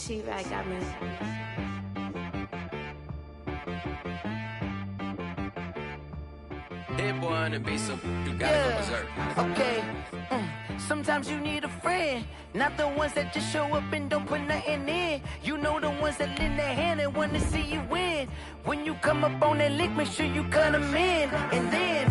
cheap. I got me. Hit boy on the beat, so you gotta go berserk. Okay. Sometimes you need a friend, not the ones that just show up and don't put nothing in. You know the ones that lend their hand and wanna see you win. When you come up on that lick, make sure you cut them in. And then,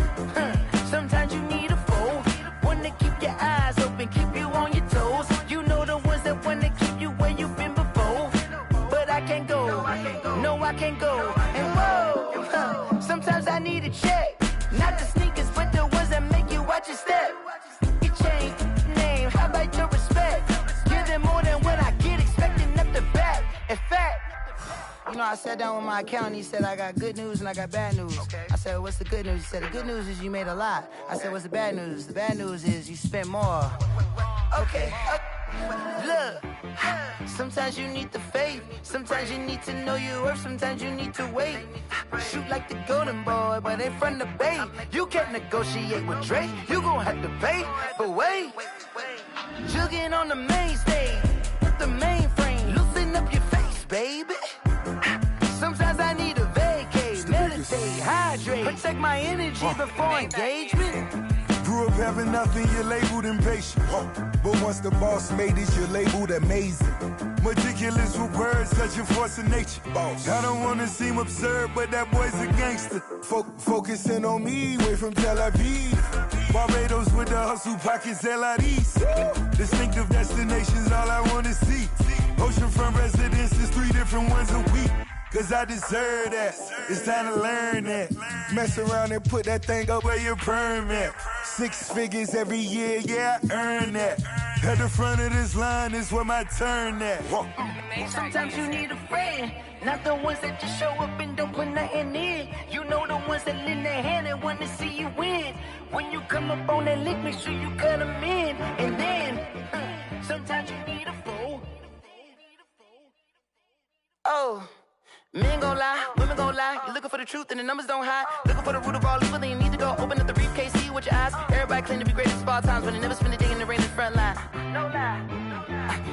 sometimes you need a foe, one to keep your eyes open, keep you on your toes. You know the ones that wanna keep you where you've been before. But I can't go, no I can't go. And whoa, sometimes I need a check, not the sneakers, but the ones that make you watch your step. You change name, how about your respect? Give them more than what I get, expecting up the back. In fact, you know, I sat down with my accountant, he said, I got good news and I got bad news. I said, what's the good news? He said, the good news is you made a lot. I said, what's the bad news? The bad news is you spent more. Okay, look, sometimes you need the faith, sometimes you need to know your worth, sometimes you need to wait. Shoot like the golden boy, but in front of the bay. You can't negotiate with Drake, you gon' have to pay. But wait, jugging on the main stage, with the mainframe, loosen up your face, baby. Sometimes I need a vacate, meditate, hydrate, protect my energy before engagement. Grew up having nothing, you're labeled impatient. But once the boss made it, you're labeled amazing. Meticulous with words, such a force of nature. I don't wanna seem absurd, but that boy's a gangster. Focusing on me, way from Tel Aviv. Barbados with the hustle pockets, LIDs. Distinctive destinations, all I wanna see. Oceanfront residences, 3 different ones a week. Cause I deserve that, it's time to learn that. Mess around and put that thing up where your permit. 6 figures every year, yeah, I earn that. At the front of this line is where my turn at. Sometimes you need a friend, not the ones that just show up and don't put nothing in. You know the ones that lend their hand and wanna see you win. When you come up on that lick, make sure you cut them in. And then, sometimes you need a foe. Oh. Men gon' lie, women gon' lie. You're looking for the truth and the numbers don't hide. Looking for the root of all evil, then you need to go open up the briefcase, see with your eyes. Everybody claim to be greatest of all times, but they never spend a day in the rain in the front line. No lie.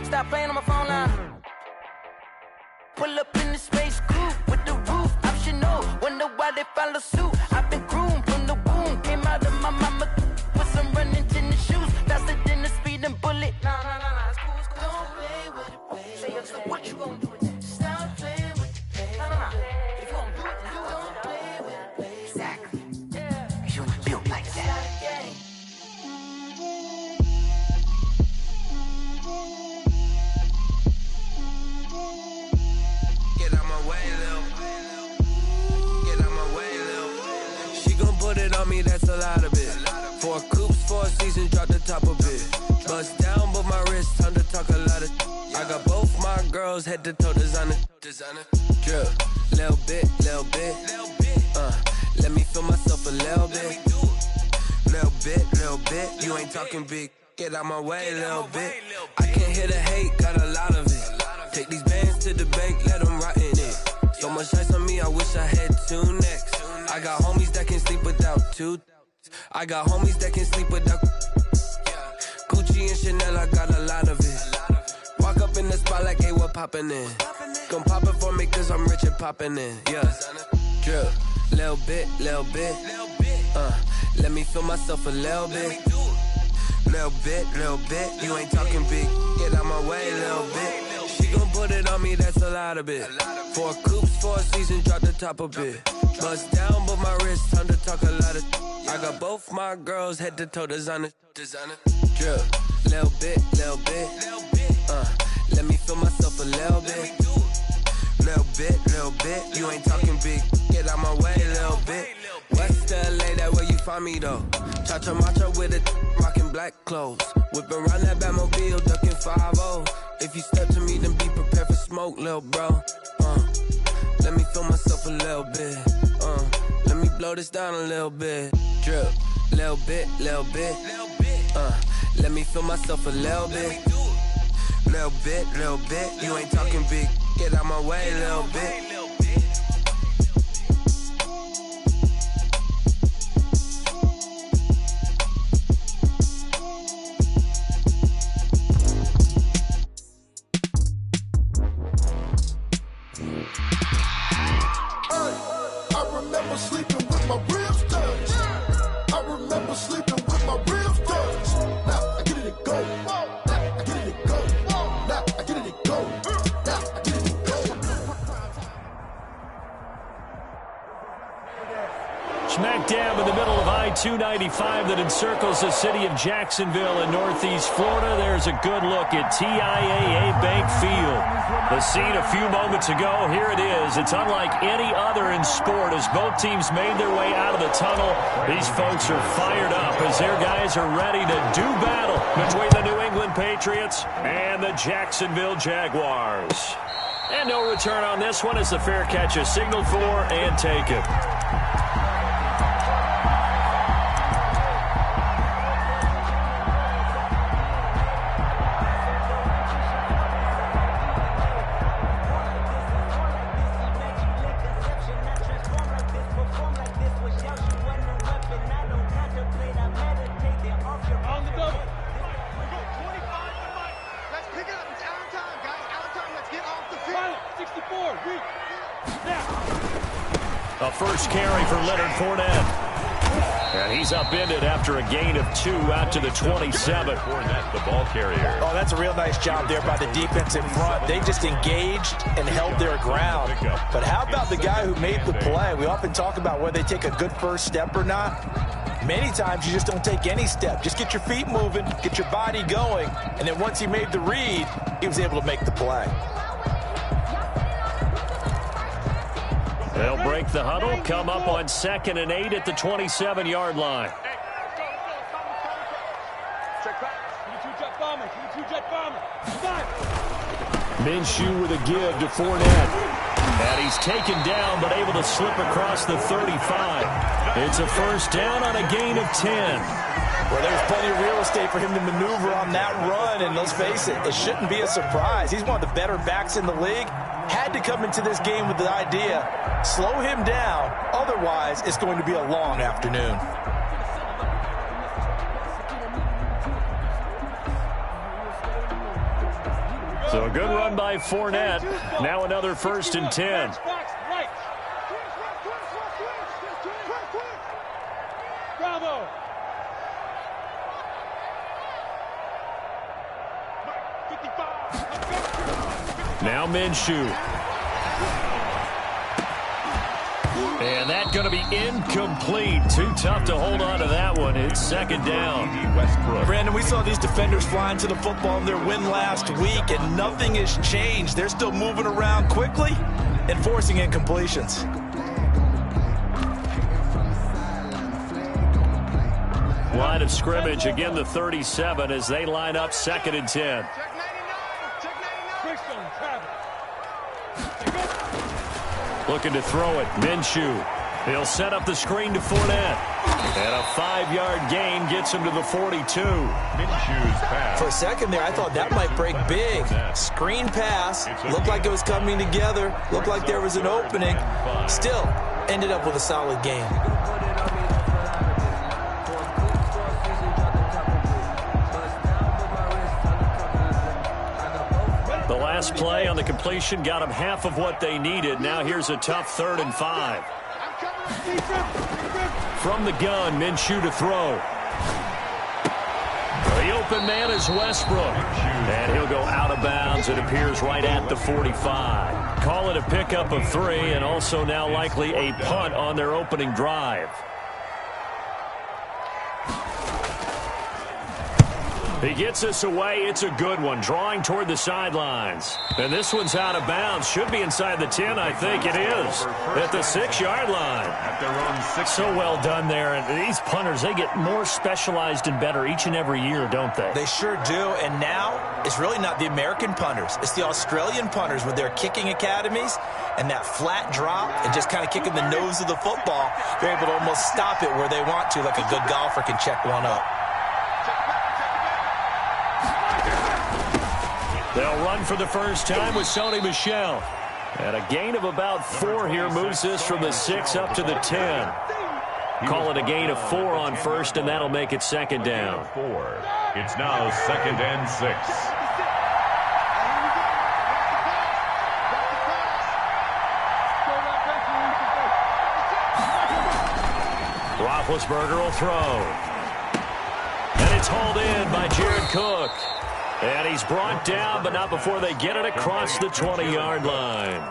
Stop playing on my phone line. Pull up in the space coupe with the roof optional. Wonder why they follow suit. I've been groomed from the womb, came out of my mama with some running tennis shoes, faster than the speeding bullet. Nah, it's cool, it's cool. Don't play with it, baby. Say so what you gon' do with that? Stop playing. If you don't do it, then don't play with it, baby. Exactly. Yeah. You ain't built like that. Get out my way, Lil. Get out my way, Lil. She gon' put it on me, that's a lot of it. 4 coops, 4 seasons, drop the top of it. Bust down, but my wrist, time to talk a lot of. I got both my girls head to toe designer. Drip, little bit. Let me feel myself a little bit. Little bit. You ain't talking big. Get out my way, little bit. I can't hear the hate, got a lot of it. Take these bands to the bank, let them rot in it. So much ice on me, I wish I had 2 necks. I got homies that can sleep without 2. I got homies that can sleep without Gucci and Chanel, I got a lot of it. Walk up in the spot like, hey, what poppin' in? Come pop it for me, cause I'm rich and poppin' in, yeah. Drip, little bit. Let me feel myself a little bit. Little bit. You ain't talking big. Get out my way, little bit. She gon' put it on me, that's a lot of it. 4 coops, 4 seasons, drop the top of it. Bust down, but my wrist, time to talk a lot of. I got both my girls head to toe designer. Drip, little bit. Let me feel myself a little bit. Little bit. You ain't talking big. Get out my way, little bit. West LA, that where you find me though. Cha-cha matcha with it, rockin' black clothes. Whippin' around that Batmobile, duckin' 5-0. If you step to me, then be prepared for smoke, lil' bro. Let me feel myself a little bit. Let me blow this down a little bit. Drip, little bit. Let me feel myself a little bit. Little bit. You ain't talking big. Get out my way, little bit. remember sleeping with my ribs touched. I remember sleeping with my ribs touched. Now I get it and go. Now I get it and go. Now I get it and go. Now I get it and go. Smack dab in the middle of I-295 that encircles the city of Jacksonville in northeast Florida. There's a good look at TIAA Bank Field. The scene a few moments ago, here it is. It's unlike any other in sport as both teams made their way out of the tunnel. These folks are fired up as their guys are ready to do battle between the New England Patriots and the Jacksonville Jaguars. And no return on this one as the fair catch is signaled for and taken. A first carry for Leonard Fournette. And he's upended after a gain of 2 out to the 27. Fournette, the ball carrier. Oh, that's a real nice job there by the defense in front. They just engaged and held their ground. But how about the guy who made the play? We often talk about whether they take a good first step or not. Many times you just don't take any step. Just get your feet moving, get your body going, and then once he made the read, he was able to make the play. They'll break the huddle, come up on 2nd and 8 at the 27-yard line. Minshew with a give to Fournette. And he's taken down but able to slip across the 35. It's a first down on a gain of 10. Well, there's plenty of real estate for him to maneuver on that run, and let's face it, it shouldn't be a surprise. He's one of the better backs in the league. Had to come into this game with the idea, slow him down, otherwise it's going to be a long afternoon. So a good run by Fournette. Now another 1st and 10. Bravo. Now Minshew. And that's going to be incomplete. Too tough to hold on to that one. It's 2nd down. Brandon, we saw these defenders flying to the football in their win last week, and nothing has changed. They're still moving around quickly and forcing incompletions. Line of scrimmage, again the 37 as they line up 2nd and 10. Looking to throw it. Minshew. He'll set up the screen to Fournette. And a 5-yard gain gets him to the 42. Minshew's pass. For a second there, I thought that might break big. Screen pass. Looked like it was coming together. Looked like there was an opening. Still, ended up with a solid game. The last play on the completion got them half of what they needed. Now here's a tough 3rd and 5. From the gun, Minshew to throw. The open man is Westbrook. And he'll go out of bounds. It appears right at the 45. Call it a pickup of 3 and also now likely a punt on their opening drive. He gets us away. It's a good one. Drawing toward the sidelines. And this one's out of bounds. Should be inside the 10. I think it is. At the 6-yard line. So well done there. And these punters, they get more specialized and better each and every year, don't they? They sure do. And now it's really not the American punters. It's the Australian punters with their kicking academies and that flat drop and just kind of kicking the nose of the football. They're able to almost stop it where they want to, like a good golfer can check one up. They'll run for the first time with Sony Michel. And a gain of about 4 here moves this from the 6 up to the 10. Call it a gain of 4 on first, and that'll make it 2nd down. 4. It's now 2nd and 6. Roethlisberger will throw. And it's hauled in by Jared Cook. And he's brought down, but not before they get it across the 20-yard line.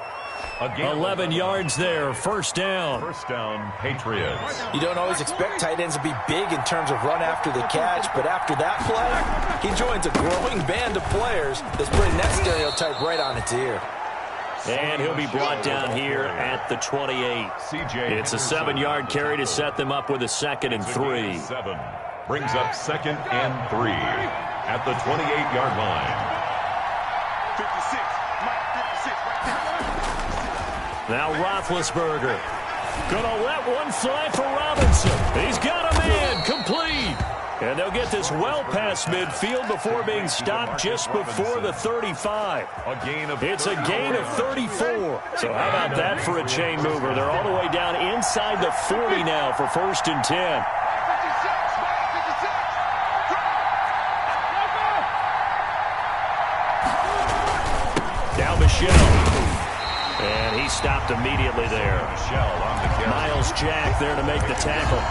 11 yards there, first down. First down, Patriots. You don't always expect tight ends to be big in terms of run after the catch, but after that play, he joins a growing band of players that's putting that stereotype right on its ear. And he'll be brought down here at the 28. It's a 7-yard carry to set them up with a 2nd and 3. 7 brings up 2nd and 3 at the 28-yard line. 56, Mike, 56. Now Roethlisberger. Gonna let one fly for Robinson. He's got a man, complete. And they'll get this well past midfield before being stopped just before the 35. It's a gain of 34. So how about that for a chain mover? They're all the way down inside the 40 now for 1st and 10. Now Michelle. And he stopped immediately there. Miles Jack there to make the tackle.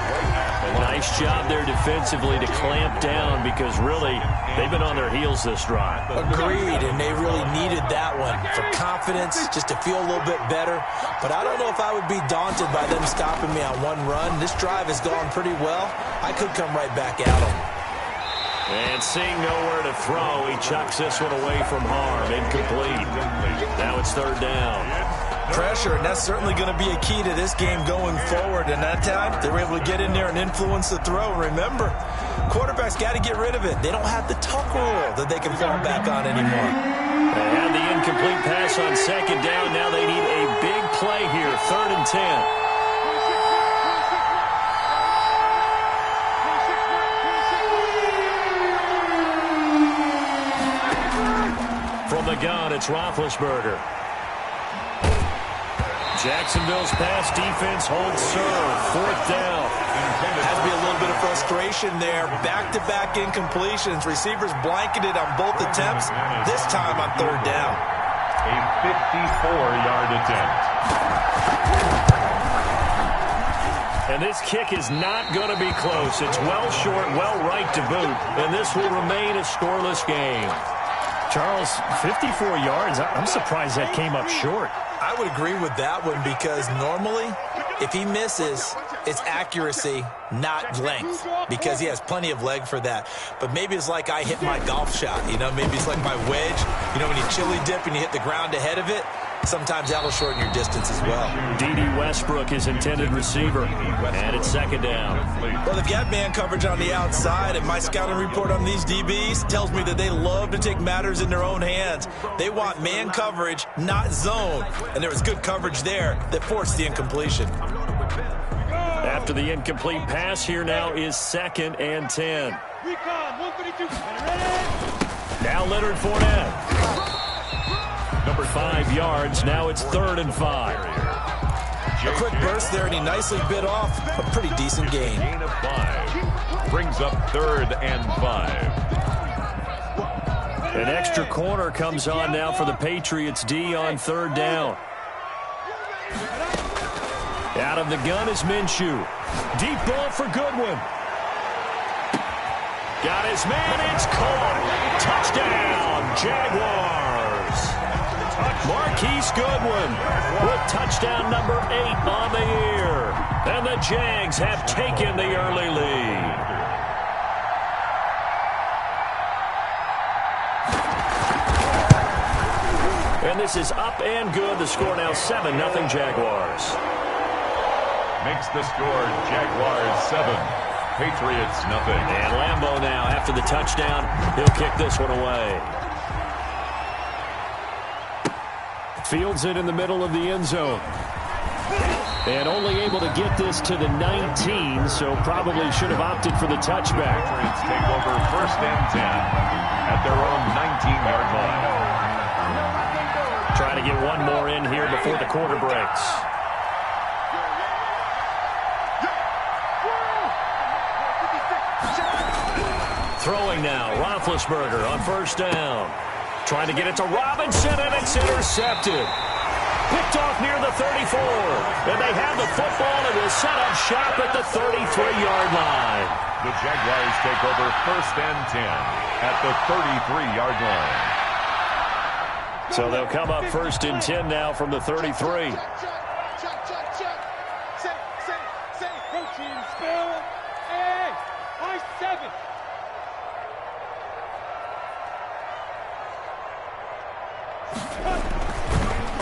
Nice job there defensively to clamp down because really they've been on their heels this drive. Agreed, and they really needed that one for confidence, just to feel a little bit better. But I don't know if I would be daunted by them stopping me on one run. This drive has gone pretty well. I could come right back at them. And seeing nowhere to throw, he chucks this one away from harm. Incomplete. Now it's 3rd down. Pressure, and that's certainly going to be a key to this game going forward. And that time, they were able to get in there and influence the throw. Remember, quarterbacks got to get rid of it. They don't have the tuck rule that they can fall back on anymore. They had the incomplete pass on 2nd down. Now they need a big play here, 3rd and 10. From the gun, it's Roethlisberger. Jacksonville's pass defense holds serve. 4th down. Has to be a little bit of frustration there. Back-to-back incompletions. Receivers blanketed on both attempts. This time on 3rd down. A 54-yard attempt. And this kick is not going to be close. It's well short, well right to boot. And this will remain a scoreless game. Charles, 54 yards. I'm surprised that came up short. I would agree with that one because normally, if he misses, it's accuracy, not length, because he has plenty of leg for that. But maybe it's like I hit my golf shot, you know, maybe it's like my wedge. You know, when you chili dip and you hit the ground ahead of it, sometimes that'll shorten your distance as well. D.D. Westbrook is intended receiver, and it's 2nd down. Well, they've got man coverage on the outside, and my scouting report on these DBs tells me that they love to take matters in their own hands. They want man coverage, not zone, and there was good coverage there that forced the incompletion. After the incomplete pass, here now is 2nd and 10. Now Leonard Fournette. Number 5 yards. Now it's 3rd and 5. A quick burst there, and he nicely bit off a pretty decent gain. Gain of 5 brings up 3rd and 5. An extra corner comes on now for the Patriots D on 3rd down. Out of the gun is Minshew. Deep ball for Goodwin. Got his man. It's caught. Touchdown, Jaguars. Marquise Goodwin with touchdown number 8 on the year. And the Jags have taken the early lead. And this is up and good. The score now 7-0 Jaguars. Makes the score Jaguars 7, Patriots nothing. And Lambeau now after the touchdown. He'll kick this one away. Fields it in the middle of the end zone. And only able to get this to the 19, so probably should have opted for the touchback. Patriots take over 1st and 10 at their own 19-yard line. Trying to get one more in here before the quarter breaks. Throwing now, Roethlisberger on 1st down. Trying to get it to Robinson, and it's intercepted. Picked off near the 34. And they have the football and will set up shop at the 33-yard line. The Jaguars take over 1st and 10 at the 33-yard line. So they'll come up 1st and 10 now from the 33. Say, protein spill. Hey, I-7.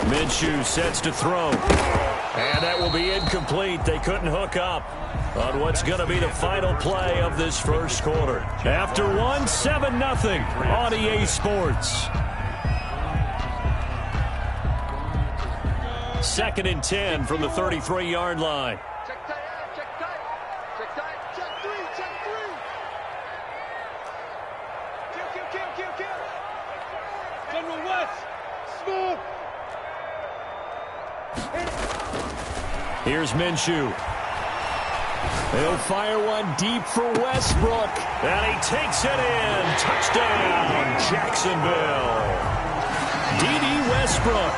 Minshew sets to throw. And that will be incomplete. They couldn't hook up on what's going to be the final play of this first quarter. After one, 7-0 on EA Sports. 2nd and 10 from the 33-yard line. Check tight, check tight, check tight, check three, check three. Kill. General West, smooth. Here's Minshew. He'll fire one deep for Westbrook. And he takes it in. Touchdown, Jacksonville. D.D. Westbrook.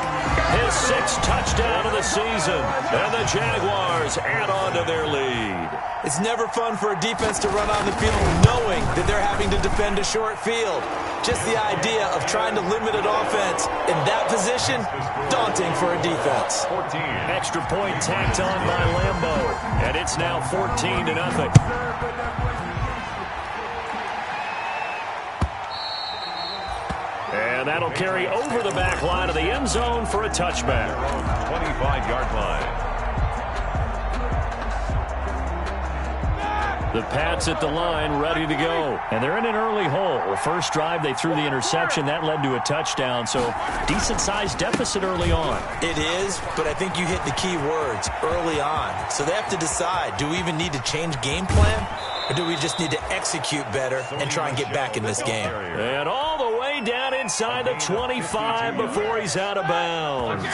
His 6th touchdown of the season. And the Jaguars add on to their lead. It's never fun for a defense to run on the field knowing that they're having to defend a short field. Just the idea of trying to limit an offense in that position, daunting for a defense. 14. Extra point tacked on by Lambo. And it's now 14-0. And that'll carry over the back line of the end zone for a touchback. 25-yard line. The Pats at the line, ready to go. And they're in an early hole. The first drive, they threw the interception. That led to a touchdown, so decent-sized deficit early on. It is, but I think you hit the key words, early on. So they have to decide, do we even need to change game plan? Or do we just need to execute better and try and get back in this game? And all the way down inside the 25 before he's out of bounds.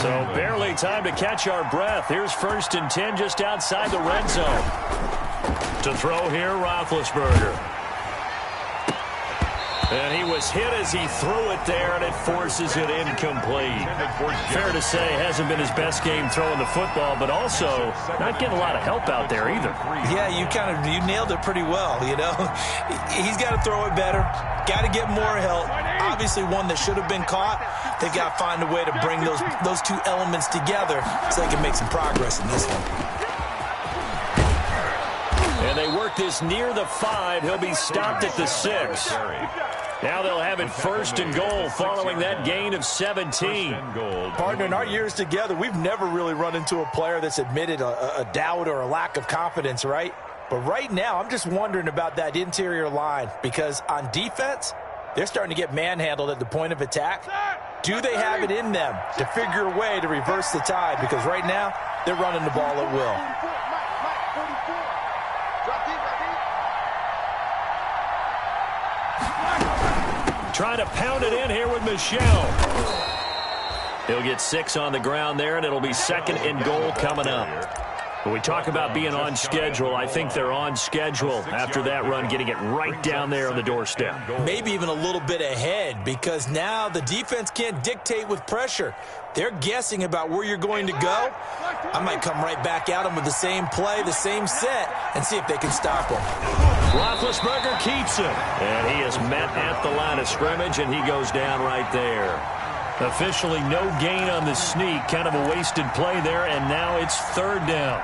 So barely time to catch our breath. Here's 1st and 10 just outside the red zone. To throw here, Roethlisberger. And he was hit as he threw it there, and it forces it incomplete. Fair to say, hasn't been his best game throwing the football, but also not getting a lot of help out there either. Yeah, you nailed it pretty well, you know. He's got to throw it better, got to get more help. Obviously one that should have been caught. They've got to find a way to bring those two elements together so they can make some progress in this one. And they work this near the 5. He'll be stopped at the 6. Now they'll have it 1st and goal following that gain of 17. Partner, in our years together, we've never really run into a player that's admitted a doubt or a lack of confidence, right? But right now, I'm just wondering about that interior line because on defense, they're starting to get manhandled at the point of attack. Do they have it in them to figure a way to reverse the tide? Because right now, they're running the ball at will. Trying to pound it in here with Michel. He'll get 6 on the ground there, and it'll be 2nd and goal coming up. When we talk about being on schedule, I think they're on schedule after that run, getting it right down there on the doorstep. Maybe even a little bit ahead because now the defense can't dictate with pressure. They're guessing about where you're going to go. I might come right back at them with the same play, the same set, and see if they can stop them. Roethlisberger keeps it. And he is met at the line of scrimmage, and he goes down right there. Officially no gain on the sneak. Kind of a wasted play there, and now it's 3rd down.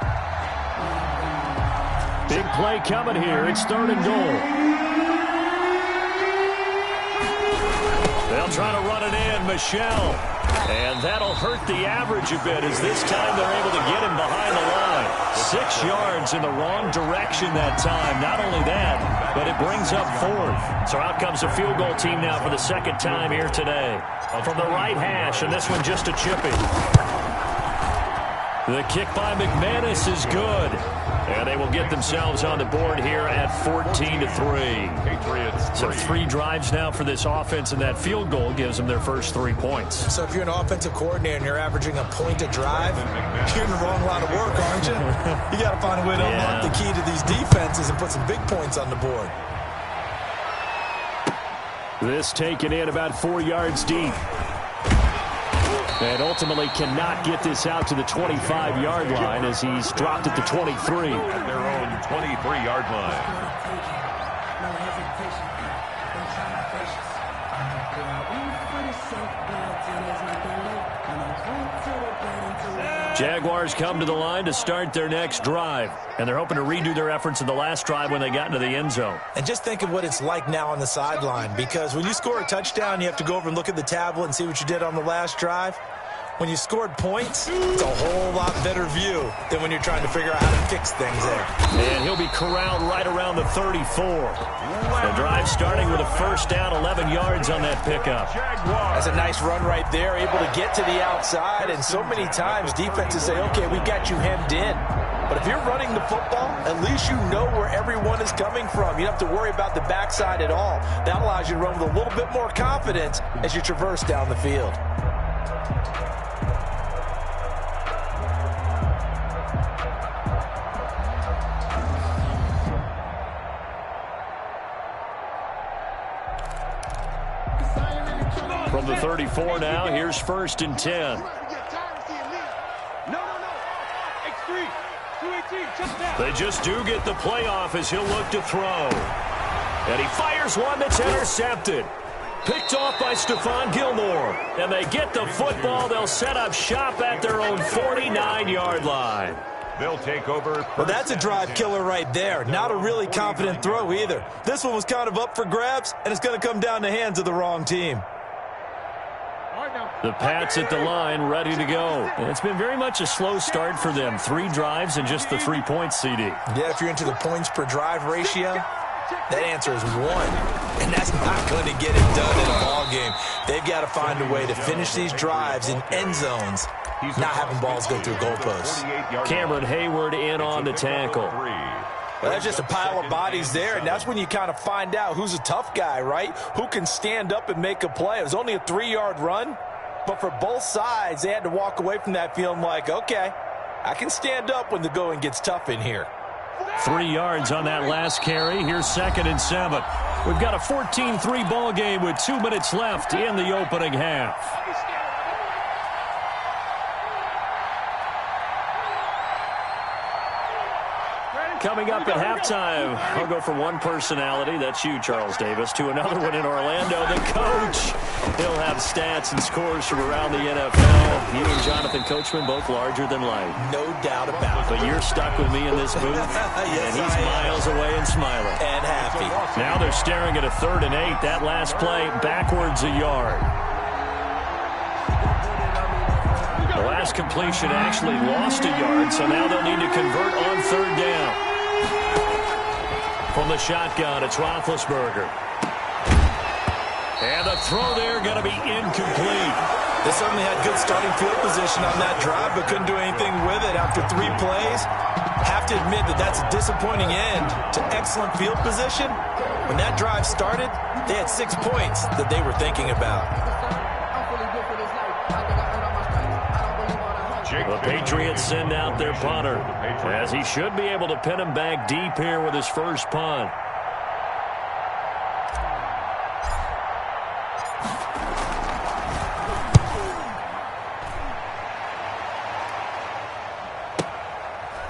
Big play coming here. It's 3rd and goal. They'll try to run it in. Michel. And that'll hurt the average a bit as this time they're able to get him behind the line. 6 yards in the wrong direction that time. Not only that, but it brings up 4th. So out comes the field goal team now for the 2nd time here today. From the right hash, and this one just a chippy. The kick by McManus is good. And they will get themselves on the board here at 14-3. So 3 drives now for this offense, and that field goal gives them their first 3 points. So if you're an offensive coordinator and you're averaging a point a drive, you're in the wrong line of work, aren't you? You got to find a way to unlock the key to these defenses and put some big points on the board. This taken in about 4 yards deep. And ultimately cannot get this out to the 25-yard line as he's dropped at the 23. At their own 23-yard line. Jaguars come to the line to start their next drive. And they're hoping to redo their efforts in the last drive when they got into the end zone. And just think of what it's like now on the sideline, because when you score a touchdown, you have to go over and look at the tablet and see what you did on the last drive. When you scored points, it's a whole lot better view than when you're trying to figure out how to fix things there. And he'll be corralled right around the 34. The drive starting with a first down, 11 yards on that pickup. That's a nice run right there, able to get to the outside. And so many times defenses say, okay, we've got you hemmed in. But if you're running the football, at least you know where everyone is coming from. You don't have to worry about the backside at all. That allows you to run with a little bit more confidence as you traverse down the field. From the 34 now, here's 1st and 10. They just do get the playoff as he'll look to throw. And he fires one that's intercepted. Picked off by Stephon Gilmore. And they get the football. They'll set up shop at their own 49-yard line. They'll take over. Well, that's a drive killer right there. Not a really confident throw either. This one was kind of up for grabs, and it's going to come down the hands of the wrong team. The Pats at the line, ready to go. And it's been very much a slow start for them. 3 drives and just the 3 points, CD. Yeah, if you're into the points per drive ratio, that answer is 1. And that's not going to get it done in a ball game. They've got to find a way to finish these drives in end zones, not having balls go through goalposts. Cameron Hayward in on the tackle. Well, that's just a pile of bodies there, and that's when you kind of find out who's a tough guy, right? Who can stand up and make a play. It was only a 3-yard run, but for both sides, they had to walk away from that feeling like, okay, I can stand up when the going gets tough in here. 3 yards on that last carry. Here's 2nd and 7. We've got a 14-3 ball game with 2 minutes left in the opening half. Coming up at halftime, I'll go from one personality, that's you, Charles Davis, to another one in Orlando, the coach. He'll have stats and scores from around the NFL. You and Jonathan Coachman, both larger than life. No doubt about it. But you're stuck with me in this booth, yes, and he's miles away and smiling. And happy. Now they're staring at a 3rd and 8. That last play, backwards a yard. The last completion actually lost a yard, so now they'll need to convert on 3rd down. From the shotgun, it's Roethlisberger. And the throw there going to be incomplete. They certainly had good starting field position on that drive, but couldn't do anything with it after 3 plays. Have to admit that that's a disappointing end to excellent field position. When that drive started, they had 6 points that they were thinking about. The Patriots send out their punter, as he should be able to pin him back deep here with his first punt.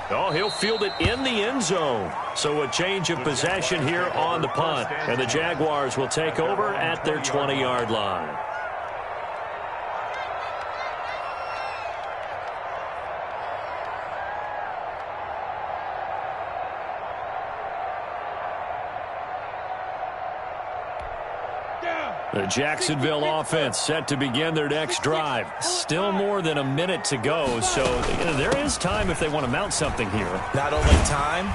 Oh, he'll field it in the end zone. So a change of possession here on the punt, and the Jaguars will take over at their 20-yard line. The Jacksonville offense set to begin their next drive. Still more than a minute to go, so there is time if they want to mount something here. Not only time,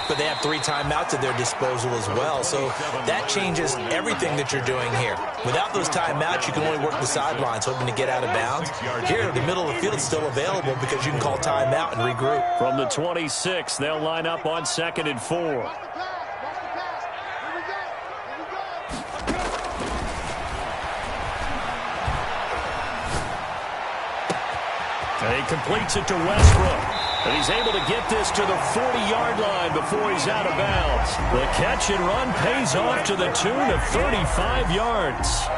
but they have 3 timeouts at their disposal as well, so that changes everything that you're doing here. Without those timeouts, you can only work the sidelines, hoping to get out of bounds. Here, the middle of the field is still available because you can call timeout and regroup. From the 26, they'll line up on 2nd and 4. And he completes it to Westbrook. And he's able to get this to the 40-yard line before he's out of bounds. The catch and run pays off to the tune of 35 yards.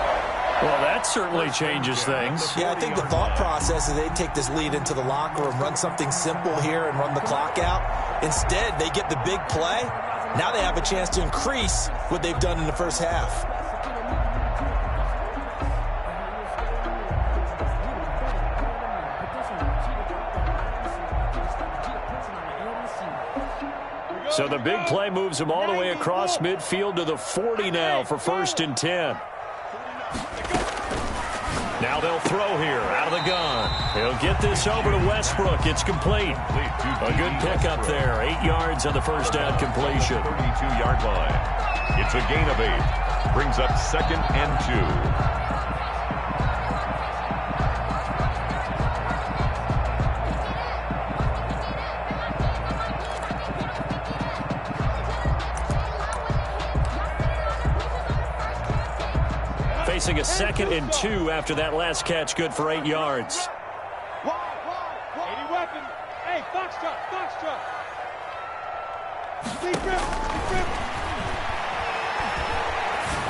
Well, that certainly changes things. Yeah, I think the thought process is they take this lead into the locker room, run something simple here and run the clock out. Instead, they get the big play. Now they have a chance to increase what they've done in the first half. So the big play moves them all the way across midfield to the 40 now for 1st and 10. Now they'll throw here out of the gun. He'll get this over to Westbrook. It's complete. A good pickup there. 8 yards on the first down completion. 32-yard line. It's a gain of 8. Brings up 2nd and 2. Facing a 2nd and 2 after that last catch, good for 8 yards. 80 weapon. Hey, Foxtrot.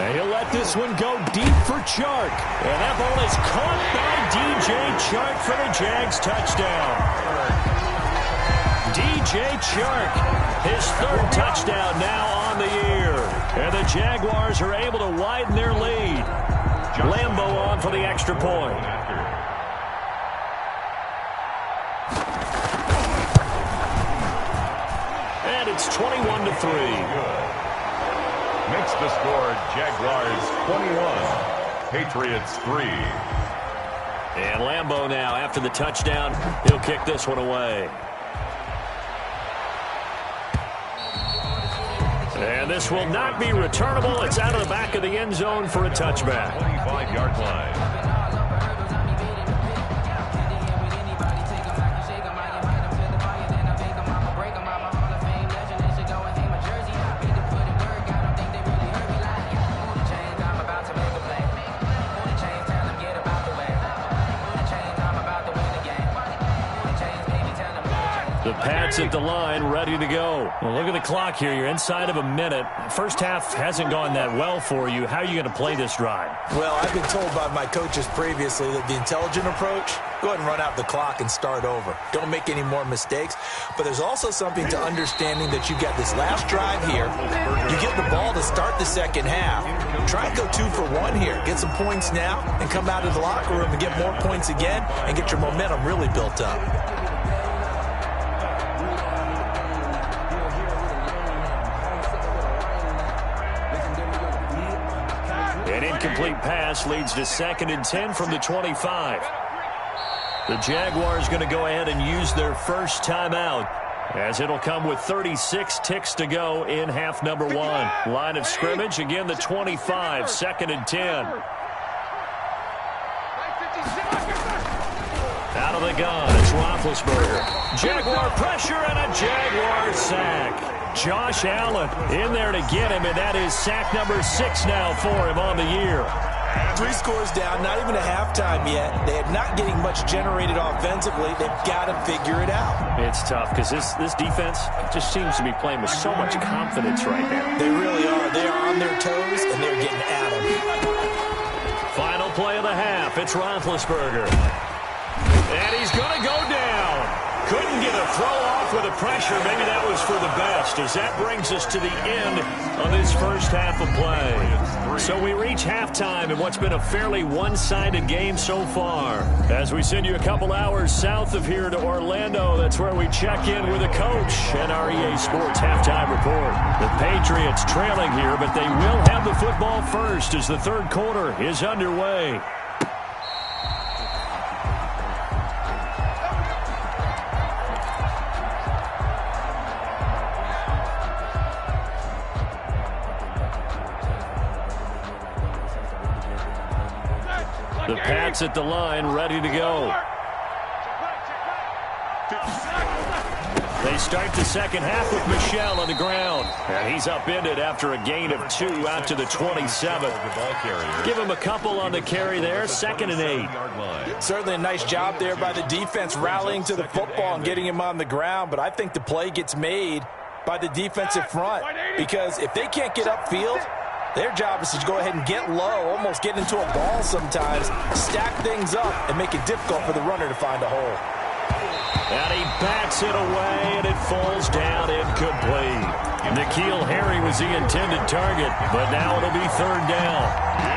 And he'll let this one go deep for Chark. And that ball is caught by DJ Chark for the Jags touchdown. DJ Chark, his 3rd touchdown now on the year. And the Jaguars are able to widen their lead. Lambo on for the extra point. And it's 21-3. Makes the score Jaguars 21, Patriots 3. And Lambo now, after the touchdown, he'll kick this one away. And this will not be returnable. It's out of the back of the end zone for a touchback. 25-yard line. The Pats at the line, ready to go. Well, look at the clock here. You're inside of a minute. First half hasn't gone that well for you. How are you going to play this drive? Well, I've been told by my coaches previously that the intelligent approach, go ahead and run out the clock and start over. Don't make any more mistakes. But there's also something to understanding that you get this last drive here. You get the ball to start the second half. Try and go 2 for 1 here. Get some points now and come out of the locker room and get more points again and get your momentum really built up. An incomplete pass leads to 2nd and 10 from the 25. The Jaguars going to go ahead and use their first timeout, as it'll come with 36 ticks to go in half number 1. Line of scrimmage, again the 25, 2nd and 10. Out of the gun, it's Roethlisberger. Jaguar pressure and a Jaguar sack. Josh Allen in there to get him, and that is sack number 6 now for him on the year. 3 scores down, not even a halftime yet. They're not getting much generated offensively. They've got to figure it out. It's tough because this defense just seems to be playing with so much confidence right now. They really are. They are on their toes, and they're getting at them. Final play of the half. It's Roethlisberger. And he's going to go down. Couldn't get a throw off with the pressure. Maybe that was for the best, as that brings us to the end of this first half of play. So we reach halftime in what's been a fairly one-sided game so far. As we send you a couple hours south of here to Orlando, that's where we check in with the coach and our EA Sports halftime report. The Patriots trailing here, but they will have the football first as the third quarter is underway. The Pats at the line, ready to go. They start the second half with Michel on the ground. And he's upended after a gain of 2 out to the 27. Give him a couple on the carry there, 2nd and 8. Certainly a nice job there by the defense rallying to the football and getting him on the ground. But I think the play gets made by the defensive front, because if they can't get upfield, Their job is to go ahead and get low, almost get into a ball sometimes, stack things up, and make it difficult for the runner to find a hole. And he bats it away, and it falls down incomplete. N'Keal Harry was the intended target, but now it'll be third down.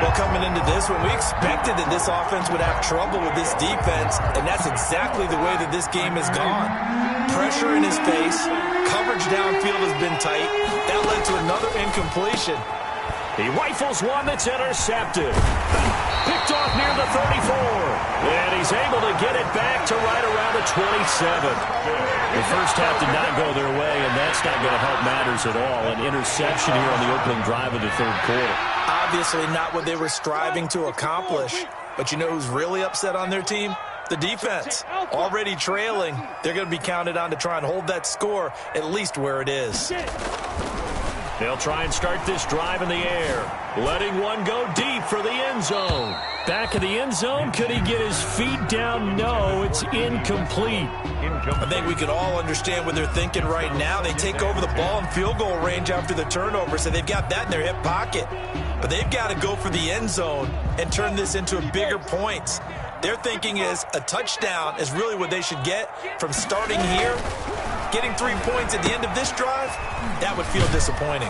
Well, coming into this one, we expected that this offense would have trouble with this defense, and that's exactly the way that this game has gone. Pressure in his face, coverage downfield has been tight. That led to another incompletion. He rifles one that's intercepted. Picked off near the 34. And he's able to get it back to right around the 27. The first half did not go their way, and that's not going to help matters at all. An interception here on the opening drive of the third quarter. Obviously not what they were striving to accomplish. But you know who's really upset on their team? The defense. Already trailing. They're going to be counted on to try and hold that score at least where it is. They'll try and start this drive in the air. Letting one go deep for the end zone. Back of the end zone. Could he get his feet down? No, it's incomplete. I think we can all understand what they're thinking right now. They take over the ball in field goal range after the turnover, so they've got that in their hip pocket. But they've got to go for the end zone and turn this into a bigger points. Their thinking is a touchdown is really what they should get from starting here. Getting 3 points at the end of this drive, that would feel disappointing.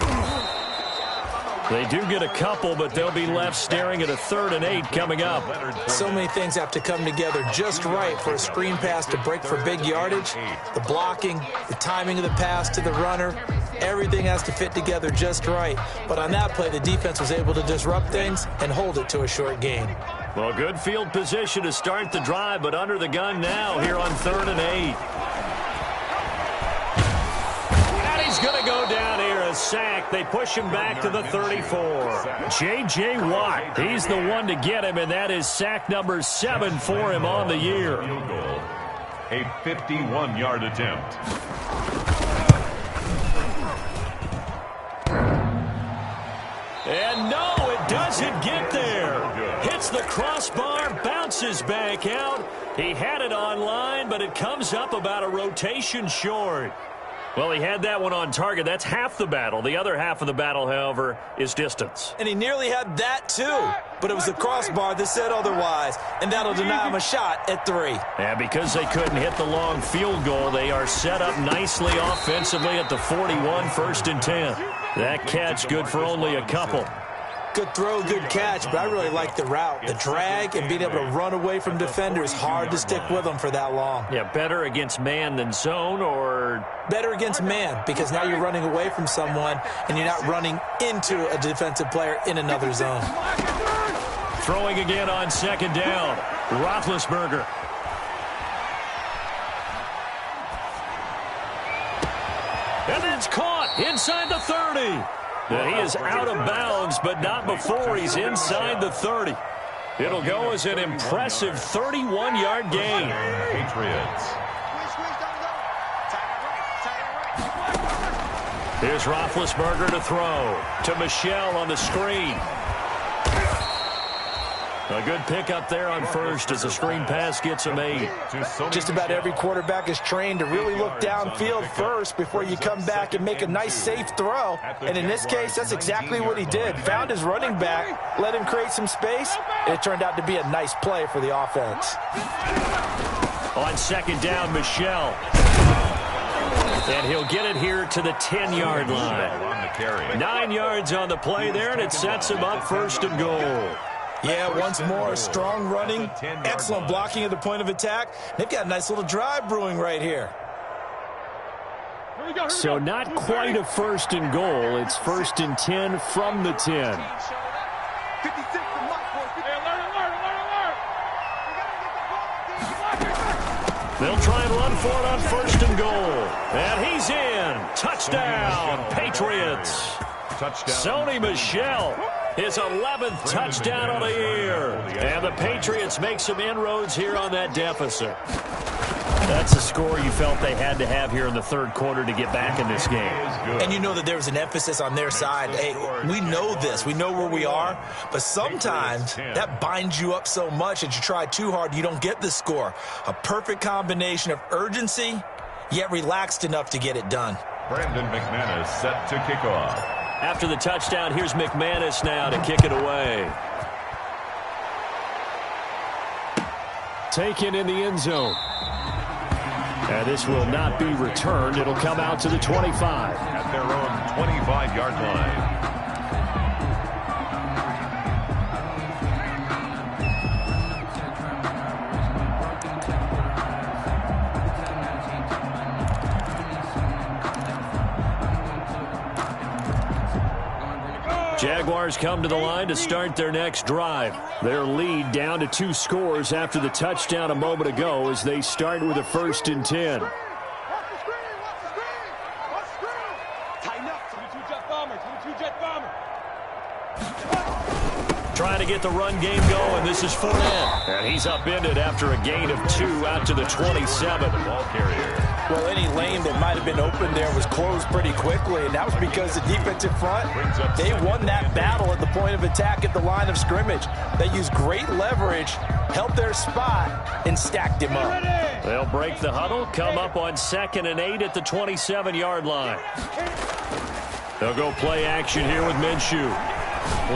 They do get a couple, but they'll be left staring at a 3rd and 8 coming up. So many things have to come together just right for a screen pass to break for big yardage. The blocking, the timing of the pass to the runner, everything has to fit together just right. But on that play, the defense was able to disrupt things and hold it to a short gain. Well, good field position to start the drive, but under the gun now here on 3rd and 8. He's going to go down here, a sack. They push him back to the 34. J.J. Watt, he's the one to get him, and that is sack number 7 for him on the year. A 51-yard attempt. And no, it doesn't get there. Hits the crossbar, bounces back out. He had it on line, but it comes up about a rotation short. Well, he had that one on target. That's half the battle. The other half of the battle, however, is distance. And he nearly had that, too. But it was the crossbar that said otherwise, and that'll deny him a shot at 3. And because they couldn't hit the long field goal, they are set up nicely offensively at the 41, 1st and 10. That catch good for only a couple. Good throw, good catch, but I really like the route. The drag and being able to run away from defenders, hard to stick with them for that long. Yeah, better against man than zone, or? Better against man, because now you're running away from someone and you're not running into a defensive player in another zone. Throwing again on 2nd down. Roethlisberger. And that's caught inside the 30. He is out of bounds, but not before he's inside the 30. It'll go as an impressive 31-yard gain. Patriots. Here's Roethlisberger to throw. To Michel on the screen. A good pickup there on 1st as the screen pass gets him 8. Just about every quarterback is trained to really look downfield first before you come back and make a nice, safe throw. And in this case, that's exactly what he did. Found his running back, let him create some space, and it turned out to be a nice play for the offense. On 2nd down, Michel. And he'll get it here to the 10-yard line. 9 yards on the play there, and it sets him up 1st and goal. Yeah, once more, strong running, excellent blocking at the point of attack. They've got a nice little drive brewing right here. So not quite a 1st and goal. It's 1st and 10 from the 10. They'll try and run for it on 1st and goal. And he's in. Touchdown, Patriots. Sony Michel. His 11th touchdown on the year. And the Patriots make some inroads here on that deficit. That's a score you felt they had to have here in the 3rd quarter to get back in this game. And you know that there was an emphasis on their side. Hey, we know this. We know where we are. But sometimes that binds you up so much that you try too hard, you don't get the score. A perfect combination of urgency, yet relaxed enough to get it done. Brandon McManus set to kick off. After the touchdown, here's McManus now to kick it away. Taken in the end zone. And this will not be returned. It'll come out to the 25. At their own 25-yard line. Jaguars come to the line to start their next drive. Their lead down to 2 scores after the touchdown a moment ago as they start with a 1st and 10. Trying to get the run game going. This is Fournette. And he's upended after a gain of 2 out to the 27. Ball carrier. Well, any lane that might have been open there was closed pretty quickly, and that was because the defensive front, they won that battle at the point of attack at the line of scrimmage. They used great leverage, held their spot, and stacked him up. They'll break the huddle, come up on 2nd and 8 at the 27-yard line. They'll go play action here with Minshew.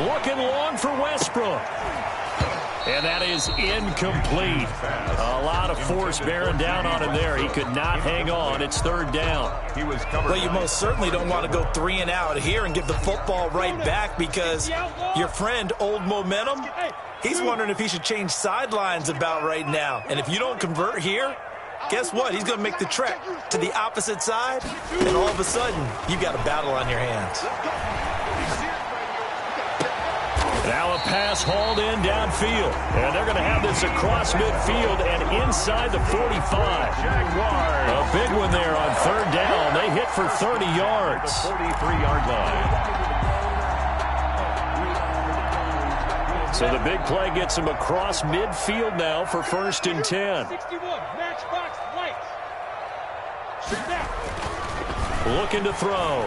Looking long for Westbrook. And that is incomplete. A lot of force bearing down on him there. He could not hang on. It's 3rd down. Well, you most certainly don't want to go 3 and out here and give the football right back because your friend, Old Momentum, he's wondering if he should change sidelines about right now. And if you don't convert here, guess what? He's going to make the trek to the opposite side, and all of a sudden, you got a battle on your hands. Now a pass hauled in downfield. And they're going to have this across midfield and inside the 45. Jaguars. A big one there on 3rd down. They hit for 30 yards. The 43-yard line. So the big play gets him across midfield now for 1st and 10. 61, matchbox lights. Looking to throw.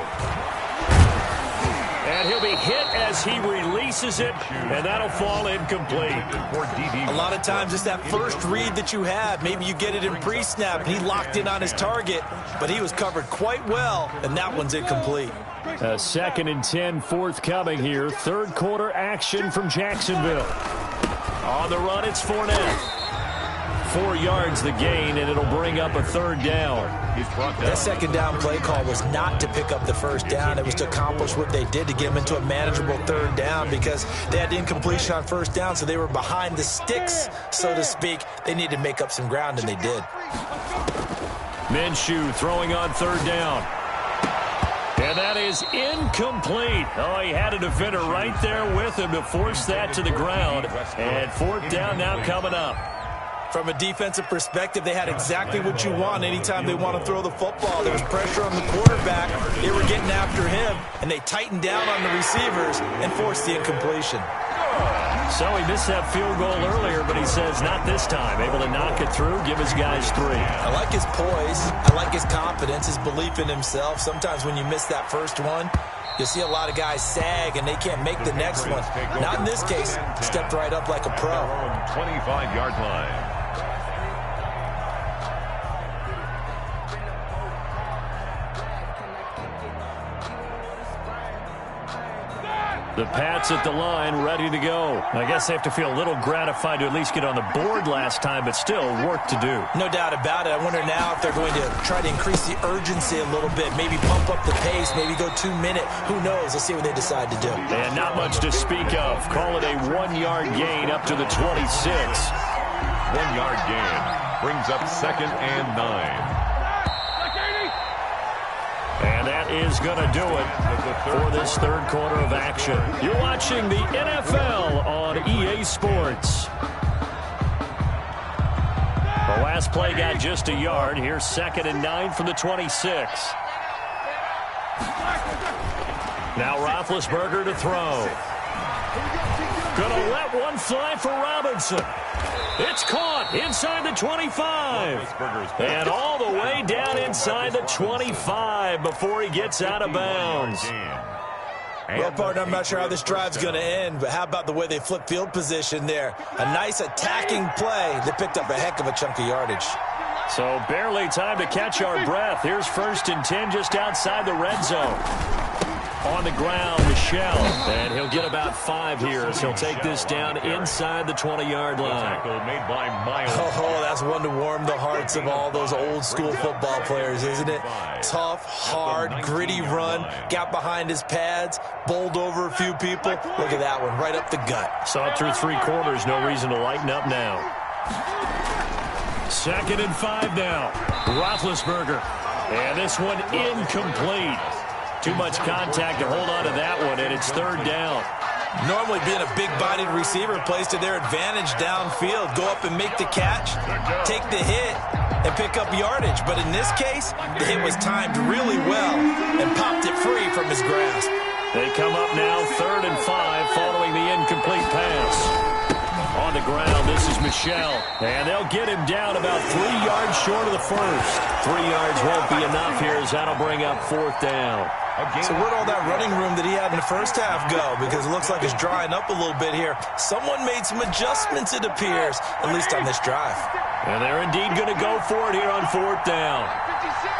And he'll be hit as he releases it, and that'll fall incomplete. A lot of times it's that first read that you have. Maybe you get it in pre-snap, and he locked in on his target, but he was covered quite well, and that one's incomplete. A 2nd and 10 forthcoming here. 3rd quarter action from Jacksonville. On the run, it's Fournette. 4 yards the gain, and it'll bring up a 3rd down. That 2nd down play call was not to pick up the 1st down. It was to accomplish what they did to get them into a manageable 3rd down because they had incompletion on 1st down, so they were behind the sticks, so to speak. They needed to make up some ground, and they did. Minshew throwing on 3rd down. And that is incomplete. Oh, he had a defender right there with him to force that to the ground. And 4th down now coming up. From a defensive perspective, they had exactly what you want anytime they want to throw the football. There was pressure on the quarterback. They were getting after him, and they tightened down on the receivers and forced the incompletion. So he missed that field goal earlier, but he says not this time. Able to knock it through, give his guys 3. I like his poise. I like his confidence, his belief in himself. Sometimes when you miss that first one, you see a lot of guys sag, and they can't make the next one. Not in this case. Stepped right up like a pro. 25-yard line. The Pats at the line, ready to go. I guess they have to feel a little gratified to at least get on the board last time, but still work to do. No doubt about it. I wonder now if they're going to try to increase the urgency a little bit, maybe pump up the pace, maybe go 2-minute. Who knows? Let's see what they decide to do. And not much to speak of. Call it a 1-yard gain up to the 26. 1-yard gain brings up 2nd and 9. And that is going to do it for this 3rd quarter of action. You're watching the NFL on EA Sports. The last play got just a yard. Here's 2nd and 9 from the 26. Now Roethlisberger to throw. Gonna let one fly for Robinson. It's caught inside the 25. And all the way down inside the 25 before he gets out of bounds. Well, partner, I'm not sure how this drive's going to end, but how about the way they flip field position there? A nice attacking play. They picked up a heck of a chunk of yardage. So barely time to catch our breath. Here's 1st and 10 just outside the red zone. On the ground, Michel. And he'll get about 5 here as he'll take this down inside the 20-yard line. Made by Miles. Oh, that's one to warm the hearts of all those old-school football players, isn't it? Tough, hard, gritty run. Got behind his pads, bowled over a few people. Look at that one, right up the gut. Saw it through 3 quarters. No reason to lighten up now. 2nd and 5 now. Roethlisberger. And this one incomplete. Too much contact to hold on to that one, and it's 3rd down. Normally being a big-bodied receiver plays to their advantage downfield. Go up and make the catch, take the hit, and pick up yardage. But in this case, the hit was timed really well and popped it free from his grasp. They come up now 3rd and 5 following the incomplete pass. On the ground, this is Michel. And they'll get him down about 3 yards short of the first. 3 yards won't be enough here as that'll bring up 4th down. So where'd all that running room that he had in the first half go? Because it looks like it's drying up a little bit here. Someone made some adjustments, it appears, at least on this drive. And they're indeed going to go for it here on 4th down.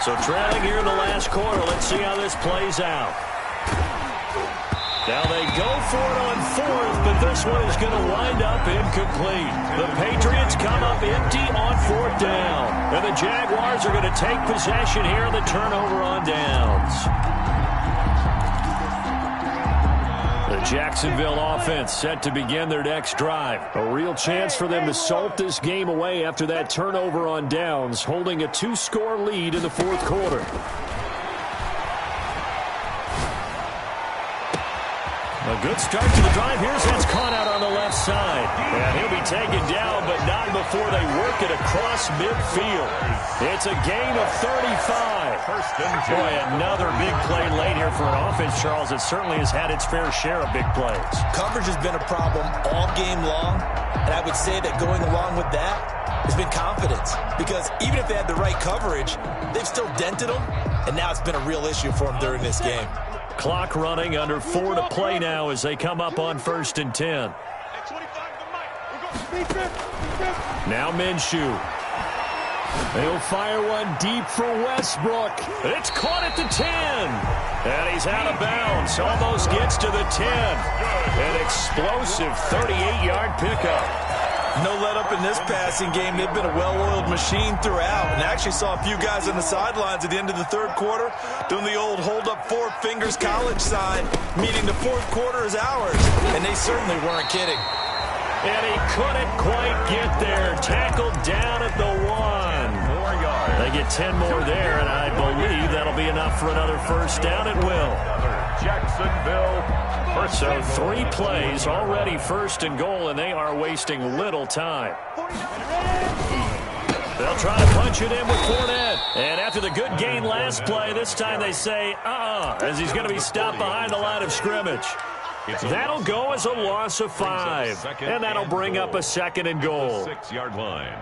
So trailing here in the last quarter, let's see how this plays out. Now they go for it on 4th, but this one is going to wind up incomplete. The Patriots come up empty on 4th down. And the Jaguars are going to take possession here in the turnover on downs. The Jacksonville offense set to begin their next drive. A real chance for them to salt this game away after that turnover on downs, holding a 2-score lead in the 4th quarter. A good start to the drive. Here's that's caught out on the left side. And he'll be taken down, but not before they work it across midfield. It's a gain of 35. Boy, another big play late here for an offense, Charles. It certainly has had its fair share of big plays. Coverage has been a problem all game long, and I would say that going along with that has been confidence. Because even if they had the right coverage, they've still dented them, and now it's been a real issue for them during this game. Clock running, under 4 to play now as they come up on 1st and 10. Now Minshew. They'll fire one deep for Westbrook. It's caught at the 10. And he's out of bounds. Almost gets to the 10. An explosive 38-yard pickup. No let-up in this passing game. They've been a well-oiled machine throughout. And I actually saw a few guys on the sidelines at the end of the 3rd quarter doing the old hold-up 4 fingers college sign, meaning the 4th quarter is ours. And they certainly weren't kidding. And he couldn't quite get there. Tackled down at the 1. 4 yards. They get 10 more there, and I believe that'll be enough for another 1st down at will. Jacksonville. So 3 plays, already 1st and goal, and they are wasting little time. They'll try to punch it in with Fournette. And after the good gain last play, this time they say, as he's going to be stopped behind the line of scrimmage. That'll go as a loss of 5. And that'll bring up a 2nd and goal. 6-yard line.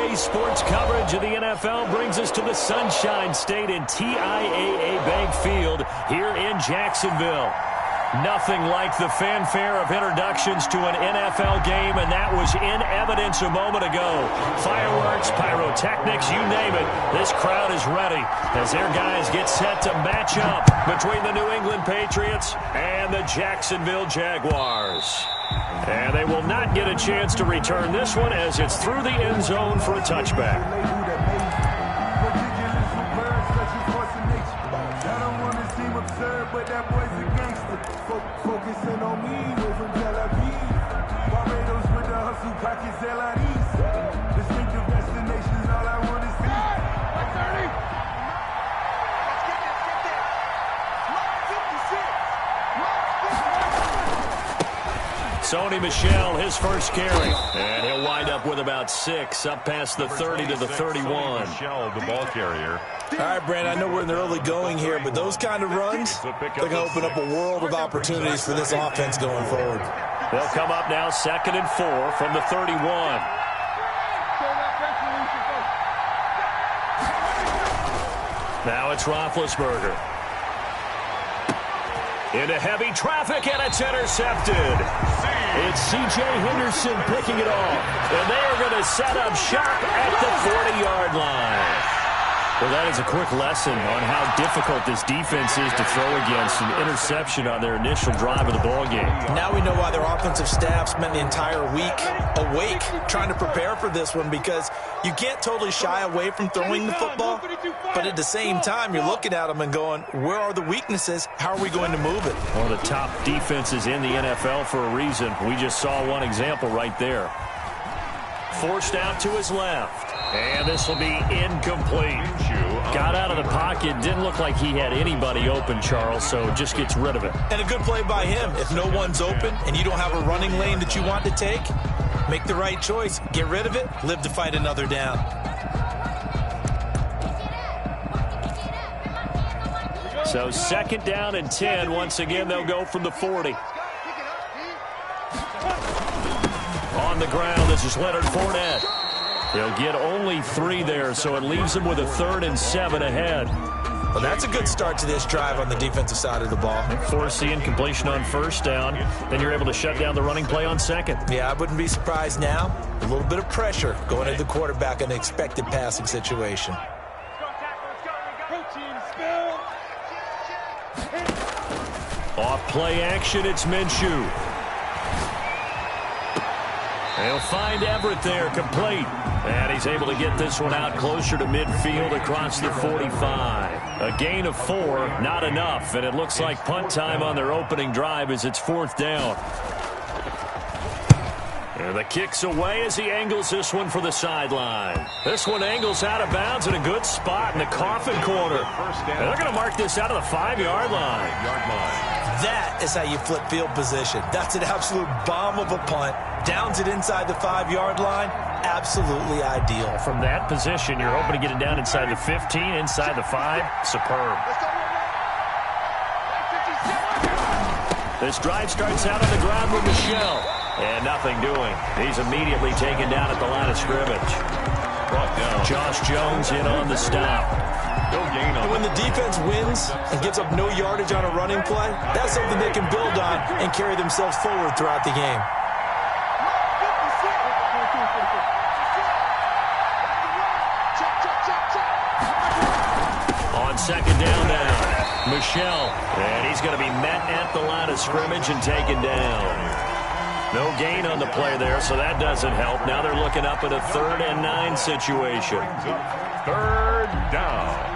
Today's sports coverage of the NFL brings us to the Sunshine State in TIAA Bank Field here in Jacksonville. Nothing like the fanfare of introductions to an NFL game, and that was in evidence a moment ago. Fireworks, pyrotechnics, you name it. This crowd is ready as their guys get set to match up between the New England Patriots and the Jacksonville Jaguars. And they will not get a chance to return this one as it's through the end zone for a touchback. But that boy's a gangster. Focusing on me, way from Tel Aviv. Barbados with the hustle, pockets LIDs. Distinctive destinations, all I want to see. Like 30. Let's get there. Lot 56. Sony Michel, his first carry. And he'll wind up with about 6, up past the 30 to the 31. Michel, the ball carrier. All right, Brand, I know we're in the early going here, but those kind of runs, they're going to open up a world of opportunities for this offense going forward. They'll come up now 2nd and 4 from the 31. Now it's Roethlisberger. Into heavy traffic, and it's intercepted. It's C.J. Henderson picking it off. And they are going to set up shop at the 40-yard line. Well, that is a quick lesson on how difficult this defense is to throw against an interception on their initial drive of the ballgame. Now we know why their offensive staff spent the entire week awake trying to prepare for this one, because you can't totally shy away from throwing the football, but at the same time, you're looking at them and going, where are the weaknesses? How are we going to move it? One of the top defenses in the NFL for a reason. We just saw one example right there. Forced out to his left. And this will be incomplete. Got out of the pocket. Didn't look like he had anybody open, Charles, so just gets rid of it. And a good play by him. If no one's open and you don't have a running lane that you want to take, make the right choice. Get rid of it. Live to fight another down. So 2nd down and 10. Once again, they'll go from the 40. On the ground, this is Leonard Fournette. They'll get only 3 there, so it leaves them with a 3rd and 7 ahead. Well, that's a good start to this drive on the defensive side of the ball. Force the incompletion on 1st down. Then you're able to shut down the running play on 2nd. Yeah, I wouldn't be surprised now. A little bit of pressure going at the quarterback in an expected passing situation. Off play action, it's Minshew. They'll find Everett there, complete. And he's able to get this one out closer to midfield across the 45. A gain of 4, not enough. And it looks like punt time on their opening drive as it's 4th down. And the kick's away as he angles this one for the sideline. This one angles out of bounds in a good spot in the coffin corner. And they're going to mark this out of the 5-yard line. That is how you flip field position. That's an absolute bomb of a punt. Downs it inside the 5-yard line. Absolutely ideal. From that position, you're hoping to get it down inside the 15, inside the 5. Superb. This drive starts out on the ground with Michel. And nothing doing. He's immediately taken down at the line of scrimmage. Brought down. Josh Jones in on the stop. No gain on. And when the defense wins and gives up no yardage on a running play, that's something they can build on and carry themselves forward throughout the game. On 2nd down now, Michel. And he's going to be met at the line of scrimmage and taken down. No gain on the play there, so that doesn't help. Now they're looking up at a 3rd and 9 situation. 3rd down.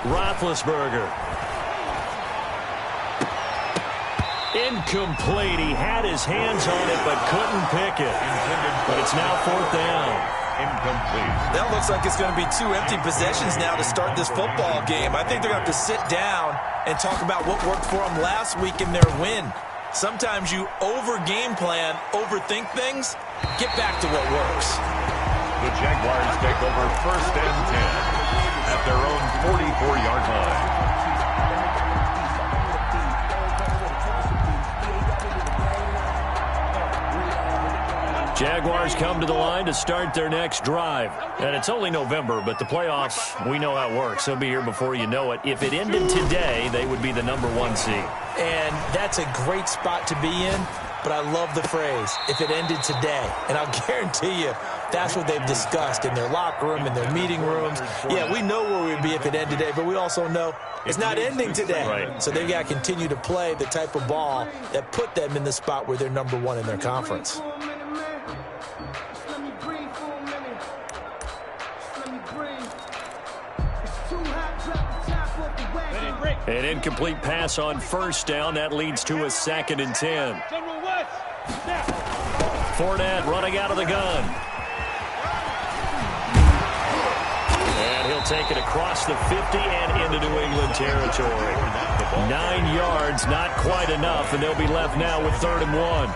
Roethlisberger. Incomplete. He had his hands on it but couldn't pick it. But it's now 4th down. incomplete. That looks like it's going to be 2 empty possessions now to start this football game. I think they're going to have to sit down and talk about what worked for them last week in their win. Sometimes you over-game plan, overthink things, get back to what works. The Jaguars take over 1st and 10 at their own 44-yard line. Jaguars come to the line to start their next drive. And it's only November, but the playoffs, we know how it works. They'll be here before you know it. If it ended today, they would be the #1 seed. And that's a great spot to be in, but I love the phrase, if it ended today. And I'll guarantee you, that's what they've discussed in their locker room, in their meeting rooms. Yeah, we know where we'd be if it ended today, but we also know it's not ending today. Right. So they've got to continue to play the type of ball that put them in the spot where they're #1 in their conference. An incomplete pass on 1st down. That leads to a 2nd and 10. Fournette running out of the gun. And he'll take it across the 50 and into New England territory. 9 yards, not quite enough, and they'll be left now with 3rd and 1.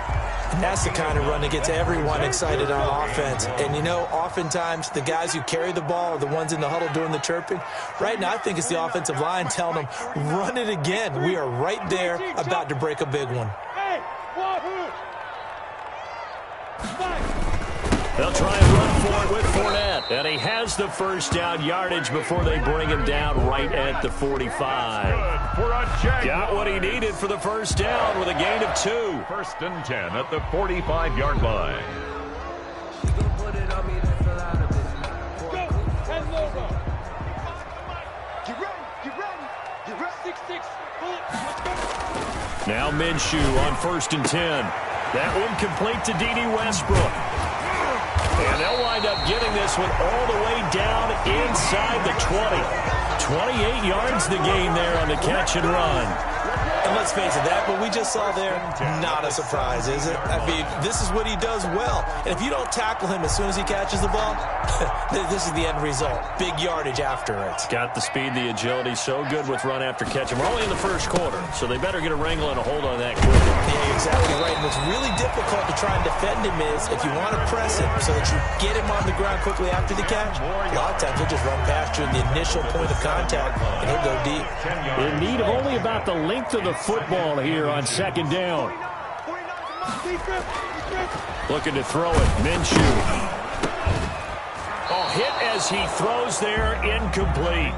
And that's the kind of run that gets everyone excited on offense. And, you know, oftentimes the guys who carry the ball are the ones in the huddle doing the chirping. Right now, I think it's the offensive line telling them, run it again. We are right there about to break a big one. They'll try and run for it with Fournette. And he has the 1st down yardage before they bring him down right at the 45. Got what he needed for the 1st down with a gain of 2. 1st and 10 at the 45-yard line. Now Minshew on 1st and 10. That one complete to D.D. Westbrook. And they'll wind up getting this one all the way down inside the 20. 28 yards the gain there on the catch and run. And let's face it, that what we just saw there, not a surprise, is it? I mean, this is what he does well. And if you don't tackle him as soon as he catches the ball, this is the end result. Big yardage after it. Got the speed, the agility, so good with run after catch. And we're only in the 1st quarter, so they better get a wrangle and a hold on that quickly. Yeah, you're exactly right. And what's really difficult to try and defend him is if you want to press him so that you get him on the ground quickly after the catch, a lot of times he'll just run past you in the initial point of contact, and he'll go deep. In need of only about the length of the football here on 2nd down. Looking to throw it. Minshew. Oh, hit as he throws there, incomplete.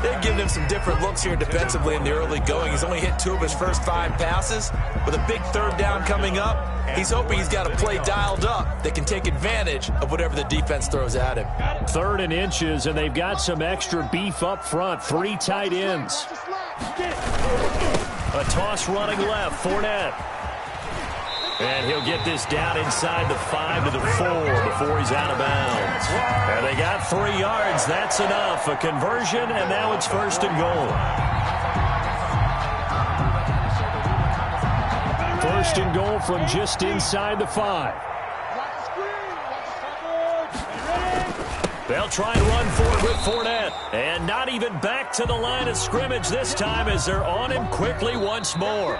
They've given him some different looks here defensively in the early going. He's only hit 2 of his first 5 passes. With a big 3rd down coming up, he's hoping he's got a play dialed up that can take advantage of whatever the defense throws at him. 3rd and inches, and they've got some extra beef up front. 3 tight ends. A toss running left, Fournette. And he'll get this down inside the 5 to the 4 before he's out of bounds. And they got 3 yards. That's enough. A conversion, and now it's 1st and goal. 1st and goal from just inside the 5. They'll try and run for it with Fournette. And not even back to the line of scrimmage this time as they're on him quickly once more.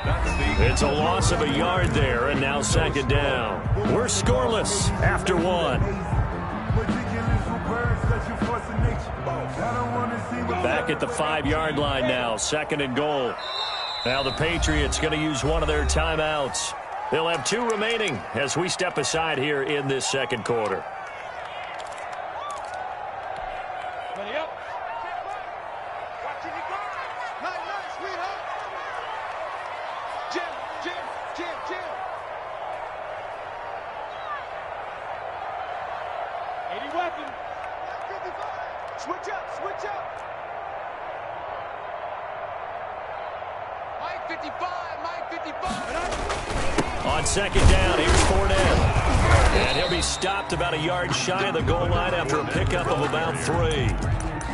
It's a loss of a yard there, and now 2nd down. We're scoreless after 1. Back at the 5-yard line now, 2nd and goal. Now the Patriots going to use one of their timeouts. They'll have 2 remaining as we step aside here in this 2nd quarter. On 2nd down, here's Fournette. And he'll be stopped about a yard shy of the goal line after a pickup of about 3.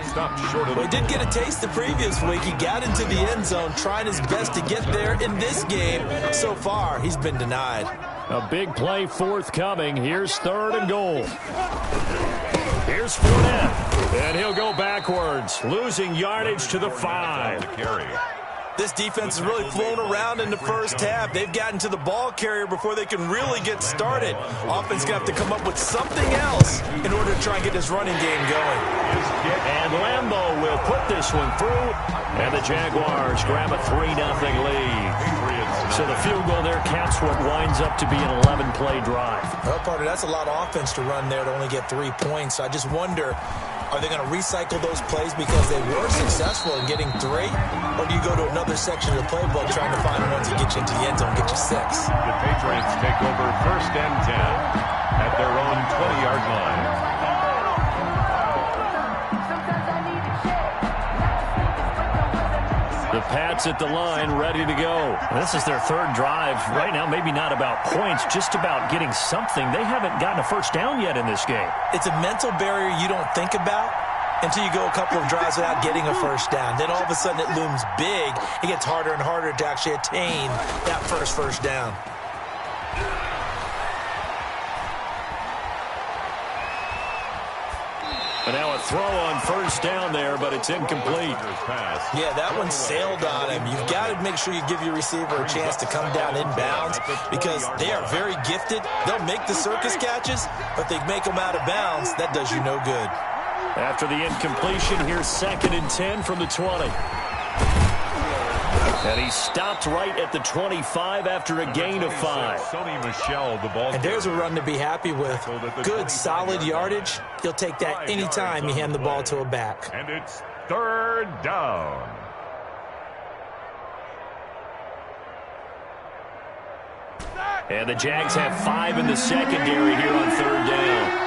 Stopped short of Well, he did get a taste the previous week. He got into the end zone, trying his best to get there in this game. So far, he's been denied. A big play forthcoming. Here's 3rd and goal. Here's Fournette, and he'll go backwards, losing yardage to the 5. This defense has really flown around in the first half. They've gotten to the ball carrier before they can really get started. Offense going to have to come up with something else in order to try and get this running game going. And Lambeau will put this one through, and the Jaguars grab a 3-0 lead. So the field goal there caps what winds up to be an 11-play drive. Well, partner, that's a lot of offense to run there to only get 3 points. So I just wonder, are they going to recycle those plays because they were successful in getting 3? Or do you go to another section of the playbook trying to find ones that get you into the end zone, get you 6? The Patriots take over 1st and 10 at their own 20-yard line. The Pats at the line, ready to go. This is their 3rd drive. Right now, maybe not about points, just about getting something. They haven't gotten a first down yet in this game. It's a mental barrier you don't think about until you go a couple of drives without getting a first down. Then all of a sudden it looms big. It gets harder and harder to actually attain that first down. And now a throw on 1st down there, but it's incomplete. Yeah, that one sailed on him. You've got to make sure you give your receiver a chance to come down inbounds because they are very gifted. They'll make the circus catches, but they make them out of bounds. That does you no good. After the incompletion, here's 2nd and 10 from the 20. And he stopped right at the 25 after a gain of 5. And there's a run to be happy with. Good, solid yardage. He'll take that anytime you hand the ball to a back. And it's 3rd down. And the Jags have 5 in the secondary here on 3rd down.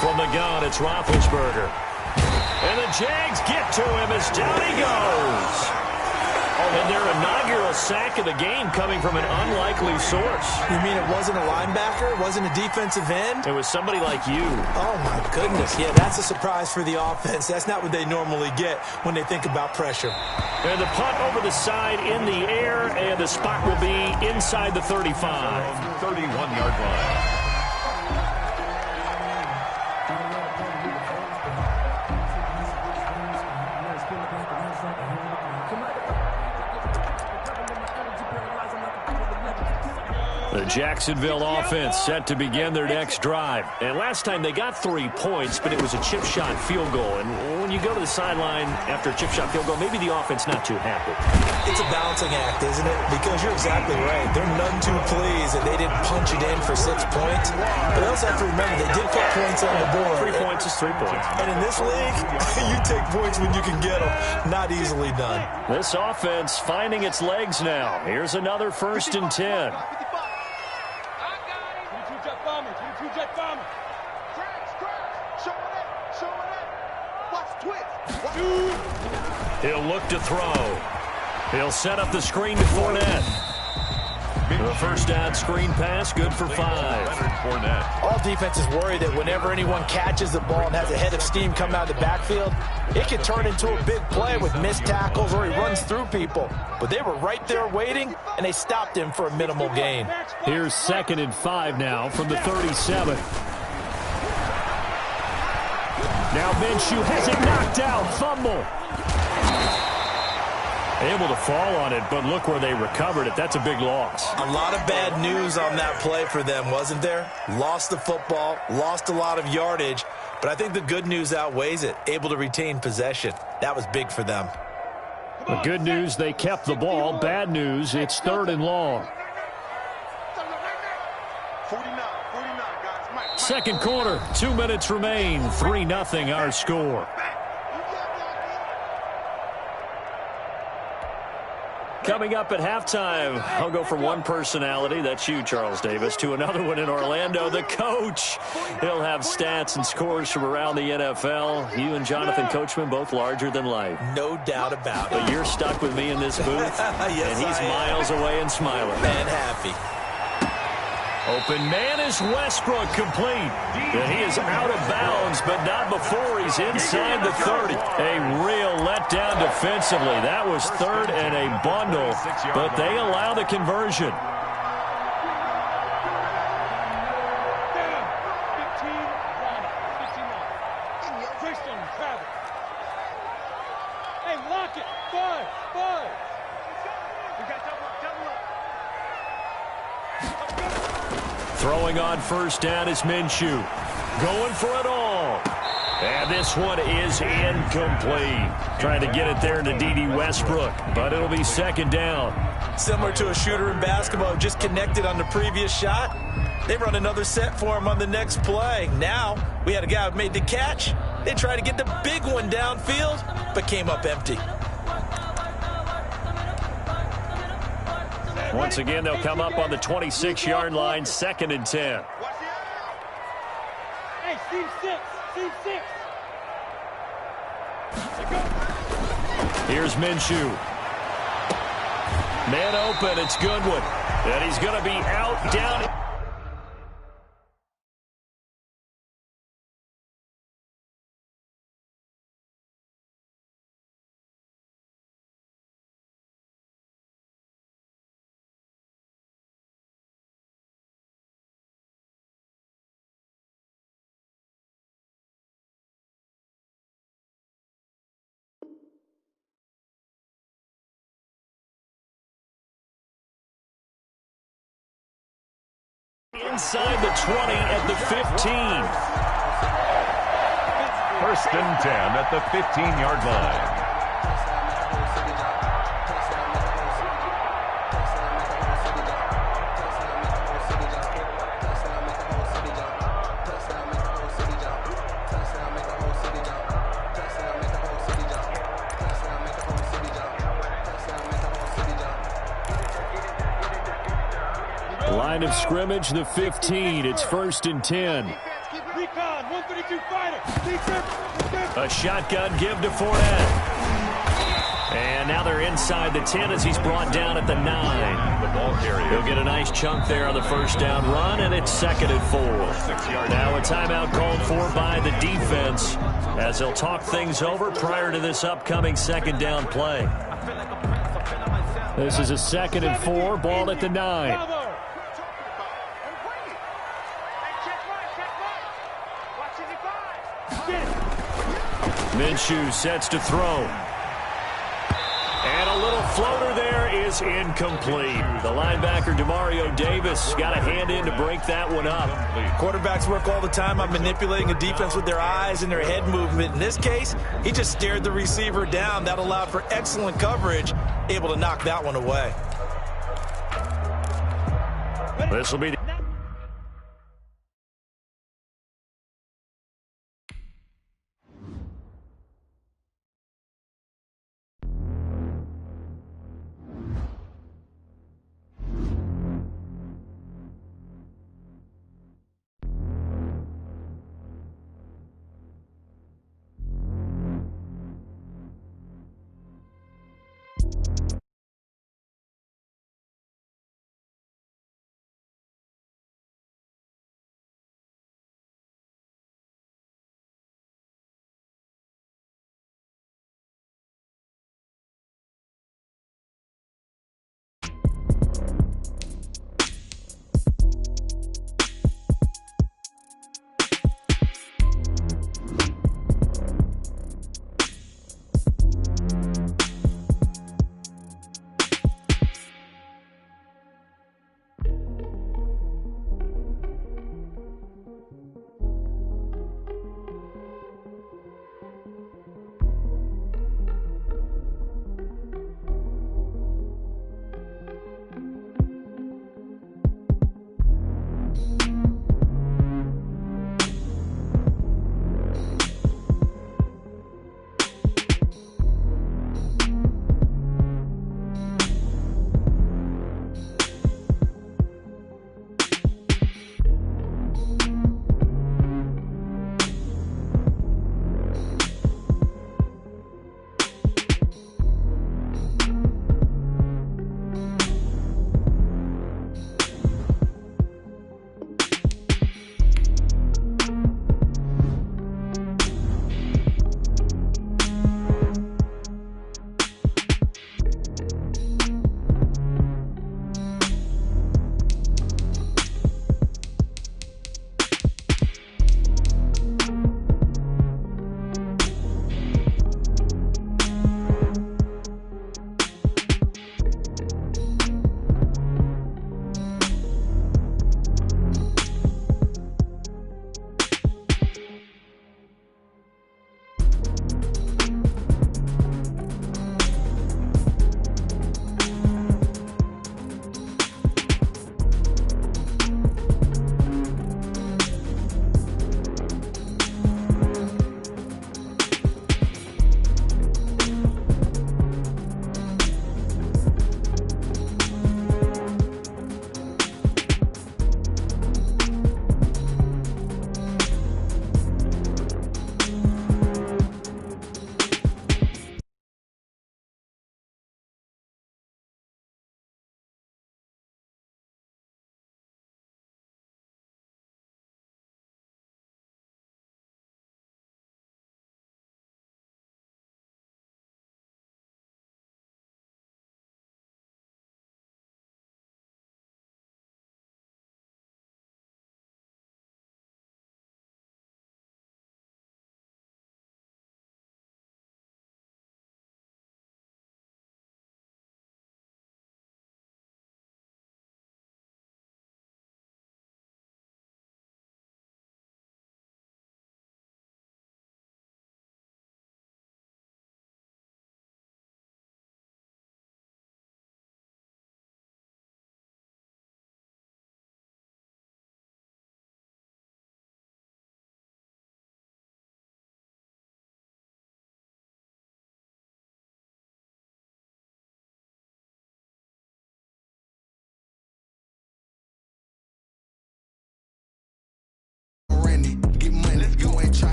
From the gun, it's Roethlisberger. And the Jags get to him as down he goes. And their inaugural sack of the game coming from an unlikely source. You mean it wasn't a linebacker? It wasn't a defensive end? It was somebody like you. Oh, my goodness. Yeah, that's a surprise for the offense. That's not what they normally get when they think about pressure. And the punt over the side in the air, and the spot will be inside the 35. 31-yard line. The Jacksonville offense set to begin their next drive. And last time they got 3 points, but it was a chip shot field goal. And when you go to the sideline after a chip shot field goal, maybe the offense not too happy. It's a balancing act, isn't it? Because you're exactly right. They're none too pleased that they didn't punch it in for 6 points. But they also have to remember they did put points on the board. 3 points is 3 points. And in this league, you take points when you can get them. Not easily done. This offense finding its legs now. Here's another 1st and 10. He'll look to throw. He'll set up the screen to Fournette. The 1st down screen pass, good for 5. All defenses worry that whenever anyone catches the ball and has a head of steam come out of the backfield, it can turn into a big play with missed tackles or he runs through people. But they were right there waiting, and they stopped him for a minimal gain. Here's 2nd and 5 now from the 37. Now Minshew has it knocked out. Fumble. Able to fall on it, but look where they recovered it. That's a big loss. A lot of bad news on that play for them, wasn't there? Lost the football, lost a lot of yardage, but I think the good news outweighs it. Able to retain possession. That was big for them. The good news, they kept the ball. Bad news, it's 3rd and long. 2nd quarter, 2 minutes remain. 3-0 our score. Coming up at halftime, I'll go from one personality, that's you, Charles Davis, to another one in Orlando, the coach. He'll have stats and scores from around the NFL. You and Jonathan Coachman, both larger than life. No doubt about it. But you're stuck with me in this booth, yes, and he's miles away and smiling. And happy. Open man is Westbrook, complete. And he is out of bounds, but not before he's inside the 30. A real letdown defensively. That was third and a bundle, but they allow the conversion. Throwing on first down is Minshew. Going for it all. And this one is incomplete. Trying to get it there to D.D. Westbrook, but it'll be second down. Similar to a shooter in basketball, just connected on the previous shot. They run another set for him on the next play. Now, we had a guy who made the catch. They tried to get the big one downfield, but came up empty. Once again, they'll come up on the 26-yard line, 2nd and 10. Hey, Steve 6. Here's Minshew. Man open, it's Goodwin. And he's going to be out, down. Inside the 20 at the 15. 1st and 10 at the 15-yard line. Line of scrimmage, the 15. It's 1st and 10. A shotgun give to Fournette. And now they're inside the 10 as he's brought down at the 9. The ball carrier. He'll get a nice chunk there on the first down run, and it's 2nd and 4. Now a timeout called for by the defense as they'll talk things over prior to this upcoming 2nd down play. This is a 2nd and 4, ball at the 9. Minshew sets to throw. And a little floater there is incomplete. The linebacker, Demario Davis, got a hand in to break that one up. Quarterbacks work all the time on manipulating a defense with their eyes and their head movement. In this case, he just stared the receiver down. That allowed for excellent coverage, able to knock that one away. This will be the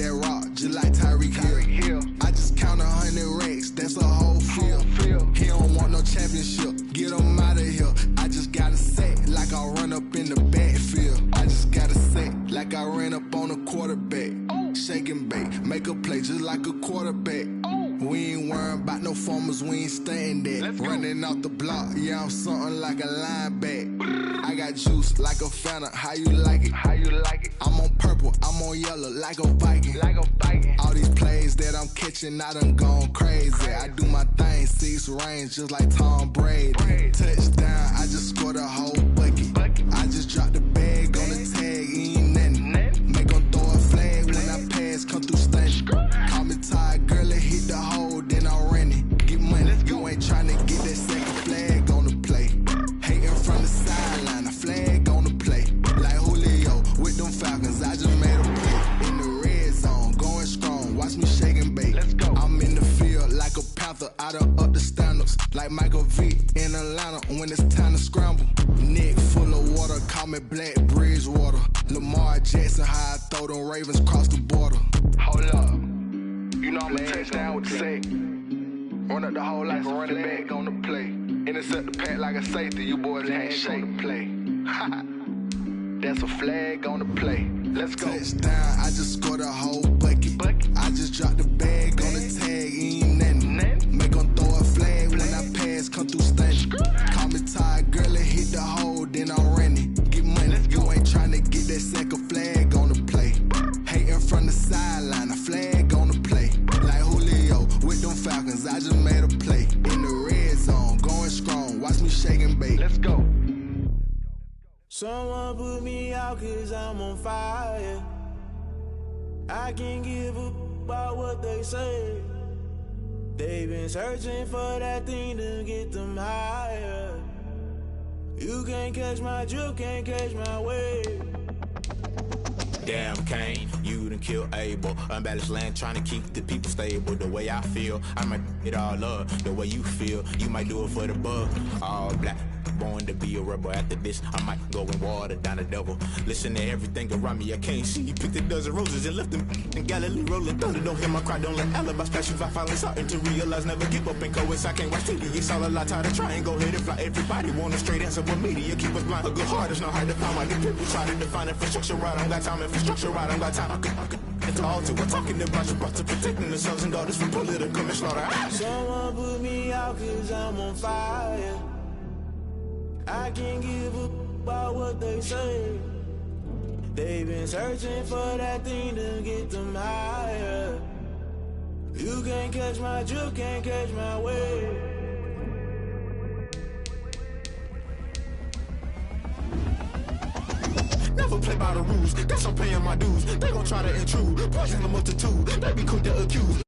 that rock, just like Tyreek Hill. I just count 100 racks, that's a whole field. He don't want no championship, get him out of here. I just gotta say, like I run up in the backfield. I just gotta say, like I ran up on a quarterback. Shake and bake, make a play just like a quarterback. We ain't worrying about no formers, we ain't staying there. Running off the block, yeah, I'm something like a linebacker. I got juice like a Fanta, how you like it? I'm on purple, I'm on yellow like a Viking. All these plays that I'm catching, I done gone crazy. I do my thing, 6 range just like Tom Brady. Touchdown, I just scored a whole bucket. I just dropped the bag on the tag, ain't nothing. Make them throw a flag when I pass, come through stunning. Call me tired, girl, it hit the hole, then I ran it. Get money, you ain't tryna get that second flag on the play. Hating from the sideline, a flag on the play. Like Julio with them Falcons, I just made a play. In the red zone, going strong, watch me shake and bake. I'm in the field like a panther, I done up the standards. Like Michael Vick in Atlanta when it's time to scramble. Neck full of water, call me Black Bridgewater. Lamar Jackson, how I throw them Ravens across the border. Hold up, you know I'm a touchdown with the sack. Run up the whole like a running back on the play. Intercept the pack like a safety, you boys ain't shake the play. That's a flag on the play. Let's go. Touchdown, I just scored a whole bucket. I just dropped the bag on the tag, ain't nothing. Make them throw a flag when I pass, come through stunning. Call me tired, girl, it hit the hole, then I ran it. Get money, you ain't tryna get that second flag on the play. Hating from the sideline, a flag on the play. Like Julio with them Falcons, I just made a play. In the red zone, going strong, watch me shake and bake. Let's go. Someone put me out cause I'm on fire. I can't give up about what they say. They've been searching for that thing to get them higher. You can't catch my drift, can't catch my wave. Damn Kane, you done killed Abel. Unbalanced land trying to keep the people stable. The way I feel, I might it all up. The way you feel, you might do it for the bug. All black, born to be a rebel. After this, I might go and water down the devil. Listen to everything around me, I can't see. Picked a dozen roses and left them in Galilee rolling thunder. Don't hear my cry, don't let alibis pass you. I finally starting to realize, never give up and coast. I can't watch TV, it's all a lot. Tired of trying, go ahead and fly. Everybody want a straight answer, but media keep us blind. A good heart is not hard to find. Why the people try to define infrastructure right? I don't got time, infrastructure right, I don't got time. I could it's all to we're talking about you, about to protecting the sons and daughters from political and slaughter. Someone put me out cause I'm on fire. I can't give up about what they say. They've been searching for that thing to get them higher. You can't catch my drift, can't catch my wave. Never play by the rules, guess I'm paying my dues. They gon' try to intrude, poison the multitude. They be quick to accuse.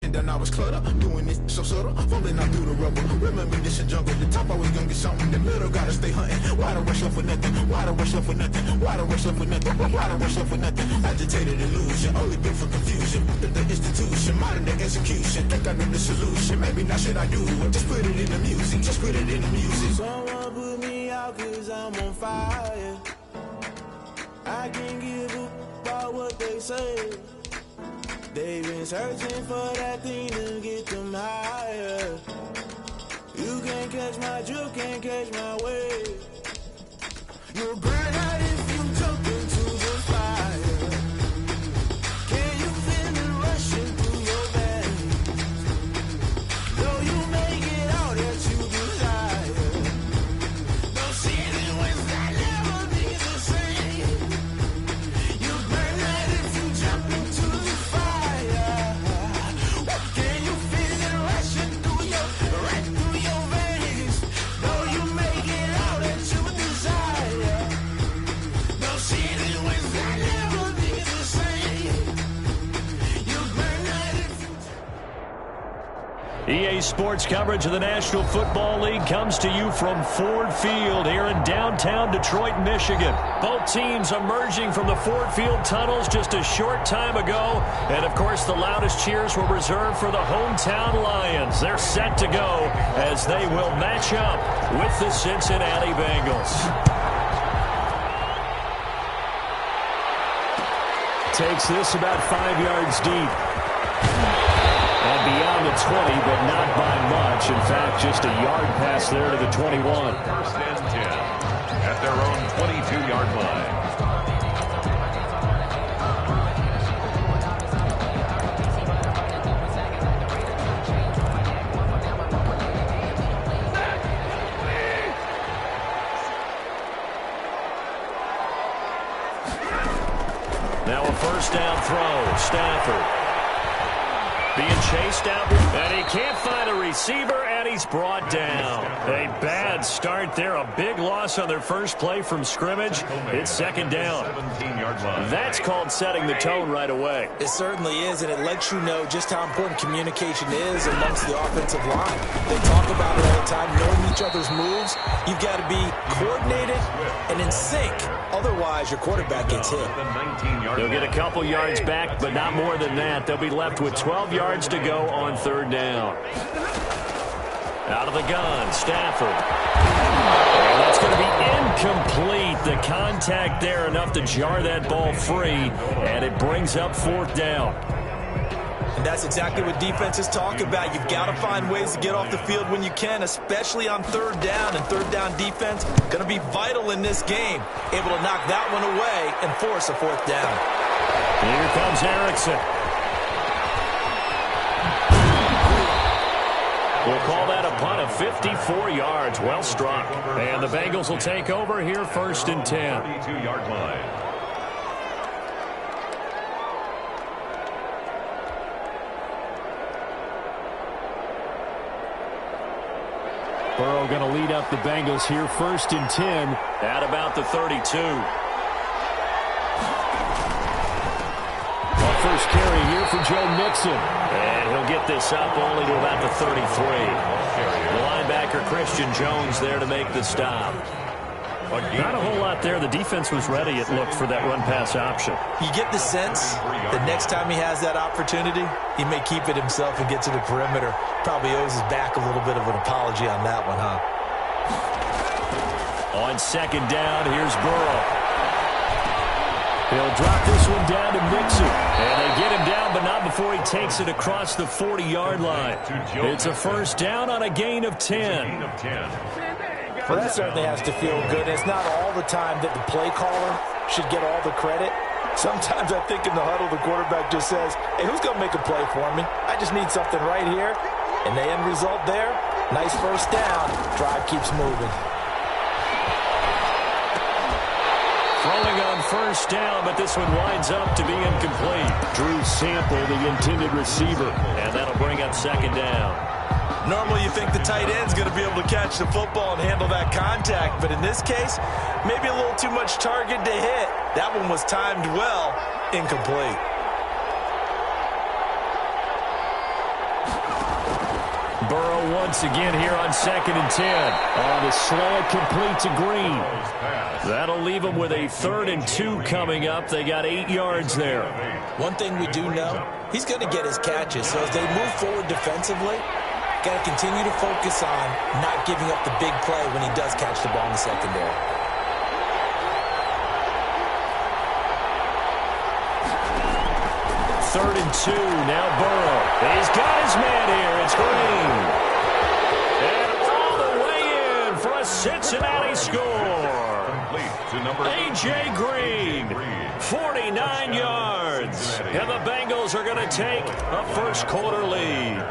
And then I was cluttered, doing this so subtle, falling out through the rubble. Remember this a jungle, the top always gonna get something. The middle gotta stay hunting. Why the rush up for nothing? Why the rush up for nothing? Why the rush up for nothing? Why the rush up for nothing? Agitated illusion, only built for confusion. The institution, modern day execution. Think I know the solution, maybe not should I do it? Just put it in the music, just put it in the music. Someone put me out cause I'm on fire. I can't give up about what they say. They've been searching for that thing to get them higher. You can't catch my drift, can't catch my wave. You'll burn out if you jump into the fire. Can you feel it rushing through your veins? Though you make it all that you desire. Don't see it when that never be the same. You burn out if you jump into the fire. Can you feel it rushing through your veins? Though you make it all that you desire. Today's sports coverage of the National Football League comes to you from Ford Field here in downtown Detroit, Michigan. Both teams emerging from the Ford Field tunnels just a short time ago. And, of course, the loudest cheers were reserved for the hometown Lions. They're set to go as they will match up with the Cincinnati Bengals. Takes this about 5 yards deep. And beyond the 20, but not by much. In fact, just a yard pass there to the 21. First and 10 at their own 22-yard line. Now a first down throw. Stafford being chased out, and he can't find a receiver, and he's brought down. A bad start there. A big loss on their first play from scrimmage. It's second down. That's called setting the tone right away. It certainly is, and it lets you know just how important communication is amongst the offensive line. They talk about it all the time, knowing each other's moves. You've got to be coordinated and in sync. Otherwise, your quarterback gets hit. They'll get a couple yards back, but not more than that. They'll be left with 12 yards to go on third down. Out of the gun, Stafford. And that's going to be incomplete. The contact there enough to jar that ball free, and it brings up fourth down. And that's exactly what defenses talk about. You've got to find ways to get off the field when you can, especially on third down. And third down defense going to be vital in this game. Able to knock that one away and force a fourth down. Here comes Erickson. We'll call that a punt of 54 yards. Well struck. And the Bengals will take over here first and 10. 32-yard line. Burrow going to lead up the Bengals here first and 10 at about the 32. Our first carry here for Joe Mixon. And he'll get this up only to about the 33. The linebacker Christian Jones there to make the stop. Not a whole lot there. The defense was ready, it looked, for that run-pass option. You get the sense that next time he has that opportunity, he may keep it himself and get to the perimeter. Probably owes his back a little bit of an apology on that one, huh? On second down, here's Burrow. He'll drop this one down to Mixon. And they get him down, but not before he takes it across the 40-yard line. It's a first down on a gain of 10. Well, that certainly has to feel good. It's not all the time that the play caller should get all the credit. Sometimes I think in the huddle, the quarterback just says, hey, who's going to make a play for me? I just need something right here. And the end result there, nice first down. Drive keeps moving. Throwing on first down, but this one winds up to be incomplete. Drew Sample, the intended receiver, and that'll bring up second down. Normally you think the tight end's going to be able to catch the football and handle that contact, but in this case, maybe a little too much target to hit. That one was timed well, incomplete. Burrow once again here on second and 10. On the slant, complete to Green. That'll leave them with a 3rd and 2 coming up. They got 8 yards there. One thing we do know, he's going to get his catches, so as they move forward defensively, got to continue to focus on not giving up the big play when he does catch the ball in the secondary. Third and 2, now Burrow. He's got his man here. It's Green. And all the way in for a Cincinnati score. A.J. Green, 49 yards. And the Bengals are going to take a first quarter lead.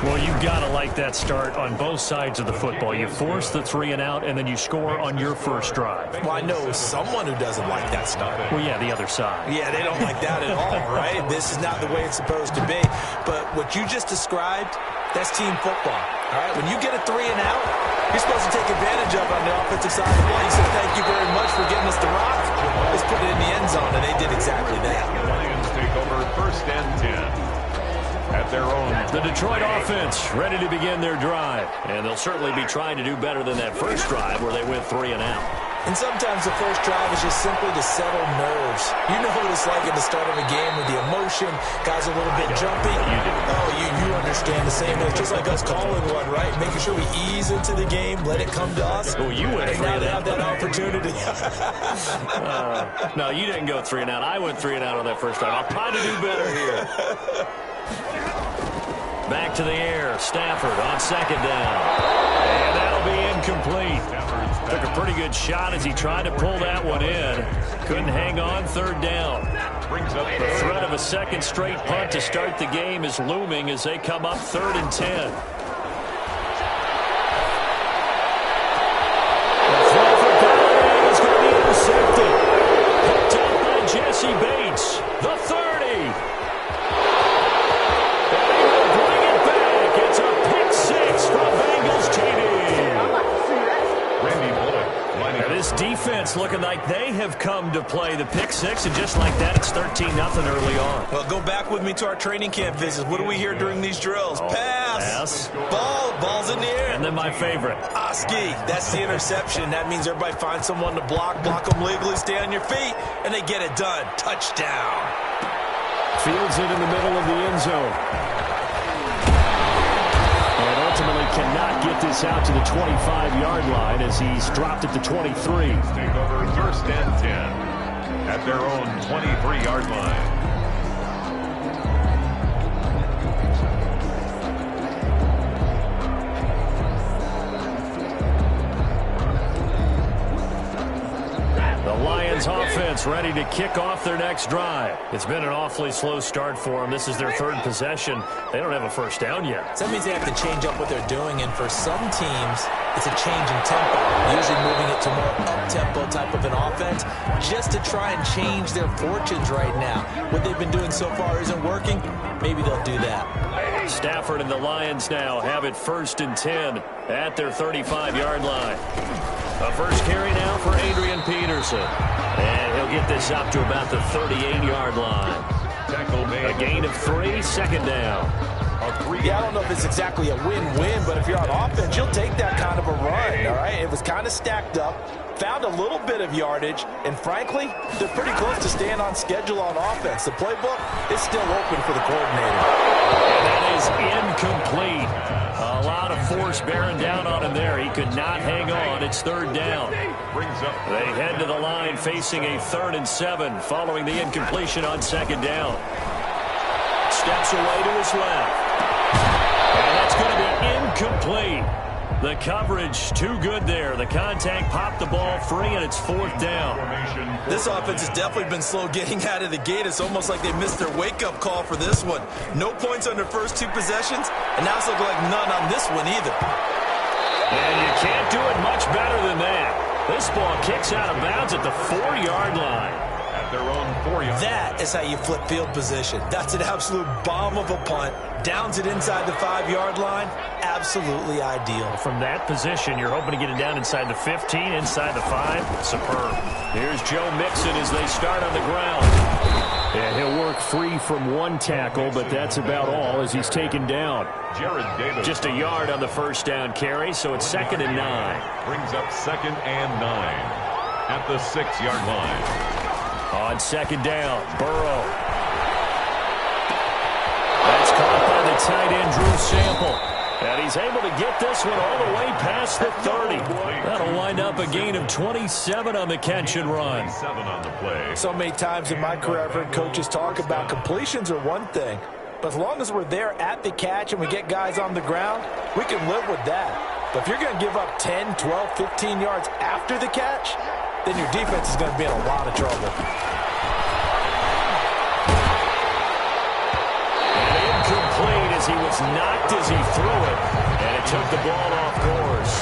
Well, you've got to like that start on both sides of the football. You force the 3 and out, and then you score on your first drive. Well, I know someone who doesn't like that start. Well, yeah, the other side. Yeah, they don't like that at all, right? This is not the way it's supposed to be. But what you just described, that's team football, all right? When you get a 3 and out, you're supposed to take advantage of it on the offensive side of the ball. You say, thank you very much for getting us the rock. Let's put it in the end zone, and they did exactly that. The Lions take over first and 10. at their own. The Detroit offense ready to begin their drive. And they'll certainly be trying to do better than that first drive where they went 3 and out. And sometimes the first drive is just simply to settle nerves. You know what it's like at the start of a game with the emotion, guys a little bit jumpy. You understand the same as just like us calling one, right? Making sure we ease into the game, let it come to us. Oh, you went 3 and out. Have that opportunity. No, you didn't go 3 and out. I went 3 and out on that first drive. I'll try to do better here. Back to the air. Stafford on second down. And that'll be incomplete. Took a pretty good shot as he tried to pull that one in. Couldn't hang on third down. The threat of a second straight punt to start the game is looming as they come up 3rd and 10. The throw for Golladay is going to be intercepted. Picked up by Jesse Bates. The 30. And he will bring it back. It's a pick 6 from Bengals TD. Now this defense looking like they have come to play the pick 6, and just like that, it's 13-0 early on. Well, go back with me to our training camp visits. What do we hear during these drills? Pass. Ball's in the air. And then my favorite. Oski, that's the interception. That means everybody finds someone to block them legally, stay on your feet, and they get it done. Touchdown. Fields it in the middle of the end zone. And ultimately cannot get this out to the 25-yard line as he's dropped at the 23. Take over 1st and 10 at their own 23-yard line. The Lions offense ready to kick off their next drive. It's been an awfully slow start for them. This is their 3rd possession. They don't have a first down yet. So that means they have to change up what they're doing, and for some teams, it's a change in tempo. Usually moving it to more up-tempo type of an offense just to try and change their fortunes right now. What they've been doing so far isn't working. Maybe they'll do that. Stafford and the Lions now have it 1st and 10 at their 35-yard line. A first carry now for Adrian Peterson. And he'll get this up to about the 38-yard line. A gain of 3, 2nd down. Yeah, I don't know if it's exactly a win-win, but if you're on offense, you'll take that kind of a run, all right? It was kind of stacked up, found a little bit of yardage, and frankly, they're pretty close to staying on schedule on offense. The playbook is still open for the coordinator. And that is incomplete. A lot of force bearing down on him there. He could not hang on. It's 3rd down. They head to the line facing a 3rd and 7 following the incompletion on 2nd down. Steps away to his left. And that's going to be incomplete. The coverage too good there. The contact popped the ball free, and it's 4th down. This offense has definitely been slow getting out of the gate. It's almost like they missed their wake-up call for this one. No points on their first 2 possessions, and now it's looking like none on this one either. And you can't do it much better than that. This ball kicks out of bounds at the 4-yard line. Their own 4-yard. That is how you flip field position. That's an absolute bomb of a punt. Downs it inside the 5-yard line. Absolutely ideal. From that position, you're hoping to get it down inside the 15, inside the 5. Superb. Here's Joe Mixon as they start on the ground. And he'll work free from 1 tackle, but that's about all as he's taken down. Jared Davis. Just a yard on the first down carry, so it's 2nd and 9. Brings up 2nd and 9 at the 6-yard line. On 2nd down, Burrow. That's caught by the tight end, Drew Sample. And he's able to get this one all the way past the 30. That'll wind up a gain of 27 on the catch and run. 7 on the play. So many times in my career I've heard coaches talk about completions are one thing. But as long as we're there at the catch and we get guys on the ground, we can live with that. But if you're going to give up 10, 12, 15 yards after the catch, then your defense is going to be in a lot of trouble. And incomplete as he was knocked as he threw it. And it took the ball off course.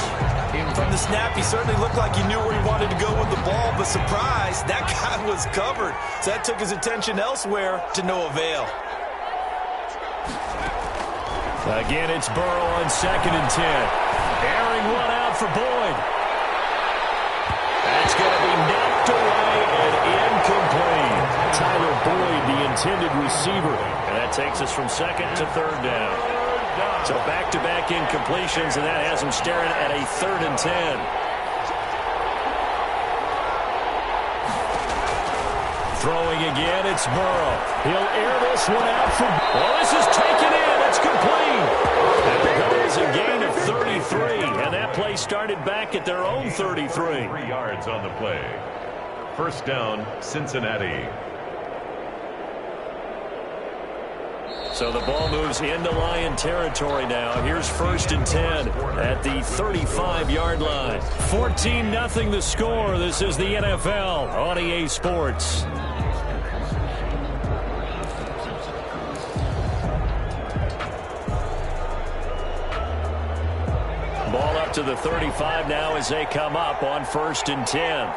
From the snap, he certainly looked like he knew where he wanted to go with the ball, but surprise, that guy was covered. So that took his attention elsewhere to no avail. Again, it's Burrow on 2nd and 10. Airing one out for Boyd. That's going to be knocked away and incomplete. Tyler Boyd, the intended receiver. And that takes us from second to third down. So back-to-back incompletions, and that has them staring at a 3rd and 10. Throwing again, it's Burrow. He'll air this one out for... Well, this is taken in. It's complete. And there is a gain of 33. And that play started back at their own 33. 3 yards on the play. First down, Cincinnati. So the ball moves into Lion territory now. Here's 1st and 10 at the 35-yard line. 14-0 the score. This is the NFL on EA Sports. Ball up to the 35 now as they come up on 1st and 10.